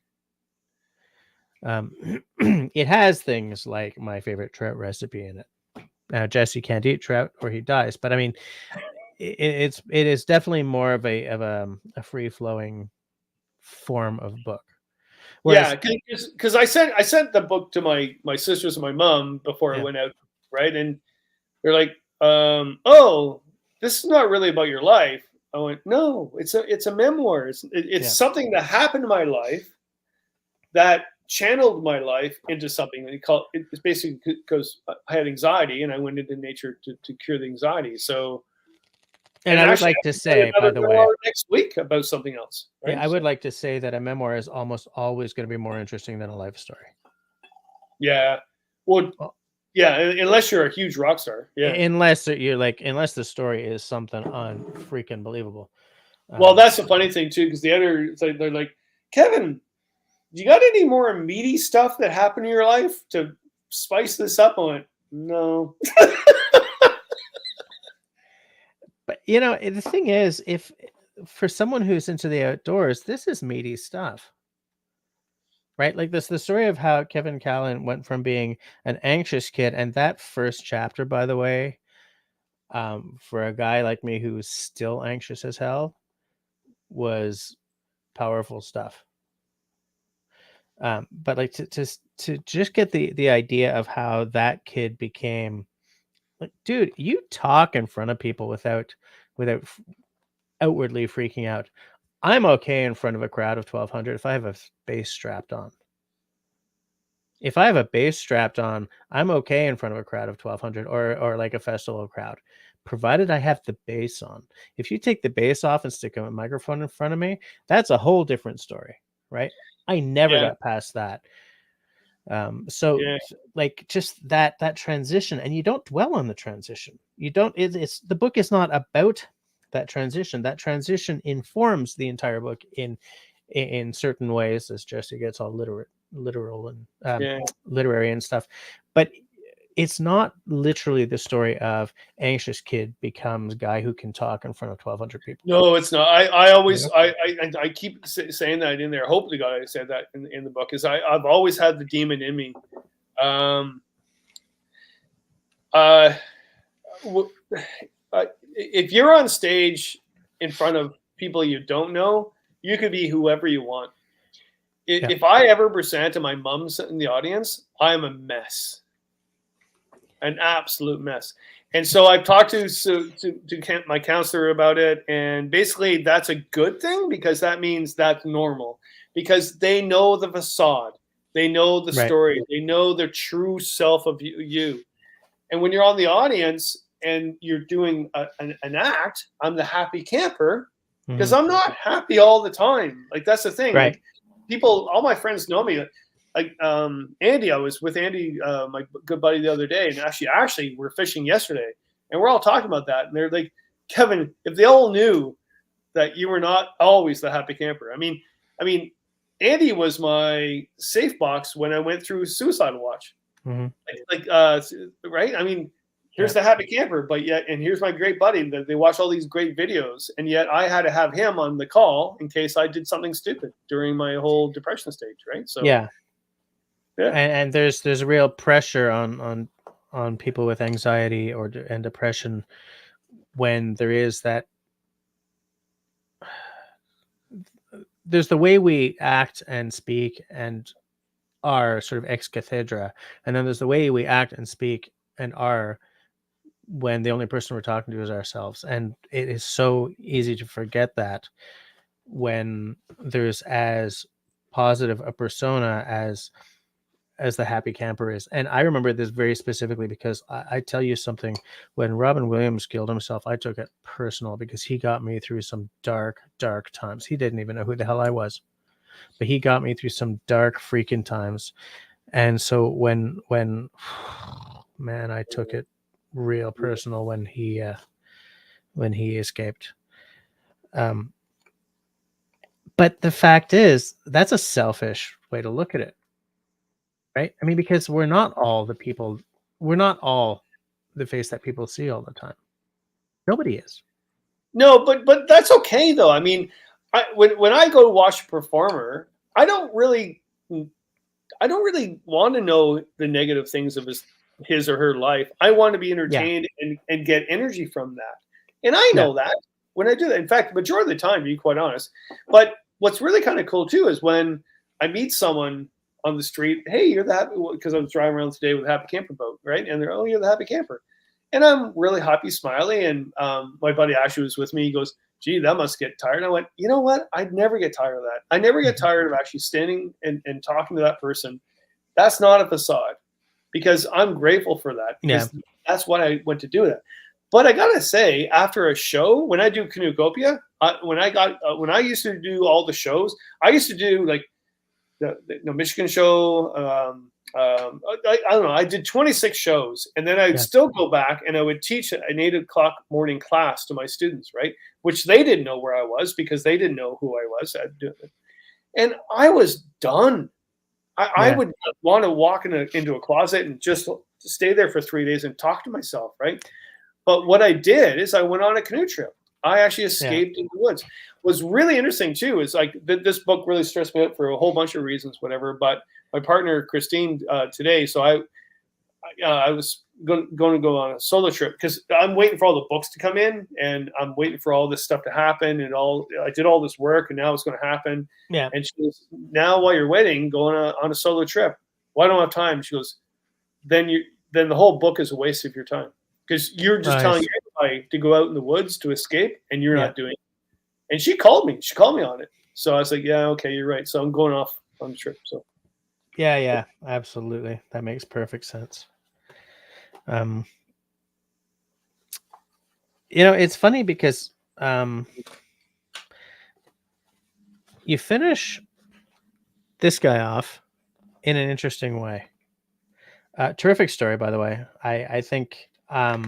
It has things like my favorite trout recipe in it. Now Jesse can't eat trout or he dies, but I mean, it is definitely more of a free flowing form of book. Whereas, yeah, because I sent the book to my sisters and my mom before I went out, right? And they're like, "Oh, this is not really about your life." I went, "No, it's a memoir. It's something that happened in my life that channeled my life into something." It's basically because I had anxiety and I went into nature to cure the anxiety. So. And I would like to say, by the way, next week about something else. Right? Yeah, I would like to say that a memoir is almost always going to be more interesting than a life story. Yeah. Well, yeah, unless you're a huge rock star. Yeah. Unless the story is something unfreaking believable. Well, that's the funny thing too, because the editor, they're like, "Kevin, you got any more meaty stuff that happened in your life to spice this up?" I went, "No." But the thing is, if for someone who's into the outdoors, this is meaty stuff, right? Like the story of how Kevin Callan went from being an anxious kid, and that first chapter, by the way, for a guy like me who's still anxious as hell, was powerful stuff. But like to just get the idea of how that kid became, like, dude, you talk in front of people without outwardly freaking out. I'm okay in front of a crowd of 1,200 if I have a bass strapped on. If I have a bass strapped on, I'm okay in front of a crowd of 1,200 or like a festival crowd, provided I have the bass on. If you take the bass off and stick a microphone in front of me, that's a whole different story, right? I never got past that. Like just that transition, and you don't dwell on the transition. You don't. It's the book is not about that transition. That transition informs the entire book in certain ways, as Jesse gets all literal and literary and stuff, but it's not literally the story of anxious kid becomes guy who can talk in front of 1,200 people. No, it's not. I always I keep saying that in there. Hopefully, God, I said that in the book, is I've always had the demon in me. If you're on stage in front of people you don't know, you could be whoever you want. If I ever present and my mom's in the audience, I'm a mess, an absolute mess. And so I've talked to my counselor about it, and basically that's a good thing because that means that's normal, because they know the facade, they know the story, they know the true self of you. And when you're on the audience and you're doing an act, I'm the happy camper because I'm not happy all the time. Like that's the thing. Right. Like, people, all my friends know me. Like Andy, I was with Andy, my good buddy, the other day, and actually, we're fishing yesterday, and we're all talking about that. And they're like, "Kevin, if they all knew that you were not always the happy camper." I mean, Andy was my safe box when I went through Suicide Watch. Right? I mean, here's the happy camper, but yet, and here's my great buddy that they watch all these great videos, and yet I had to have him on the call in case I did something stupid during my whole depression stage, right? So yeah. And there's a real pressure on people with anxiety and depression when there is that. There's the way we act and speak and are sort of ex cathedra, and then there's the way we act and speak and are when the only person we're talking to is ourselves. And it is so easy to forget that when there's as positive a persona as the happy camper is. And I remember this very specifically because I tell you something, when Robin Williams killed himself, I took it personal because he got me through some dark times. He didn't even know who the hell I was, but he got me through some dark freaking times. And so when man, I took it real personal when he escaped. But the fact is, that's a selfish way to look at it, right? I mean, because we're not all the face that people see all the time. Nobody is. No, but that's okay though. I mean, when I go to watch a performer, I don't really want to know the negative things of his or her life. I want to be entertained and get energy from that. And I know that when I do that. In fact, the majority of the time, to be quite honest. But what's really kind of cool too is when I meet someone on the street, hey, you're the happy, because I was driving around today with a happy camper boat, right? And they're, oh, you're the happy camper. And I'm really happy, smiley. And my buddy Ashley was with me. He goes, gee, that must get tired. And I went, you know what? I'd never get tired of that. I never get tired of actually standing and talking to that person. That's not a facade, because I'm grateful for that. Because that's what I went to do that. But I gotta say, after a show, when I do Canoecopia, when I used to do all the shows, I used to do like the Michigan show. I don't know. I did 26 shows, and then I'd still go back and I would teach an 8 o'clock morning class to my students, right? Which they didn't know where I was because they didn't know who I was. And I was done. I would want to walk into a closet and just stay there for 3 days and talk to myself, right? But what I did is I went on a canoe trip. I actually escaped in the woods. What's really interesting too is like this book really stressed me out for a whole bunch of reasons, whatever. But my partner Christine today, so I was going to go on a solo trip because I'm waiting for all the books to come in, and I'm waiting for all this stuff to happen, and I did all this work, and now it's going to happen. Yeah. And she goes, now while you're waiting, go on a solo trip. Well, I don't have time. She goes, then the whole book is a waste of your time. Because you're just telling everybody to go out in the woods to escape, and you're not doing it. And she called me. She called me on it. So I was like, yeah, okay, you're right. So I'm going off on the trip. So yeah, absolutely. That makes perfect sense. It's funny because you finish this guy off in an interesting way. Terrific story, by the way. I think I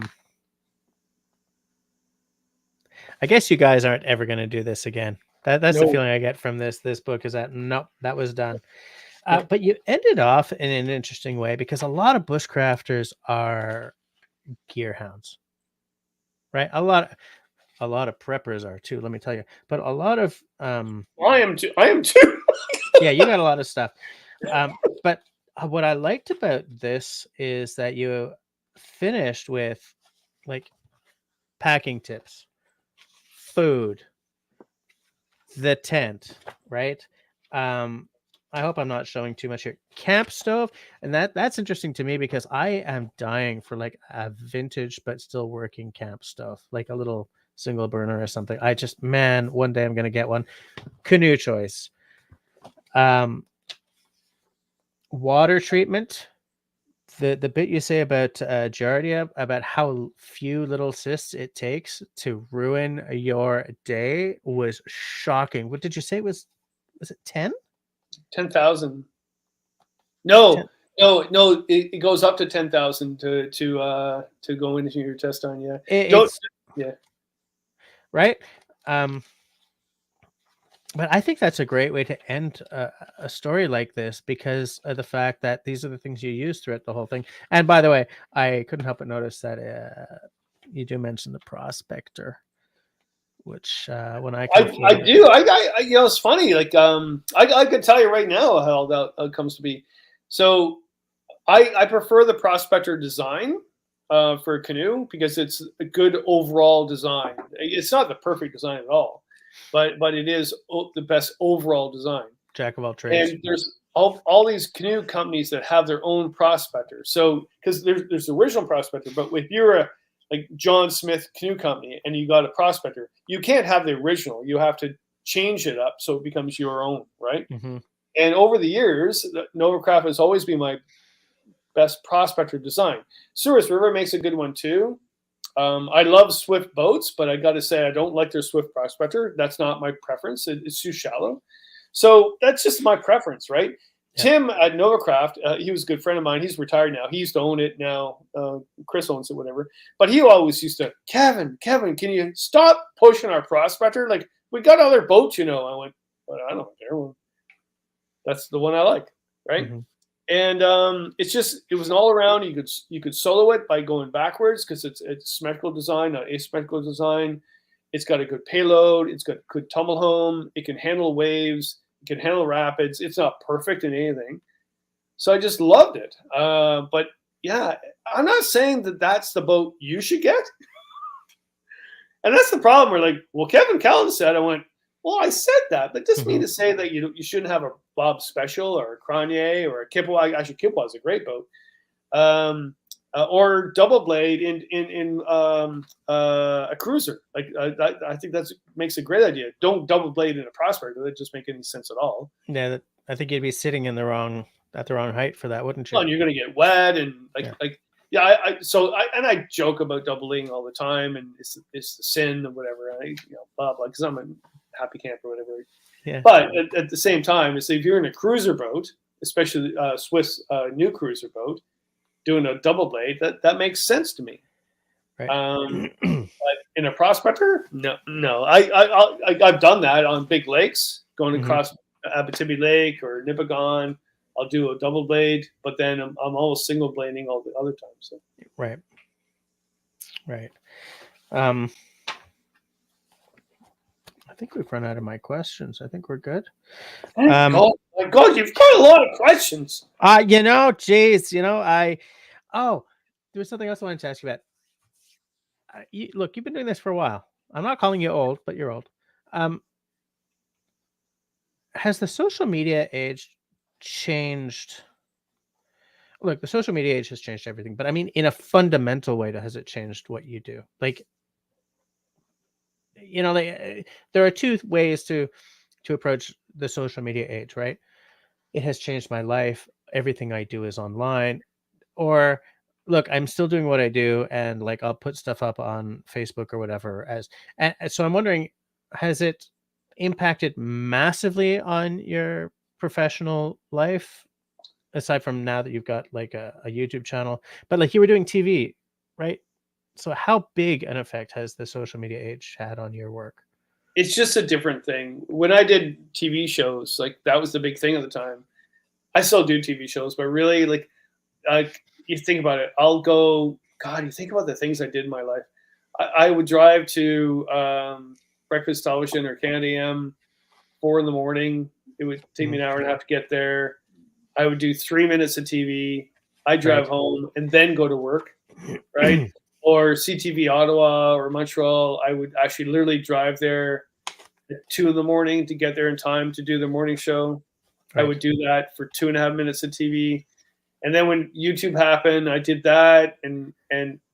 guess you guys aren't ever going to do this again. That's the feeling I get from this book, is that nope, that was done. But you ended off in an interesting way, because a lot of bushcrafters are gear hounds, right? A lot of preppers are too, let me tell you. But a lot of I am too. yeah, you got a lot of stuff. But what I liked about this is that you finished with like packing tips, food, the tent, right? I hope I'm not showing too much here. Camp stove, and that's interesting to me because I am dying for like a vintage but still working camp stove, like a little single burner or something. One day I'm gonna get one. Canoe choice, water treatment. The bit you say about Giardia, about how few little cysts it takes to ruin your day, was shocking. What did you say? Was it 10? 10,000. No. It goes up to 10,000 to go into your test on. Yeah. Right. But I think that's a great way to end a story like this, because of the fact that these are the things you use throughout the whole thing. And by the way, I couldn't help but notice that you do mention the prospector, which when I do, it's funny. Like I could tell you right now how that comes to be. So I prefer the prospector design for a canoe because it's a good overall design. It's not the perfect design at all, but it is the best overall design. Jack of all trades. And there's all these canoe companies that have their own prospector. So because there's the original prospector, but if you're a like John Smith Canoe Company and you got a prospector, you can't have the original. You have to change it up so it becomes your own, right? Mm-hmm. And over the years, Novacraft has always been my best prospector design. Souris River makes a good one too. I love Swift boats, but I got to say I don't like their Swift prospector. That's not my preference. It's too shallow. So that's just my preference, right? Yeah. Tim at Novacraft, he was a good friend of mine. He's retired now. He used to own it now. Chris owns it, whatever. But he always used to, Kevin, can you stop pushing our prospector? Like, we got other boats, you know. I went, but I don't care. Well, that's the one I like, right? Mm-hmm. And it's just, it was an all around. You could solo it by going backwards because it's symmetrical design, not asymmetrical design. It's got a good payload. It's got good tumble home. It can handle waves. It can handle rapids. It's not perfect in anything. So I just loved it. But yeah, I'm not saying that that's the boat you should get. And that's the problem. We're like, well, Kevin Callan said, I went, well, I said that. That doesn't mean to say that you shouldn't have a Bob Special or a Cronier or a Kipwa. Actually, Kipwa is a great boat. Or double blade in a cruiser. Like I think that makes a great idea. Don't double blade in a prospector. That doesn't make any sense at all. Yeah, I think you'd be sitting at the wrong height for that, wouldn't you? Well, and you're going to get wet and I joke about doubling all the time, and it's the sin or whatever. Blah blah. Because I'm a happy camper or whatever. Yeah. But at the same time, if you're in a cruiser boat, especially Swiss new cruiser boat, doing a double blade, that makes sense to me. Right. But in a prospector, no. I've done that on big lakes, going across Abitibi Lake or Nipigon. I'll do a double blade, but then I'm almost single blading all the other times. So. Right. I think we've run out of my questions. I think we're good. My God, you've got a lot of questions. Geez, there was something else I wanted to ask you about. Look, you've been doing this for a while. I'm not calling you old, but you're old. Has the social media age changed? Look, the social media age has changed everything, but I mean, in a fundamental way, has it changed what you do? Like, there are two ways to approach the social media age, right? It has changed my life. Everything I do is online. Or look, I'm still doing what I do, and like I'll put stuff up on Facebook or whatever. And so I'm wondering, has it impacted massively on your professional life, aside from now that you've got like a YouTube channel? But like you were doing TV, right? So how big an effect has the social media age had on your work? It's just a different thing. When I did TV shows, like that was the big thing at the time. I still do TV shows, but really like you think about it, you think about the things I did in my life. I would drive to Breakfast Television or Canada AM 4 a.m. It would take me an hour and a half to get there. I would do 3 minutes of TV. I'd drive home and then go to work, right? Or CTV Ottawa or Montreal, I would actually literally drive there at 2 a.m. to get there in time to do the morning show. Right. I would do that for 2.5 minutes of TV. And then when YouTube happened, I did that. And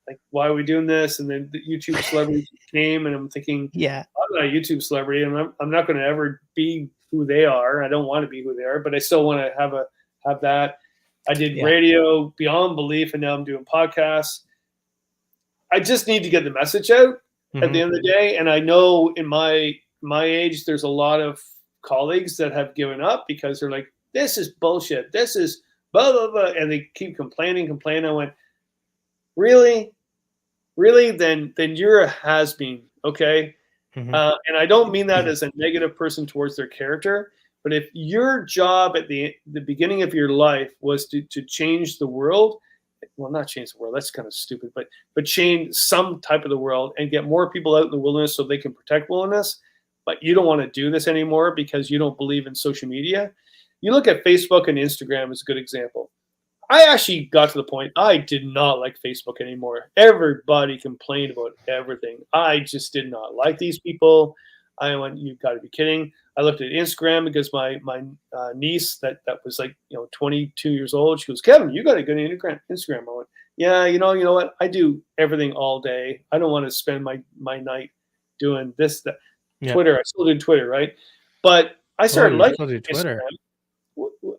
like, why are we doing this? And then the YouTube celebrities came, and I'm thinking, I'm not a YouTube celebrity, and I'm not going to ever be who they are. I don't want to be who they are, but I still want to have that. I did radio beyond belief, and now I'm doing podcasts. I just need to get the message out at the end of the day. And I know in my age, there's a lot of colleagues that have given up because they're like, this is bullshit. This is blah, blah, blah. And they keep complaining. I went, really? Then you're a has-been, okay? And I don't mean that as a negative person towards their character, but if your job at the beginning of your life was to change the world, well, not change the world, that's kind of stupid, but change some type of the world and get more people out in the wilderness so they can protect wilderness, but you don't want to do this anymore because you don't believe in social media. You look at Facebook and Instagram as a good example. I actually got to the point I did not like Facebook anymore. Everybody complained about everything. I just did not like these people. I went, you've got to be kidding. I looked at Instagram because my niece that was like 22 years old. She goes, Kevin, you got a good Instagram. I went, yeah, you know what? I do everything all day. I don't want to spend my night doing this. That. Yeah. Twitter. I still do Twitter, right? But I started liking Twitter.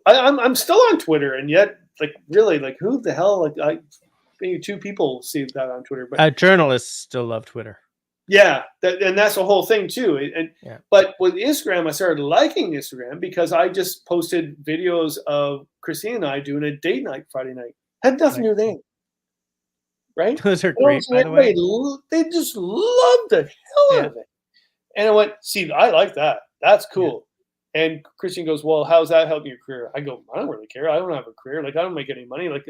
I'm still on Twitter, and yet, like, really, like, who the hell? Like, maybe 2 people see that on Twitter, but journalists still love Twitter. Yeah, and that's the whole thing too. But with Instagram, I started liking Instagram because I just posted videos of Christine and I doing a date night Friday night. Had nothing to do with anything, right? Those are great, by the way. They just loved the hell out of it. And I went, see, I like that. That's cool. Yeah. And Christine goes, well, how's that helping your career? I go, I don't really care. I don't have a career. Like, I don't make any money. Like,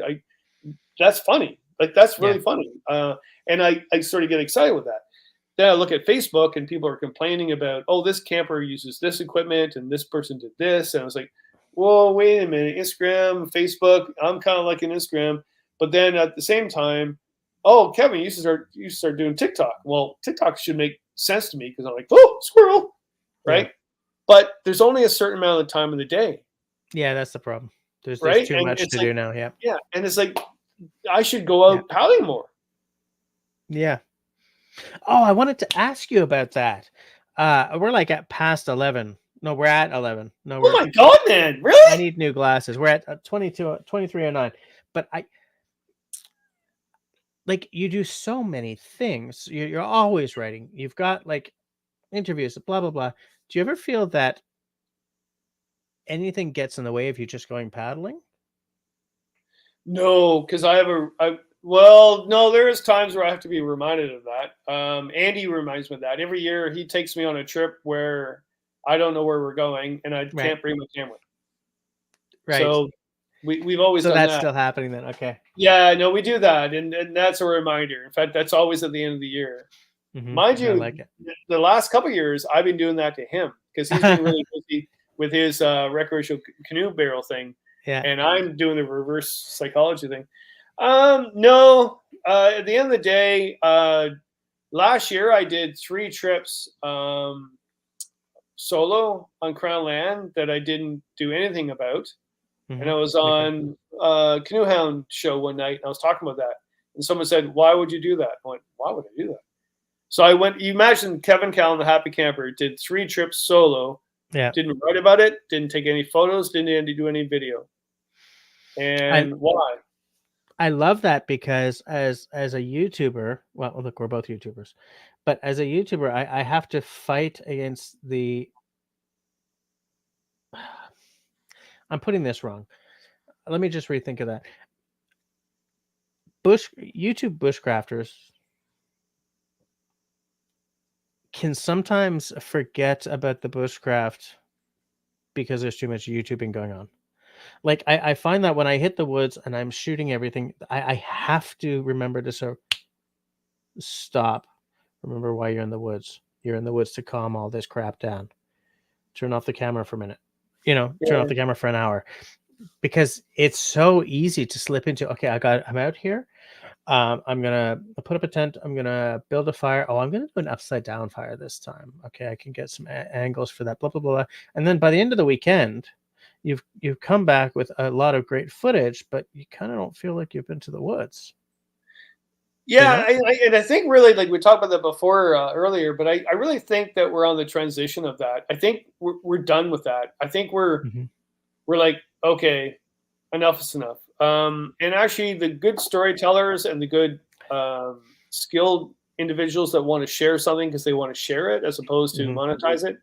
that's funny. Like, that's really funny. And I sort of get excited with that. Then I look at Facebook and people are complaining about, oh, this camper uses this equipment and this person did this. And I was like, whoa, wait a minute. Instagram, Facebook, I'm kind of liking Instagram. But then at the same time, oh, Kevin, you start doing TikTok. Well, TikTok should make sense to me because I'm like, oh, squirrel, right? Yeah. But there's only a certain amount of time in the day. Yeah, that's the problem. There's too much to do now. Yeah. Yeah. And it's like, I should go out paddling more. Yeah. Oh, I wanted to ask you about that. We're like at past 11. No, we're at 11. No, oh my God, man. Really? I need new glasses. We're at 23:09. But like, you do so many things. You're always writing. You've got like interviews, blah, blah, blah. Do you ever feel that anything gets in the way of you just going paddling? No, because well, no, there is times where I have to be reminded of that. Andy reminds me of that. Every year he takes me on a trip where I don't know where we're going and I can't bring my camera. Right. So we've always done that. So that's still happening then. Okay. Yeah, no, we do that. And that's a reminder. In fact, that's always at the end of the year. Mm-hmm. Mind you, the last couple of years, I've been doing that to him because he's been really busy with his recreational canoe barrel thing. Yeah. And I'm doing the reverse psychology thing. No, at the end of the day, last year I did 3 trips solo on Crown Land that I didn't do anything about. Mm-hmm. And I was on Canoe Hound show one night and I was talking about that. And someone said, why would you do that? I went, why would I do that? So I went, you imagine Kevin Callan, the Happy Camper, did 3 trips solo. Yeah. Didn't write about it, didn't take any photos, didn't do any video. And why? I love that because as a YouTuber, well, look, we're both YouTubers, but as a YouTuber, I have to fight against the. I'm putting this wrong. Let me just rethink of that. YouTube bushcrafters can sometimes forget about the bushcraft because there's too much YouTubing going on. Like, I find that when I hit the woods and I'm shooting everything, I have to remember to sort of stop. Remember why you're in the woods. You're in the woods to calm all this crap down. Turn off the camera for a minute. Turn off the camera for an hour. Because it's so easy to slip into, okay, I'm out here. I'm going to put up a tent. I'm going to build a fire. Oh, I'm going to do an upside down fire this time. Okay, I can get some angles for that, blah, blah, blah. And then by the end of the weekend, you've come back with a lot of great footage, but you kind of don't feel like you've been to the woods. Yeah, and I think really, like we talked about that before earlier, but I really think that we're on the transition of that. I think we're done with that. I think we're like, okay, enough is enough. And actually, the good storytellers and the good skilled individuals that want to share something because they want to share it as opposed to monetize it.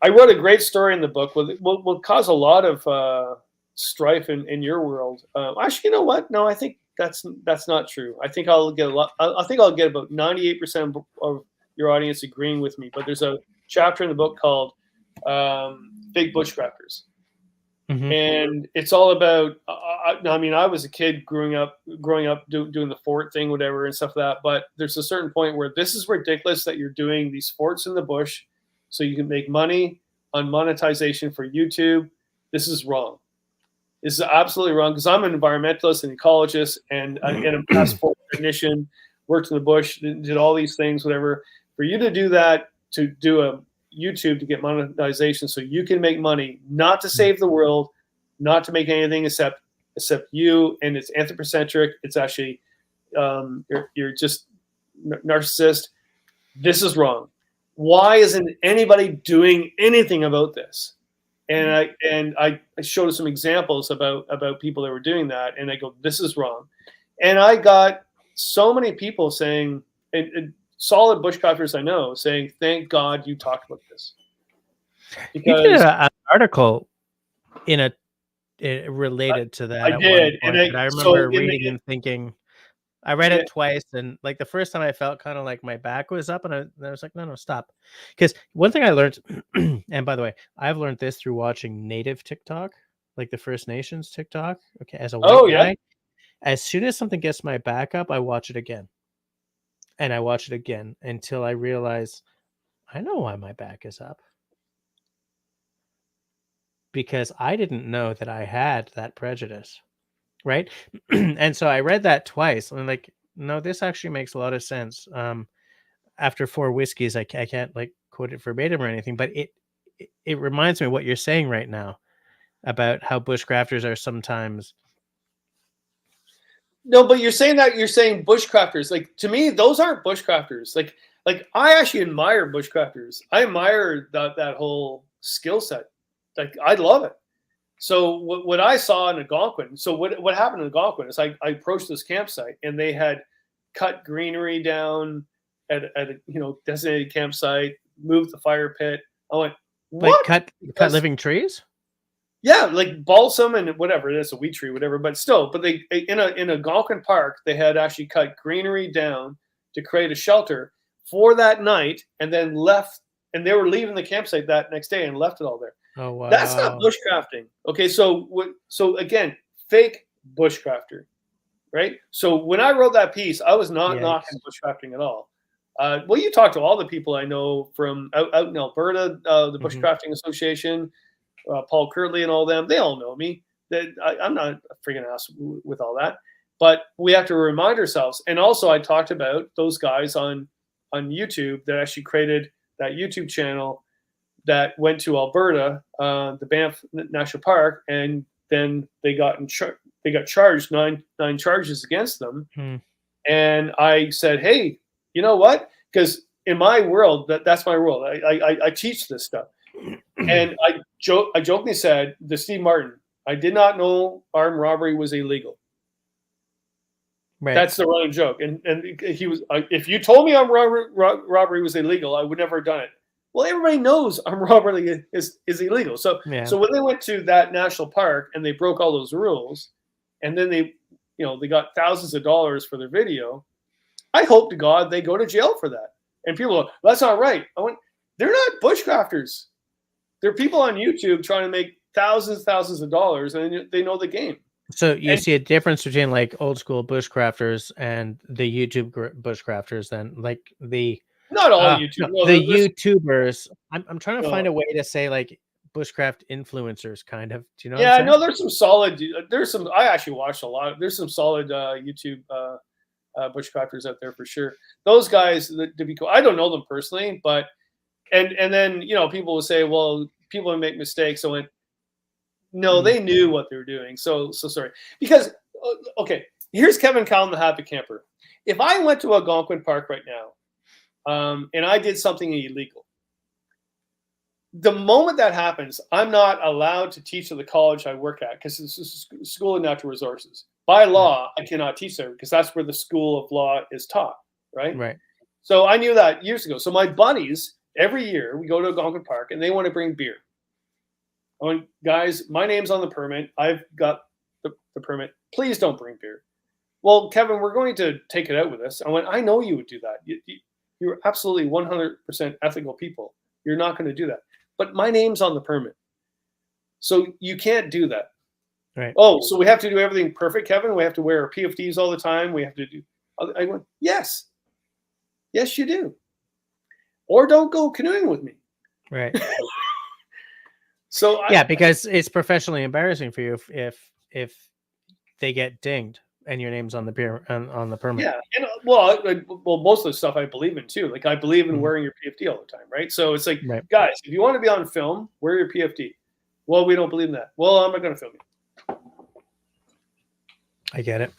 I wrote a great story in the book. Will cause a lot of strife in your world. Actually, you know what? No, I think that's not true. I think I'll get I think I'll get about 98% of your audience agreeing with me. But there's a chapter in the book called "Big Bushcrafters," and it's all about. I mean, I was a kid growing up doing the fort thing, whatever, and stuff like that. But there's a certain point where this is ridiculous that you're doing these forts in the bush so you can make money on monetization for YouTube. This is wrong. This is absolutely wrong because I'm an environmentalist and ecologist and a passport technician, worked in the bush, did all these things, whatever. For you to do that, to do a YouTube to get monetization so you can make money, not to save the world, not to make anything except you. And it's anthropocentric. It's actually you're just narcissist. This is wrong. Why isn't anybody doing anything about this? And I showed some examples about people that were doing that, and I go, this is wrong. And I got so many people saying, and solid bushcrafters I know saying, thank God you talked about this. Because you did an article related to that. I did, and I remember reading and thinking. I read it twice, and like the first time I felt kind of like my back was up, and I was like, no, stop. Because one thing I learned, and by the way, I've learned this through watching native TikTok, like the First Nations TikTok. Okay, as a white guy, as soon as something gets my back up, I watch it again. And I watch it again until I realize I know why my back is up. Because I didn't know that I had that prejudice. Right. And so I read that twice. And I'm like, no, this actually makes a lot of sense. After 4 whiskeys, I can't like quote it verbatim or anything, but it reminds me of what you're saying right now about how bushcrafters are sometimes. No, but you're saying bushcrafters. Like, to me, those aren't bushcrafters. Like I actually admire bushcrafters. I admire that whole skill set. Like, I love it. So what I saw in Algonquin, so what happened in Algonquin is I approached this campsite, and they had cut greenery down at a designated campsite, moved the fire pit. I went, what? Like cut living trees? Yeah, like balsam and whatever it is, a wheat tree, whatever. But still, they in a Algonquin park, they had actually cut greenery down to create a shelter for that night, and then left. And they were leaving the campsite that next day and left it all there. Oh, wow. That's not bushcrafting. Okay, so again, fake bushcrafter, right? So when I wrote that piece, I was not knocking bushcrafting at all. Well, you talk to all the people I know from out in Alberta, the Bushcrafting Association, Paul Kirtley and all them. They all know me. I'm not a freaking ass with all that. But we have to remind ourselves. And also, I talked about those guys on YouTube that actually created that YouTube channel that went to Alberta, the Banff National Park, and then they got charged nine charges against them. And I said, hey, you know what? Because in my world, that's my world. I teach this stuff. And I jokingly said to Steve Martin, I did not know armed robbery was illegal. Right. That's the running joke. And he was, if you told me armed robbery was illegal, I would never have done it. Well, everybody knows armed robbery is illegal. So when they went to that national park and they broke all those rules, and then they got thousands of dollars for their video, I hope to God they go to jail for that. And people go, that's not right. I went, they're not bushcrafters. They're people on YouTube trying to make thousands of dollars, and they know the game. So you see a difference between like old school bushcrafters and the YouTube bushcrafters, then, like the. Not all YouTube. No, the YouTubers. I'm trying to find a way to say like bushcraft influencers, kind of. Do you know? Yeah, no. There's some solid. I actually watched a lot. There's some solid YouTube bushcrafters out there for sure. Those guys, to be cool. I don't know them personally, but and then people will say, well, people make mistakes. So no, they knew what they were doing. So sorry. Because here's Kevin Cowan, the Happy Camper. If I went to Algonquin Park right now, and I did something illegal, the moment that happens, I'm not allowed to teach at the college I work at, because this is School of Natural Resources. By law, I cannot teach there because that's where the School of Law is taught, right? Right. So I knew that years ago. So my buddies, every year, we go to Algonquin Park, and they want to bring beer. I went, guys, my name's on the permit. I've got the permit. Please don't bring beer. Well, Kevin, we're going to take it out with us. I went, I know you would do that. You're absolutely 100% ethical people. You're not going to do that. But my name's on the permit. So you can't do that. Right. Oh, so we have to do everything perfect, Kevin? We have to wear our PFDs all the time? We have to do... I went, yes. Yes, you do. Or don't go canoeing with me. Right. So because it's professionally embarrassing for you if they get dinged. and your name's on the on the permit. Yeah, and well, most of the stuff I believe in too. Like I believe in Mhm. wearing your PFD all the time, right? So it's like, Right. guys, if you want to be on film, wear your PFD. Well, we don't believe in that. Well, I'm not going to film you. I get it.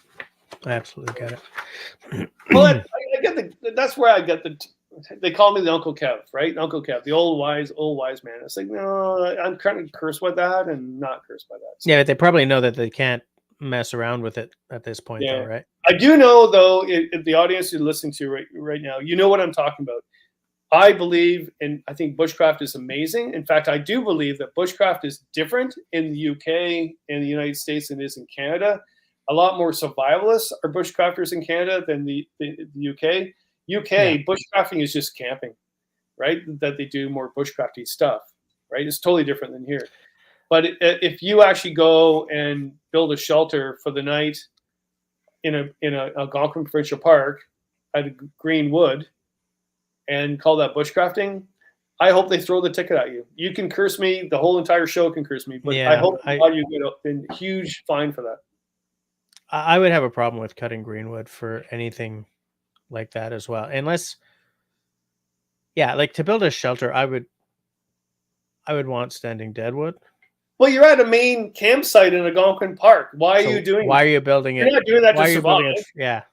I absolutely get it. Well, I get that's where I get they call me the Uncle Kev, right? Uncle Kev, the old wise man. It's like, no, I'm kind of cursed by that and not cursed by that. So. Yeah, but they probably know that they can't mess around with it at this point, Yeah. though, right? I do know, though, if the audience you're listening to right now, you know what I'm talking about. I believe, and I think bushcraft is amazing. In fact, I do believe that bushcraft is different in the UK and the United States than it is in Canada. A lot more survivalists are bushcrafters in Canada than the UK. UK, bushcrafting is just camping, right? That they do more bushcrafty stuff, right? It's totally different than here. But if you actually go and build a shelter for the night in a Algonquin Provincial Park at a green wood and call that bushcrafting, I hope they throw the ticket at you. You can curse me. The whole entire show can curse me. But Yeah, I hope you get a huge fine for that. I would have a problem with cutting greenwood for anything like that as well. Unless, yeah, like to build a shelter, I would want standing deadwood. Well, you're at a main campsite in Algonquin Park. Why are you doing Why are you building it? You're not doing that to survive. Yeah.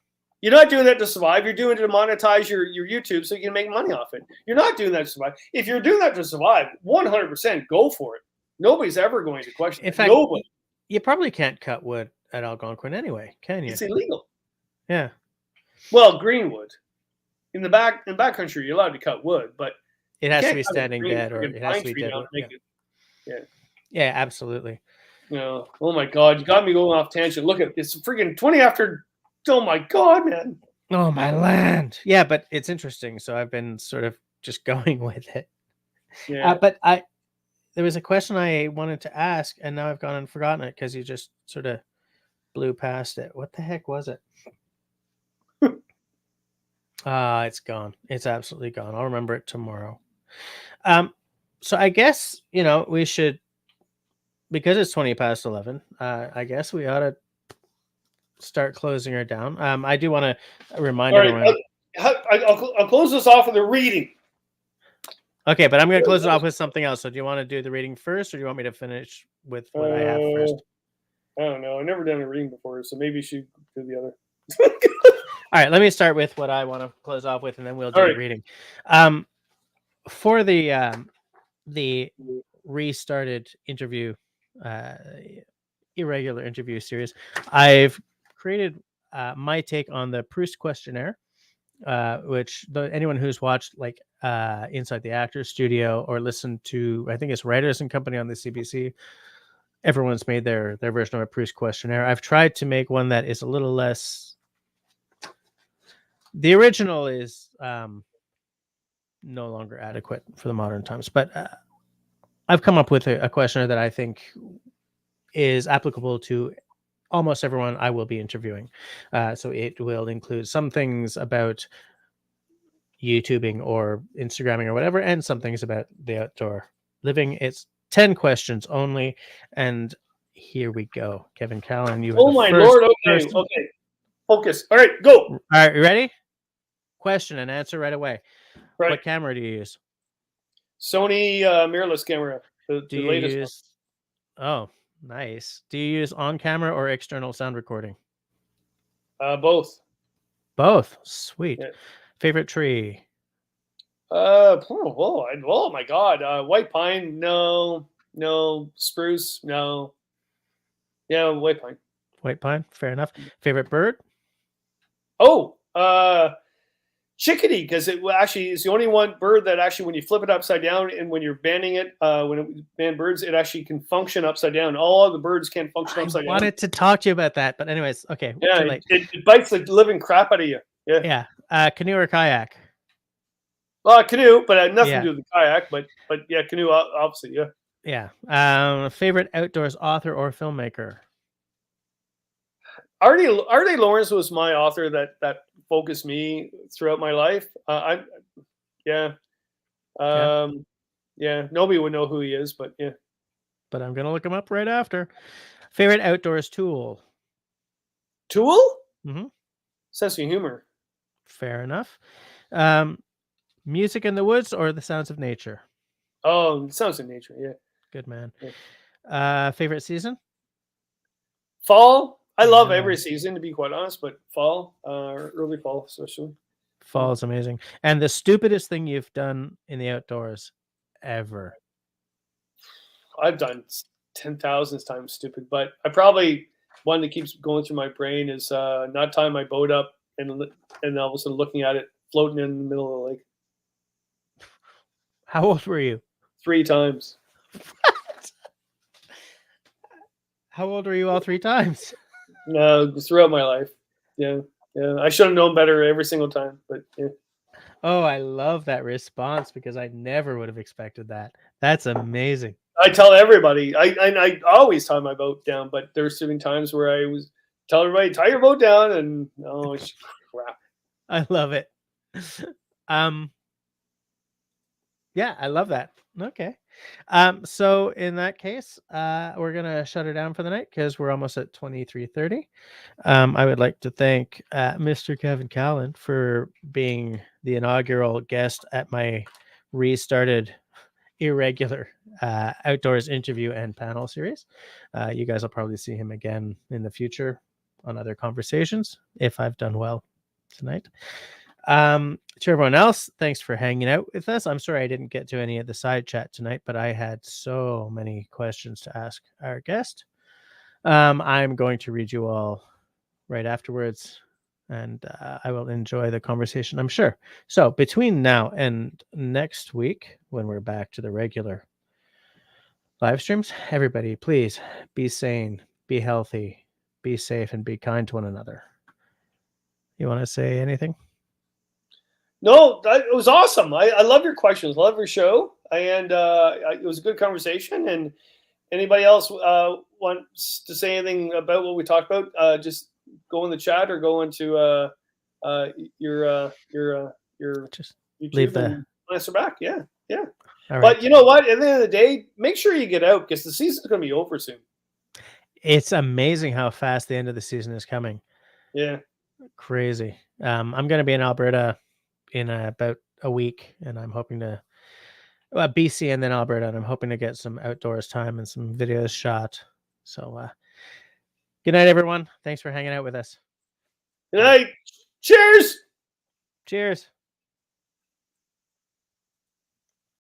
You're not doing that to survive. You're doing it to monetize your YouTube so you can make money off it. You're not doing that to survive. If you're doing that to survive, 100% go for it. Nobody's ever going to question it. In fact, nobody. You probably can't cut wood at Algonquin anyway, can you? It's illegal. Yeah. Well, greenwood. In backcountry, you're allowed to cut wood, but it has to be standing dead, or it has to be dead. Yeah, absolutely. No. Oh my God, you got me going off tangent. Look at it's freaking 20 after. Oh my God, man. Oh my land. Yeah, but it's interesting. So I've been sort of just going with it. Yeah. But there was a question I wanted to ask, and now I've gone and forgotten it because you just sort of blew past it. What the heck was it? It's gone. It's absolutely gone. I'll remember it tomorrow. So I guess, we should, because it's 20 past 11, I guess we ought to start closing her down. I do want to remind everyone. I'll close this off with a reading. Okay, but I'm going to close it off with something else. So do you want to do the reading first, or do you want me to finish with what I have first? I don't know. I've never done a reading before, so maybe you should do the other. All right, let me start with what I want to close off with, and then we'll do the reading. For the restarted interview, irregular interview series, I've created my take on the Proust questionnaire, which anyone who's watched like Inside the Actors Studio or listened to, I think it's Writers and Company on the CBC, everyone's made their version of a Proust questionnaire. I've tried to make one that is a little less. The original is no longer adequate for the modern times, but I've come up with a questionnaire that I think is applicable to almost everyone I will be interviewing. So it will include some things about YouTubing or Instagramming or whatever, and some things about the outdoor living. It's 10 questions only, and here we go. Kevin Callan, you. Oh my Lord! Okay, okay, focus. All right, go. All right, you ready? Question and answer right away. Right. What camera do you use? Sony mirrorless camera. The latest one. Oh, nice. Do you use on camera or external sound recording? Both. Both. Sweet. Yeah. Favorite tree? Oh my God. White pine, no. Spruce, no. Yeah, white pine. White pine, fair enough. Favorite bird? Oh, chickadee, because it actually is the only one bird that actually, when you flip it upside down and when you're banding it, when it band birds, it actually can function upside down. All of the birds can't function upside down. I wanted to talk to you about that, but anyways, okay. Yeah, it bites the living crap out of you. Yeah. Canoe or kayak? Canoe, but nothing to do with the kayak. But yeah, canoe, obviously, yeah. Yeah. Favorite outdoors author or filmmaker? Artie Lawrence was my author that focused me throughout my life. Nobody would know who he is, but yeah. But I'm gonna look him up right after. Favorite outdoors tool? Tool? Mm-hmm. Sense of humor. Fair enough. Music in the woods or the sounds of nature? Oh, sounds in nature. Yeah. Good man. Yeah. Favorite season? Fall. I love Yeah. every season, to be quite honest, but fall, early fall, especially. Fall is amazing. And the stupidest thing you've done in the outdoors ever? I've done 10,000 times stupid, but I probably one that keeps going through my brain is not tying my boat up and all of a sudden looking at it floating in the middle of the lake How old were you? 3 times. How old were you all 3 times? No, throughout my life. Yeah, yeah. I should have known better every single time, but yeah. Oh, I love that response because I never would have expected that. That's amazing. I tell everybody. I always tie my boat down, but there's certain times where I was tell everybody tie your boat down, and oh, it's crap. I love it. Yeah, I love that. Okay. So in that case, we're gonna shut it down for the night because we're almost at 23:30. I would like to thank Mr. Kevin Callan for being the inaugural guest at my restarted irregular outdoors interview and panel series. You guys will probably see him again in the future on other conversations if I've done well tonight. To everyone else, thanks for hanging out with us. I'm sorry I didn't get to any of the side chat tonight, but I had so many questions to ask our guest. I'm going to read you all right afterwards, and I will enjoy the conversation, I'm sure. So between now and next week, when we're back to the regular live streams, everybody, please be sane, be healthy, be safe, and be kind to one another. You want to say anything? No, it was awesome. I love your questions. Love your show, and it was a good conversation. And anybody else wants to say anything about what we talked about? Just go in the chat or go into your Just YouTube leave the and answer back. Yeah, yeah. all right. But you know what? At the end of the day, make sure you get out because the season's going to be over soon. It's amazing how fast the end of the season is coming. Yeah. Crazy. I'm going to be in Alberta in about a week, and I'm hoping to BC and then Alberta, and I'm hoping to get some outdoors time and some videos shot. So good night, everyone. Thanks for hanging out with us. Good night. Cheers. Cheers.